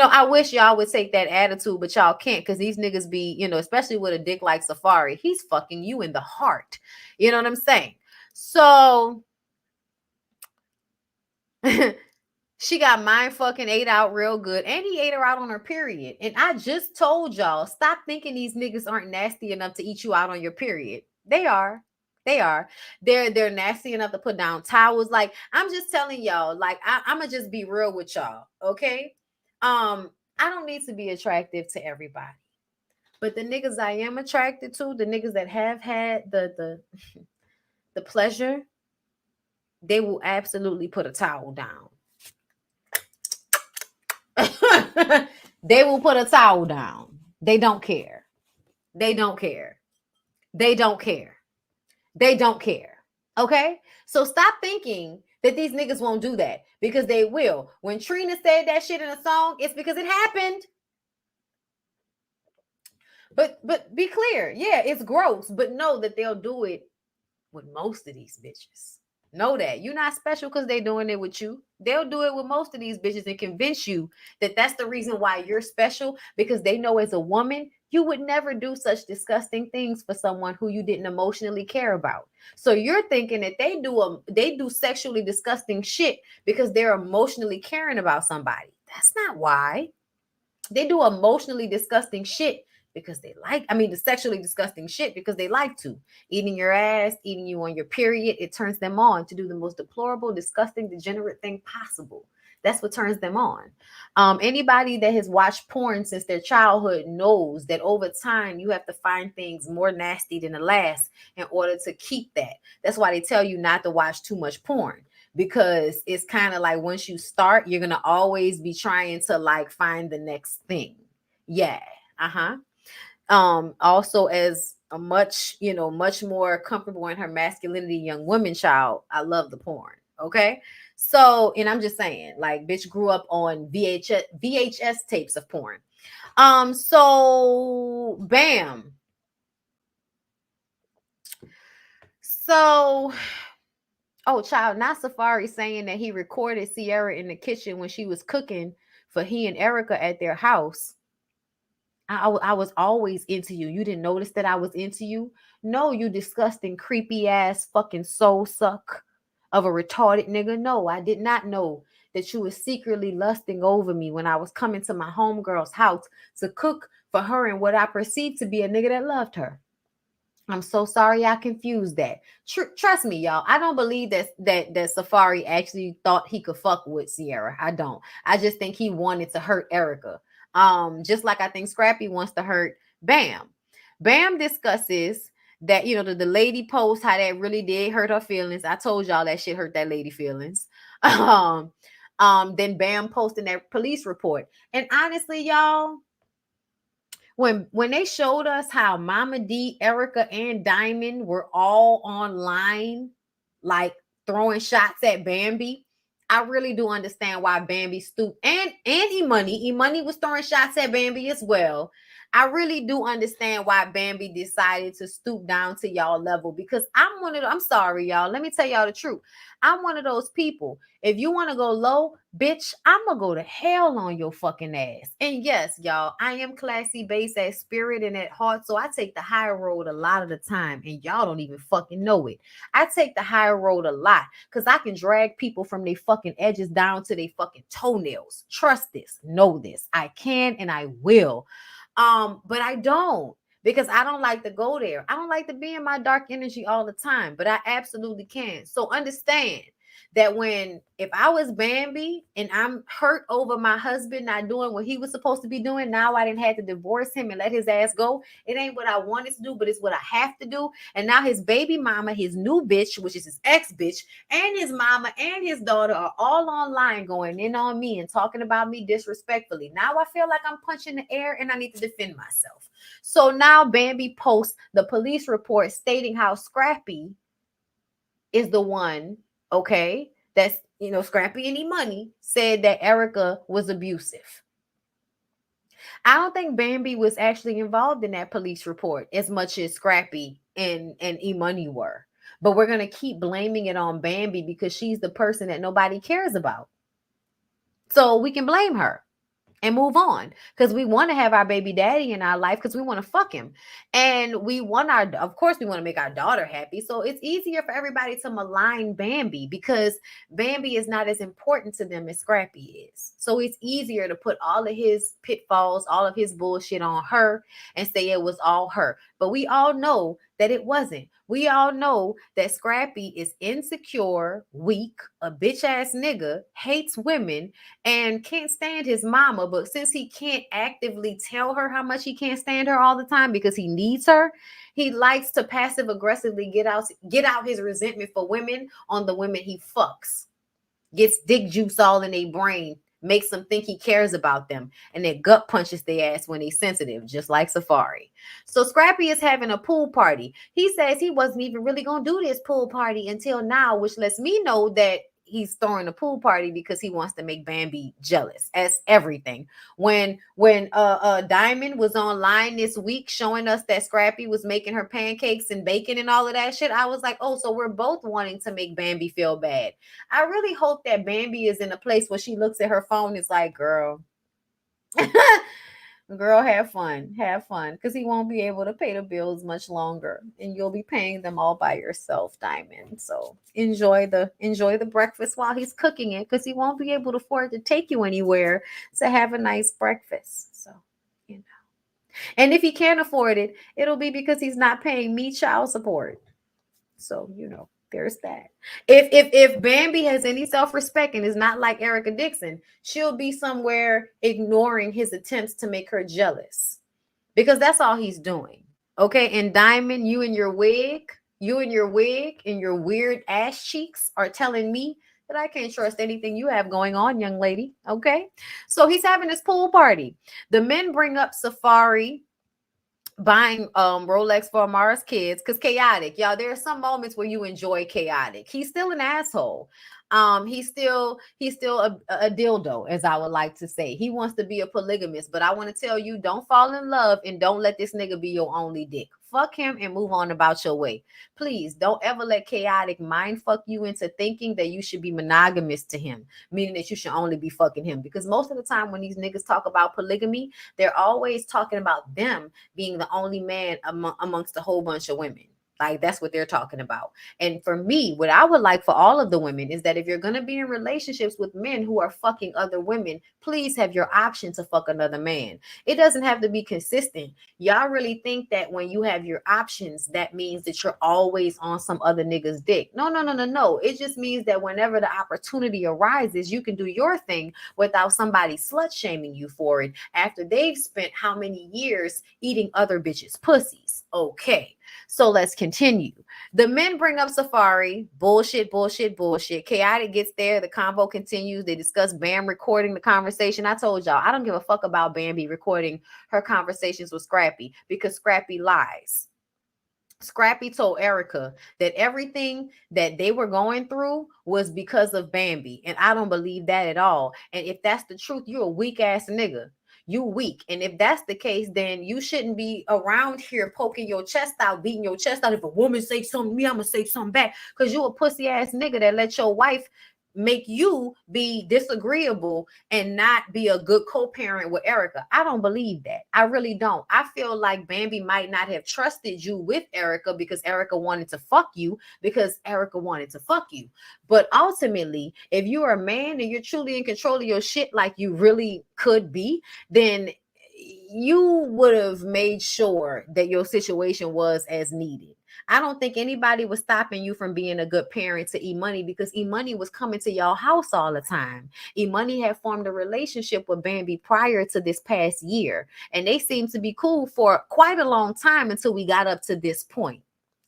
I wish y'all would take that attitude, but y'all can't, because these niggas be, especially with a dick like Safari, he's fucking you in the heart. You know what I'm saying? So she got mind fucking ate out real good, and he ate her out on her period. And I just told y'all, stop thinking these niggas aren't nasty enough to eat you out on your period. They are. They're nasty enough to put down towels. Like, I'm just telling y'all, like, I'm gonna just be real with y'all, okay? I don't need to be attractive to everybody, but the niggas I am attracted to, the niggas that have had the pleasure, they will absolutely put a towel down. They will put a towel down. They don't care. They don't care. They don't care. They don't care. Okay? So stop thinking that these niggas won't do that, because they will. When Trina said that shit in a song, it's because it happened. But be clear. Yeah, it's gross, but know that they'll do it with most of these bitches. Know that. You're not special because they're doing it with you. They'll do it with most of these bitches and convince you that that's the reason why you're special, because they know as a woman, you would never do such disgusting things for someone who you didn't emotionally care about. So you're thinking that they do sexually disgusting shit because they're emotionally caring about somebody. That's not why. They do emotionally disgusting shit because they the sexually disgusting shit because they like to. Eating your ass, eating you on your period, it turns them on to do the most deplorable, disgusting, degenerate thing possible. That's what turns them on. Anybody that has watched porn since their childhood knows that over time you have to find things more nasty than the last in order to keep that. That's why they tell you not to watch too much porn, because it's kind of like once you start, you're going to always be trying to like find the next thing. Yeah. Also, as a much more comfortable in her masculinity young woman child, I love the porn. Okay. So, and I'm just saying, like, bitch grew up on VHS tapes of porn. So bam. So, oh, child, not Safari saying that he recorded Sierra in the kitchen when she was cooking for he and Erica at their house. I was always into you. You didn't notice that I was into you? No, you disgusting, creepy ass fucking soul suck of a retarded nigga. No, I did not know that you were secretly lusting over me when I was coming to my homegirl's house to cook for her and what I perceived to be a nigga that loved her. I'm so sorry I confused that. Trust me, y'all. I don't believe that Safari actually thought he could fuck with Sierra. I don't. I just think he wanted to hurt Erica. Just like I think Scrappy wants to hurt Bam. Bam discusses that, you know, the lady post, how that really did hurt her feelings. I told y'all that shit hurt that lady feelings. Then Bam posting that police report. And honestly, y'all, when they showed us how Mama D, Erica, and Diamond were all online, like throwing shots at Bambi, I really do understand why Bambi stooped. And E-Money was throwing shots at Bambi as well. I really do understand why Bambi decided to stoop down to y'all level, because I'm sorry, y'all. Let me tell y'all the truth. I'm one of those people. If you want to go low, bitch, I'm gonna go to hell on your fucking ass. And yes, y'all, I am classy based at spirit and at heart, so I take the high road a lot of the time, and y'all don't even fucking know it. I take the high road a lot because I can drag people from their fucking edges down to their fucking toenails. Trust this, know this. I can and I will. But I don't, because I don't like to go there. I don't like to be in my dark energy all the time, but I absolutely can. So understand that if I was Bambi and I'm hurt over my husband not doing what he was supposed to be doing, now I didn't have to divorce him and let his ass go. It ain't what I wanted to do, but it's what I have to do. And now his baby mama, his new bitch, which is his ex bitch, and his mama and his daughter are all online going in on me and talking about me disrespectfully. Now I feel like I'm punching the air and I need to defend myself. So now Bambi posts the police report stating how Scrappy is the one, okay, that's, you know, Scrappy and E-Money said that Erica was abusive. I don't think Bambi was actually involved in that police report as much as Scrappy and E-Money were. But we're going to keep blaming it on Bambi because she's the person that nobody cares about. So we can blame her and move on, because we want to have our baby daddy in our life, because we want to fuck him, and of course we want to make our daughter happy. So it's easier for everybody to malign Bambi because Bambi is not as important to them as Scrappy is. So it's easier to put all of his pitfalls, all of his bullshit on her and say it was all her. But we all know that it wasn't. We all know that Scrappy is insecure, weak, a bitch ass nigga, hates women, and can't stand his mama. But since he can't actively tell her how much he can't stand her all the time because he needs her, he likes to passive aggressively get out his resentment for women on the women he fucks. Gets dick juice all in their brain, makes them think he cares about them, and then gut punches their ass when he's sensitive, just like Safari. So Scrappy is having a pool party. He says he wasn't even really going to do this pool party until now, which lets me know that he's throwing a pool party because he wants to make Bambi jealous as everything. When Diamond was online this week showing us that Scrappy was making her pancakes and bacon and all of that shit, I was like, oh, so we're both wanting to make Bambi feel bad. I really hope that Bambi is in a place where she looks at her phone and is like, girl, have fun, because he won't be able to pay the bills much longer, and you'll be paying them all by yourself, Diamond. So enjoy the breakfast while he's cooking it, because he won't be able to afford to take you anywhere to have a nice breakfast. So, you know, and if he can't afford it, it'll be because he's not paying me child support. So, you know, there's that. If Bambi has any self-respect and is not like Erica Dixon, she'll be somewhere ignoring his attempts to make her jealous, because that's all he's doing. Okay. And Diamond, you and your wig and your weird ass cheeks are telling me that I can't trust anything you have going on, young lady. Okay. So he's having this pool party. The men bring up Safari buying Rolex for Amara's kids, because chaotic, y'all. There are some moments where you enjoy chaotic. He's still an asshole. He's still a dildo, as I would like to say. He wants to be a polygamist, but I want to tell you, don't fall in love and don't let this nigga be your only dick. Fuck him and move on about your way. Please don't ever let chaotic mind fuck you into thinking that you should be monogamous to him, meaning that you should only be fucking him. Because most of the time when these niggas talk about polygamy, they're always talking about them being the only man amongst a whole bunch of women. Like, that's what they're talking about. And for me, what I would like for all of the women is that if you're going to be in relationships with men who are fucking other women, please have your option to fuck another man. It doesn't have to be consistent. Y'all really think that when you have your options, that means that you're always on some other nigga's dick. No. It just means that whenever the opportunity arises, you can do your thing without somebody slut shaming you for it after they've spent how many years eating other bitches' pussies. Okay. So let's continue. The men bring up Safari. Bullshit, bullshit, bullshit. Chaotic gets there. The convo continues. They discuss Bam recording the conversation. I told y'all, I don't give a fuck about Bambi recording her conversations with Scrappy because Scrappy lies. Scrappy told Erica that everything that they were going through was because of Bambi. And I don't believe that at all. And if that's the truth, you're a weak ass nigga. You weak. And if that's the case, then you shouldn't be around here poking your chest out, beating your chest out. If a woman say something to me, I'm going to say something back. Because you a pussy ass nigga that let your wife make you be disagreeable and not be a good co-parent with Erica. I don't believe that. I really don't. I feel like Bambi might not have trusted you with Erica because Erica wanted to fuck you because Erica wanted to fuck you. But ultimately, if you're a man and you're truly in control of your shit like you really could be, then you would have made sure that your situation was as needed. I don't think anybody was stopping you from being a good parent to E-Money because E-Money was coming to y'all house all the time. E-Money had formed a relationship with Bambi prior to this past year, and they seemed to be cool for quite a long time until we got up to this point.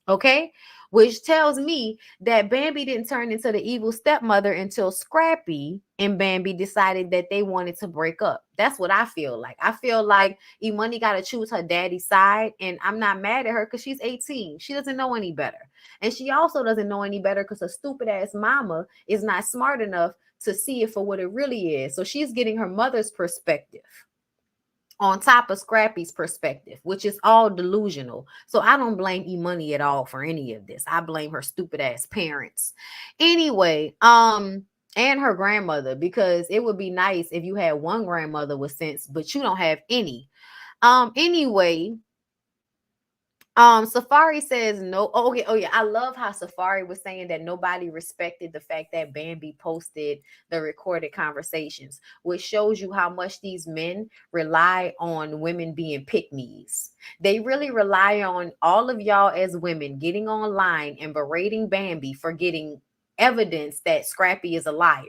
Okay, which tells me that Bambi didn't turn into the evil stepmother until Scrappy and Bambi decided that they wanted to break up. That's what I feel like. I feel like E-Money got to choose her daddy's side, and I'm not mad at her because she's 18. She doesn't know any better. And she also doesn't know any better because her stupid ass mama is not smart enough to see it for what it really is. So she's getting her mother's perspective on top of Scrappy's perspective, which is all delusional. So I don't blame E-Money at all for any of this. I blame her stupid ass parents. Anyway, and her grandmother, because it would be nice if you had one grandmother with sense, but you don't have any. Anyway, Safari says no. Oh, okay. Oh, yeah. I love how Safari was saying that nobody respected the fact that Bambi posted the recorded conversations, which shows you how much these men rely on women being pick-me's. They really rely on all of y'all as women getting online and berating Bambi for getting evidence that Scrappy is a liar.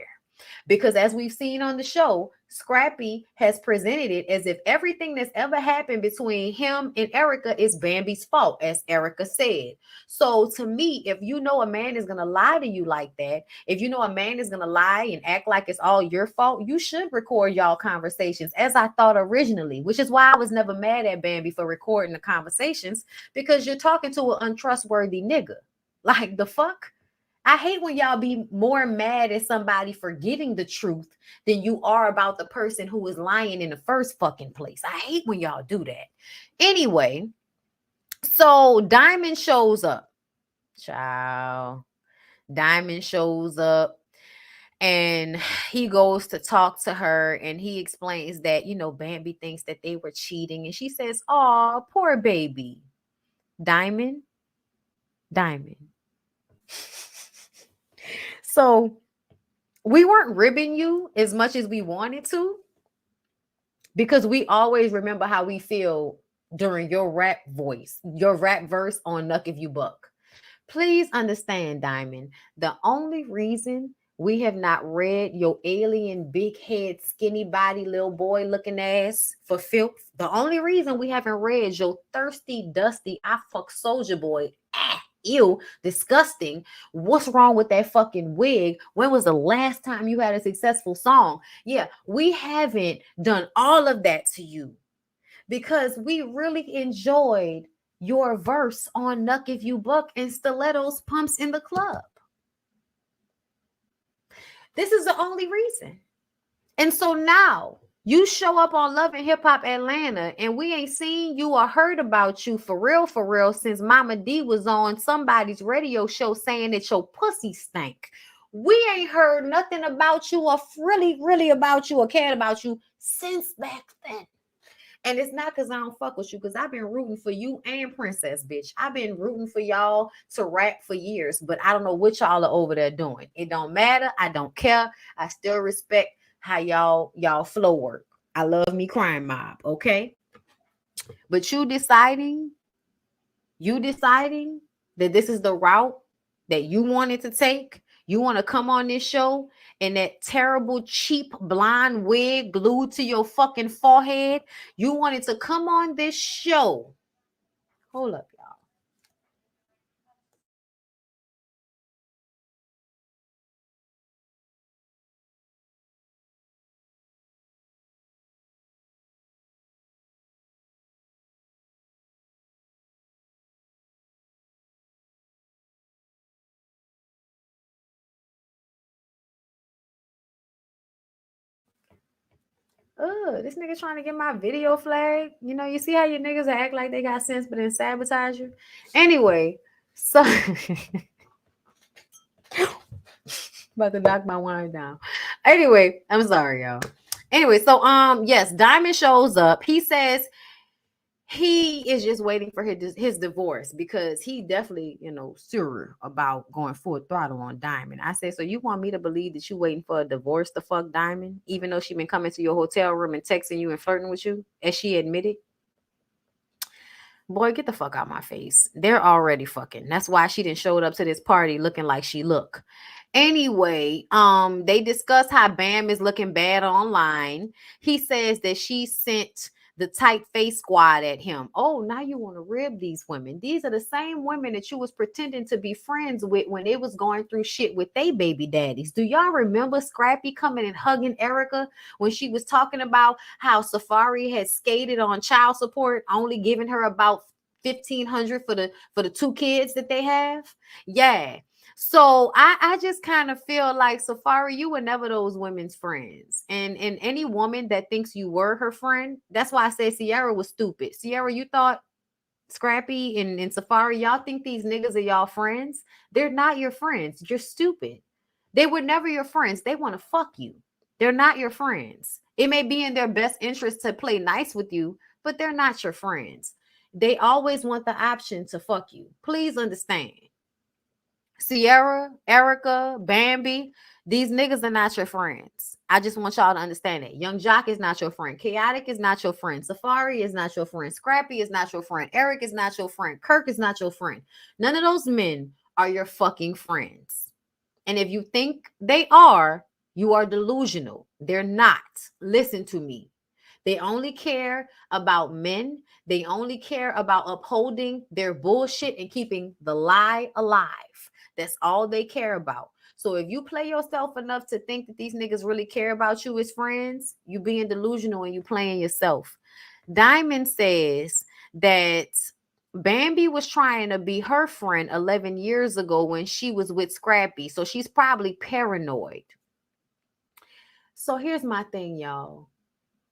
Because as we've seen on the show, Scrappy has presented it as if everything that's ever happened between him and Erica is Bambi's fault, as Erica said. So to me, if you know a man is going to lie to you like that, if you know a man is going to lie and act like it's all your fault, you should record y'all conversations, as I thought originally, which is why I was never mad at Bambi for recording the conversations, because you're talking to an untrustworthy nigga. Like, the fuck? I hate when y'all be more mad at somebody for getting the truth than you are about the person who was lying in the first fucking place. I hate when y'all do that. Anyway, so Diamond shows up. Ciao. Diamond shows up and he goes to talk to her and he explains that, you know, Bambi thinks that they were cheating. And she says, "Oh, poor baby." Diamond. So we weren't ribbing you as much as we wanted to because we always remember how we feel during your rap verse on Nuck If You Buck. Please understand, Diamond, the only reason we have not read your alien, big head, skinny body, little boy looking ass for filth, the only reason we haven't read your thirsty, dusty, I fuck soldier boy, ew, disgusting. What's wrong with that fucking wig? When was the last time you had a successful song? Yeah, we haven't done all of that to you because we really enjoyed your verse on Nuck If You Buck and Stilettos Pumps in the Club. This is the only reason. And so now you show up on Love and Hip Hop Atlanta and we ain't seen you or heard about you for real since Mama D was on somebody's radio show saying that your pussy stank. We ain't heard nothing about you or really about you or cared about you since back then. And it's not because I don't fuck with you, because I've been rooting for you and Princess, bitch. I've been rooting for y'all to rap for years, but I don't know what y'all are over there doing. It don't matter. I don't care. I still respect how y'all flow work. I love me Crime Mob, okay? But you deciding that this is the route that you wanted to take. You want to come on this show in that terrible, cheap, blonde wig glued to your fucking forehead. You wanted to come on this show. Hold up, y'all. Oh, this nigga trying to get my video flag. You know, you see how your niggas act like they got sense, but then sabotage you. Anyway, so about to knock my wine down. Anyway, I'm sorry, y'all. Anyway, so yes, Diamond shows up. He says he is just waiting for his divorce because he definitely, sure about going full throttle on Diamond. I said, so you want me to believe that you waiting for a divorce to fuck Diamond, even though she been coming to your hotel room and texting you and flirting with you, as she admitted? Boy, get the fuck out my face. They're already fucking. That's why she didn't show up to this party looking like she look. Anyway, they discuss how Bam is looking bad online. He says that she sent the tight face squad at him. Oh, now you want to rib these women. These are the same women that you was pretending to be friends with when they was going through shit with they baby daddies. Do y'all remember Scrappy coming and hugging Erica when she was talking about how Safari had skated on child support, only giving her about $1,500 for the two kids that they have? Yeah. So I just kind of feel like, Safari, you were never those women's friends. And any woman that thinks you were her friend, that's why I said Sierra was stupid. Sierra, you thought Scrappy and Safari, y'all think these niggas are y'all friends? They're not your friends. You're stupid. They were never your friends. They want to fuck you. They're not your friends. It may be in their best interest to play nice with you, but they're not your friends. They always want the option to fuck you. Please understand. Sierra, Erica, Bambi, these niggas are not your friends. I just want y'all to understand that. Young Jock is not your friend. Chaotic is not your friend. Safari is not your friend. Scrappy is not your friend. Eric is not your friend. Kirk is not your friend. None of those men are your fucking friends. And if you think they are, you are delusional. They're not. Listen to me. They only care about men. They only care about upholding their bullshit and keeping the lie alive. That's all they care about. So if you play yourself enough to think that these niggas really care about you as friends, you being delusional and you playing yourself. Diamond says that Bambi was trying to be her friend 11 years ago when she was with Scrappy. So she's probably paranoid. So here's my thing, y'all.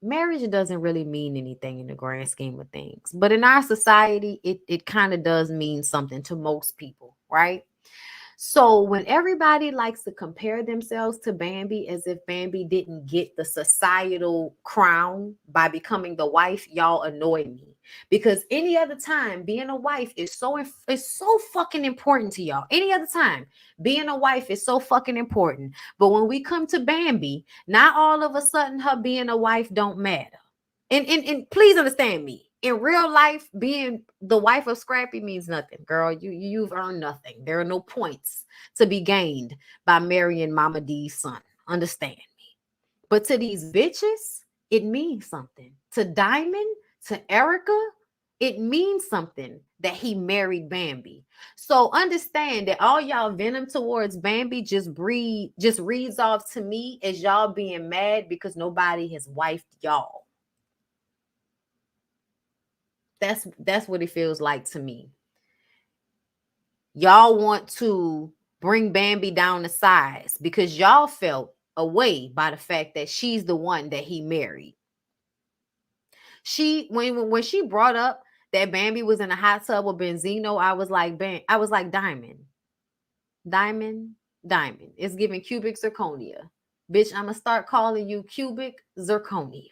Marriage doesn't really mean anything in the grand scheme of things. But in our society, it kind of does mean something to most people, right? So when everybody likes to compare themselves to Bambi as if Bambi didn't get the societal crown by becoming the wife, y'all annoy me. Because any other time, being a wife is so fucking important to y'all. Any other time, being a wife is so fucking important. But when we come to Bambi, not all of a sudden her being a wife don't matter. And please understand me. In real life, being the wife of Scrappy means nothing, girl. You've earned nothing. There are no points to be gained by marrying Mama D's son. Understand me. But to these bitches, it means something. To Diamond, to Erica, it means something that he married Bambi. So understand that all y'all venom towards Bambi just reads off to me as y'all being mad because nobody has wifed y'all. That's what it feels like to me. Y'all want to bring Bambi down to size because y'all felt away by the fact that she's the one that he married. When she brought up that Bambi was in a hot tub with Benzino, I was like Diamond. It's giving cubic zirconia. Bitch, I'm gonna start calling you cubic zirconia.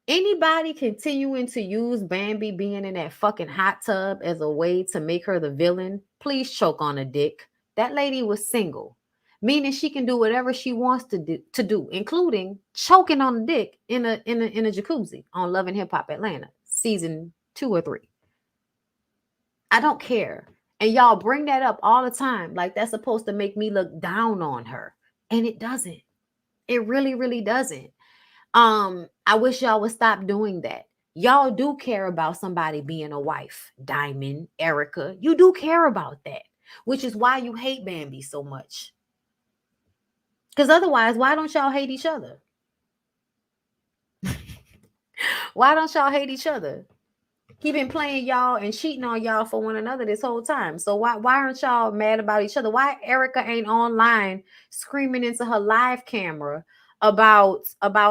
Anybody continuing to use Bambi being in that fucking hot tub as a way to make her the villain, please choke on a dick. That lady was single, meaning she can do whatever she wants to do, including choking on a dick in a jacuzzi on Love and Hip Hop Atlanta season 2 or 3. I don't care. And y'all bring that up all the time like that's supposed to make me look down on her. And it doesn't. It really, really doesn't. I wish y'all would stop doing that. Y'all do care about somebody being a wife. Diamond, Erica, you do care about that, which is why you hate Bambi so much. Because otherwise, why don't y'all hate each other? Why don't y'all hate each other? He been playing y'all and cheating on y'all for one another this whole time. So why aren't y'all mad about each other? Why Erica ain't online screaming into her live camera about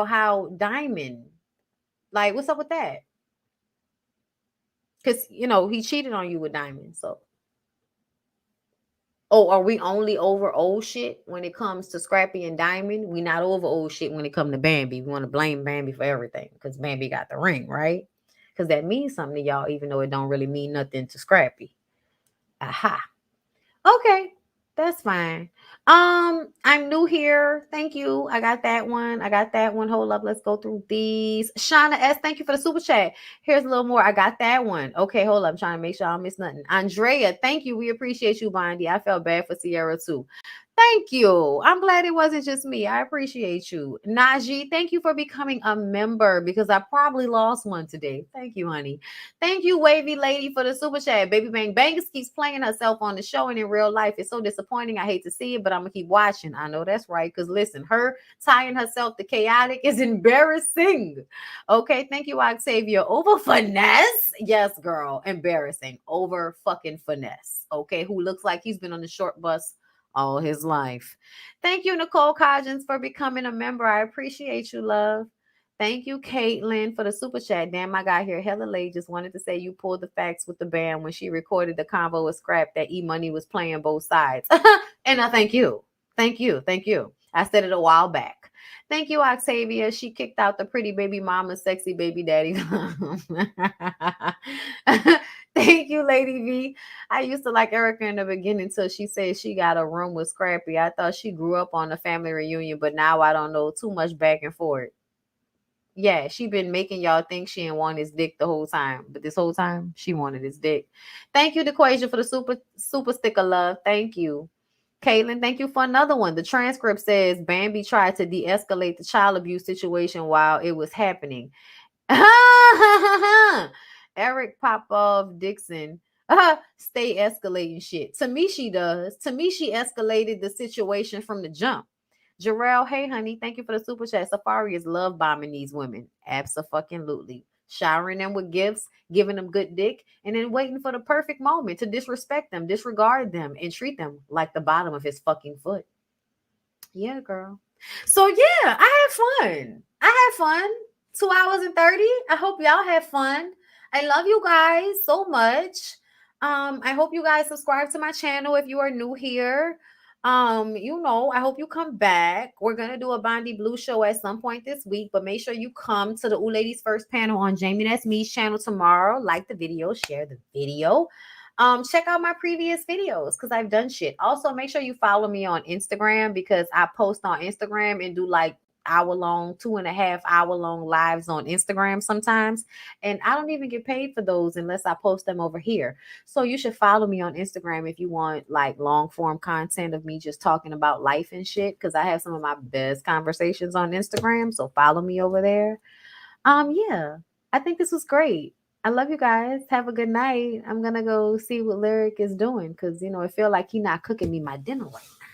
how Diamond, like, what's up with that? Because he cheated on you with Diamond. So, oh, are we only over old shit when it comes to Scrappy and Diamond? We not over old shit when it comes to Bambi. We want to blame Bambi for everything because Bambi got the ring, right? Because that means something to y'all, even though it don't really mean nothing to Scrappy. Aha. Okay, that's fine. I'm new here. Thank you. I got that one. Hold up. Let's go through these. Shauna S, thank you for the super chat. Here's a little more. I got that one. Okay, hold up. I'm trying to make sure I don't miss nothing. Andrea, thank you. We appreciate you, Bondi. I felt bad for Sierra too. Thank you. I'm glad it wasn't just me. I appreciate you. Najee, thank you for becoming a member because I probably lost one today. Thank you, honey. Thank you, Wavy Lady, for the super chat. Baby Bang Bangus keeps playing herself on the show and in real life. It's so disappointing. I hate to see it, but I'm going to keep watching. I know that's right because listen, her tying herself to chaotic is embarrassing. Okay, thank you, Octavia. Over finesse? Yes, girl. Embarrassing. Over fucking finesse. Okay, who looks like he's been on the short bus all his life. Thank you, Nicole Codgens, for becoming a member. I appreciate you, love. Thank you, Caitlin, for the super chat. Damn, I got here hella late. Just wanted to say you pulled the facts with the band when she recorded the convo with Scrap that E-Money was playing both sides. And I thank you. Thank you. Thank you. I said it a while back. Thank you, Octavia. She kicked out the pretty baby mama, sexy baby daddy. Thank you, Lady V. I used to like Erica in the beginning until she said she got a room with Scrappy. I thought she grew up on a family reunion, but now I don't know too much back and forth. Yeah, she been making y'all think she didn't want his dick the whole time, but this whole time she wanted his dick. Thank you, DeQuasia, for the super sticker love. Thank you. Caitlin, thank you for another one. The transcript says Bambi tried to de-escalate the child abuse situation while it was happening. Eric Popov Dixon. Stay escalating shit. To me, she does. To me, she escalated the situation from the jump. Jarrell, hey honey, thank you for the super chat. Safari is love bombing these women. Absolutely. Showering them with gifts, giving them good dick, and then waiting for the perfect moment to disrespect them, disregard them, and treat them like the bottom of his fucking foot. Yeah, girl. So yeah, I had fun. 2 hours and 30. I hope y'all had fun. I love you guys so much. I hope you guys subscribe to my channel if you are new here. I hope you come back. We're gonna do a BondyBlue show at some point this week, but make sure you come to the Ooh Ladies First panel on Jamie That's Me's channel tomorrow. Like the video, share the video. Check out my previous videos because I've done shit. Also, make sure you follow me on Instagram because I post on Instagram and do like 2.5 hour long lives on Instagram sometimes. And I don't even get paid for those unless I post them over here. So you should follow me on Instagram if you want like long form content of me just talking about life and shit. Cause I have some of my best conversations on Instagram. So follow me over there. Yeah, I think this was great. I love you guys. Have a good night. I'm gonna go see what Lyric is doing because it feel like he not cooking me my dinner right now.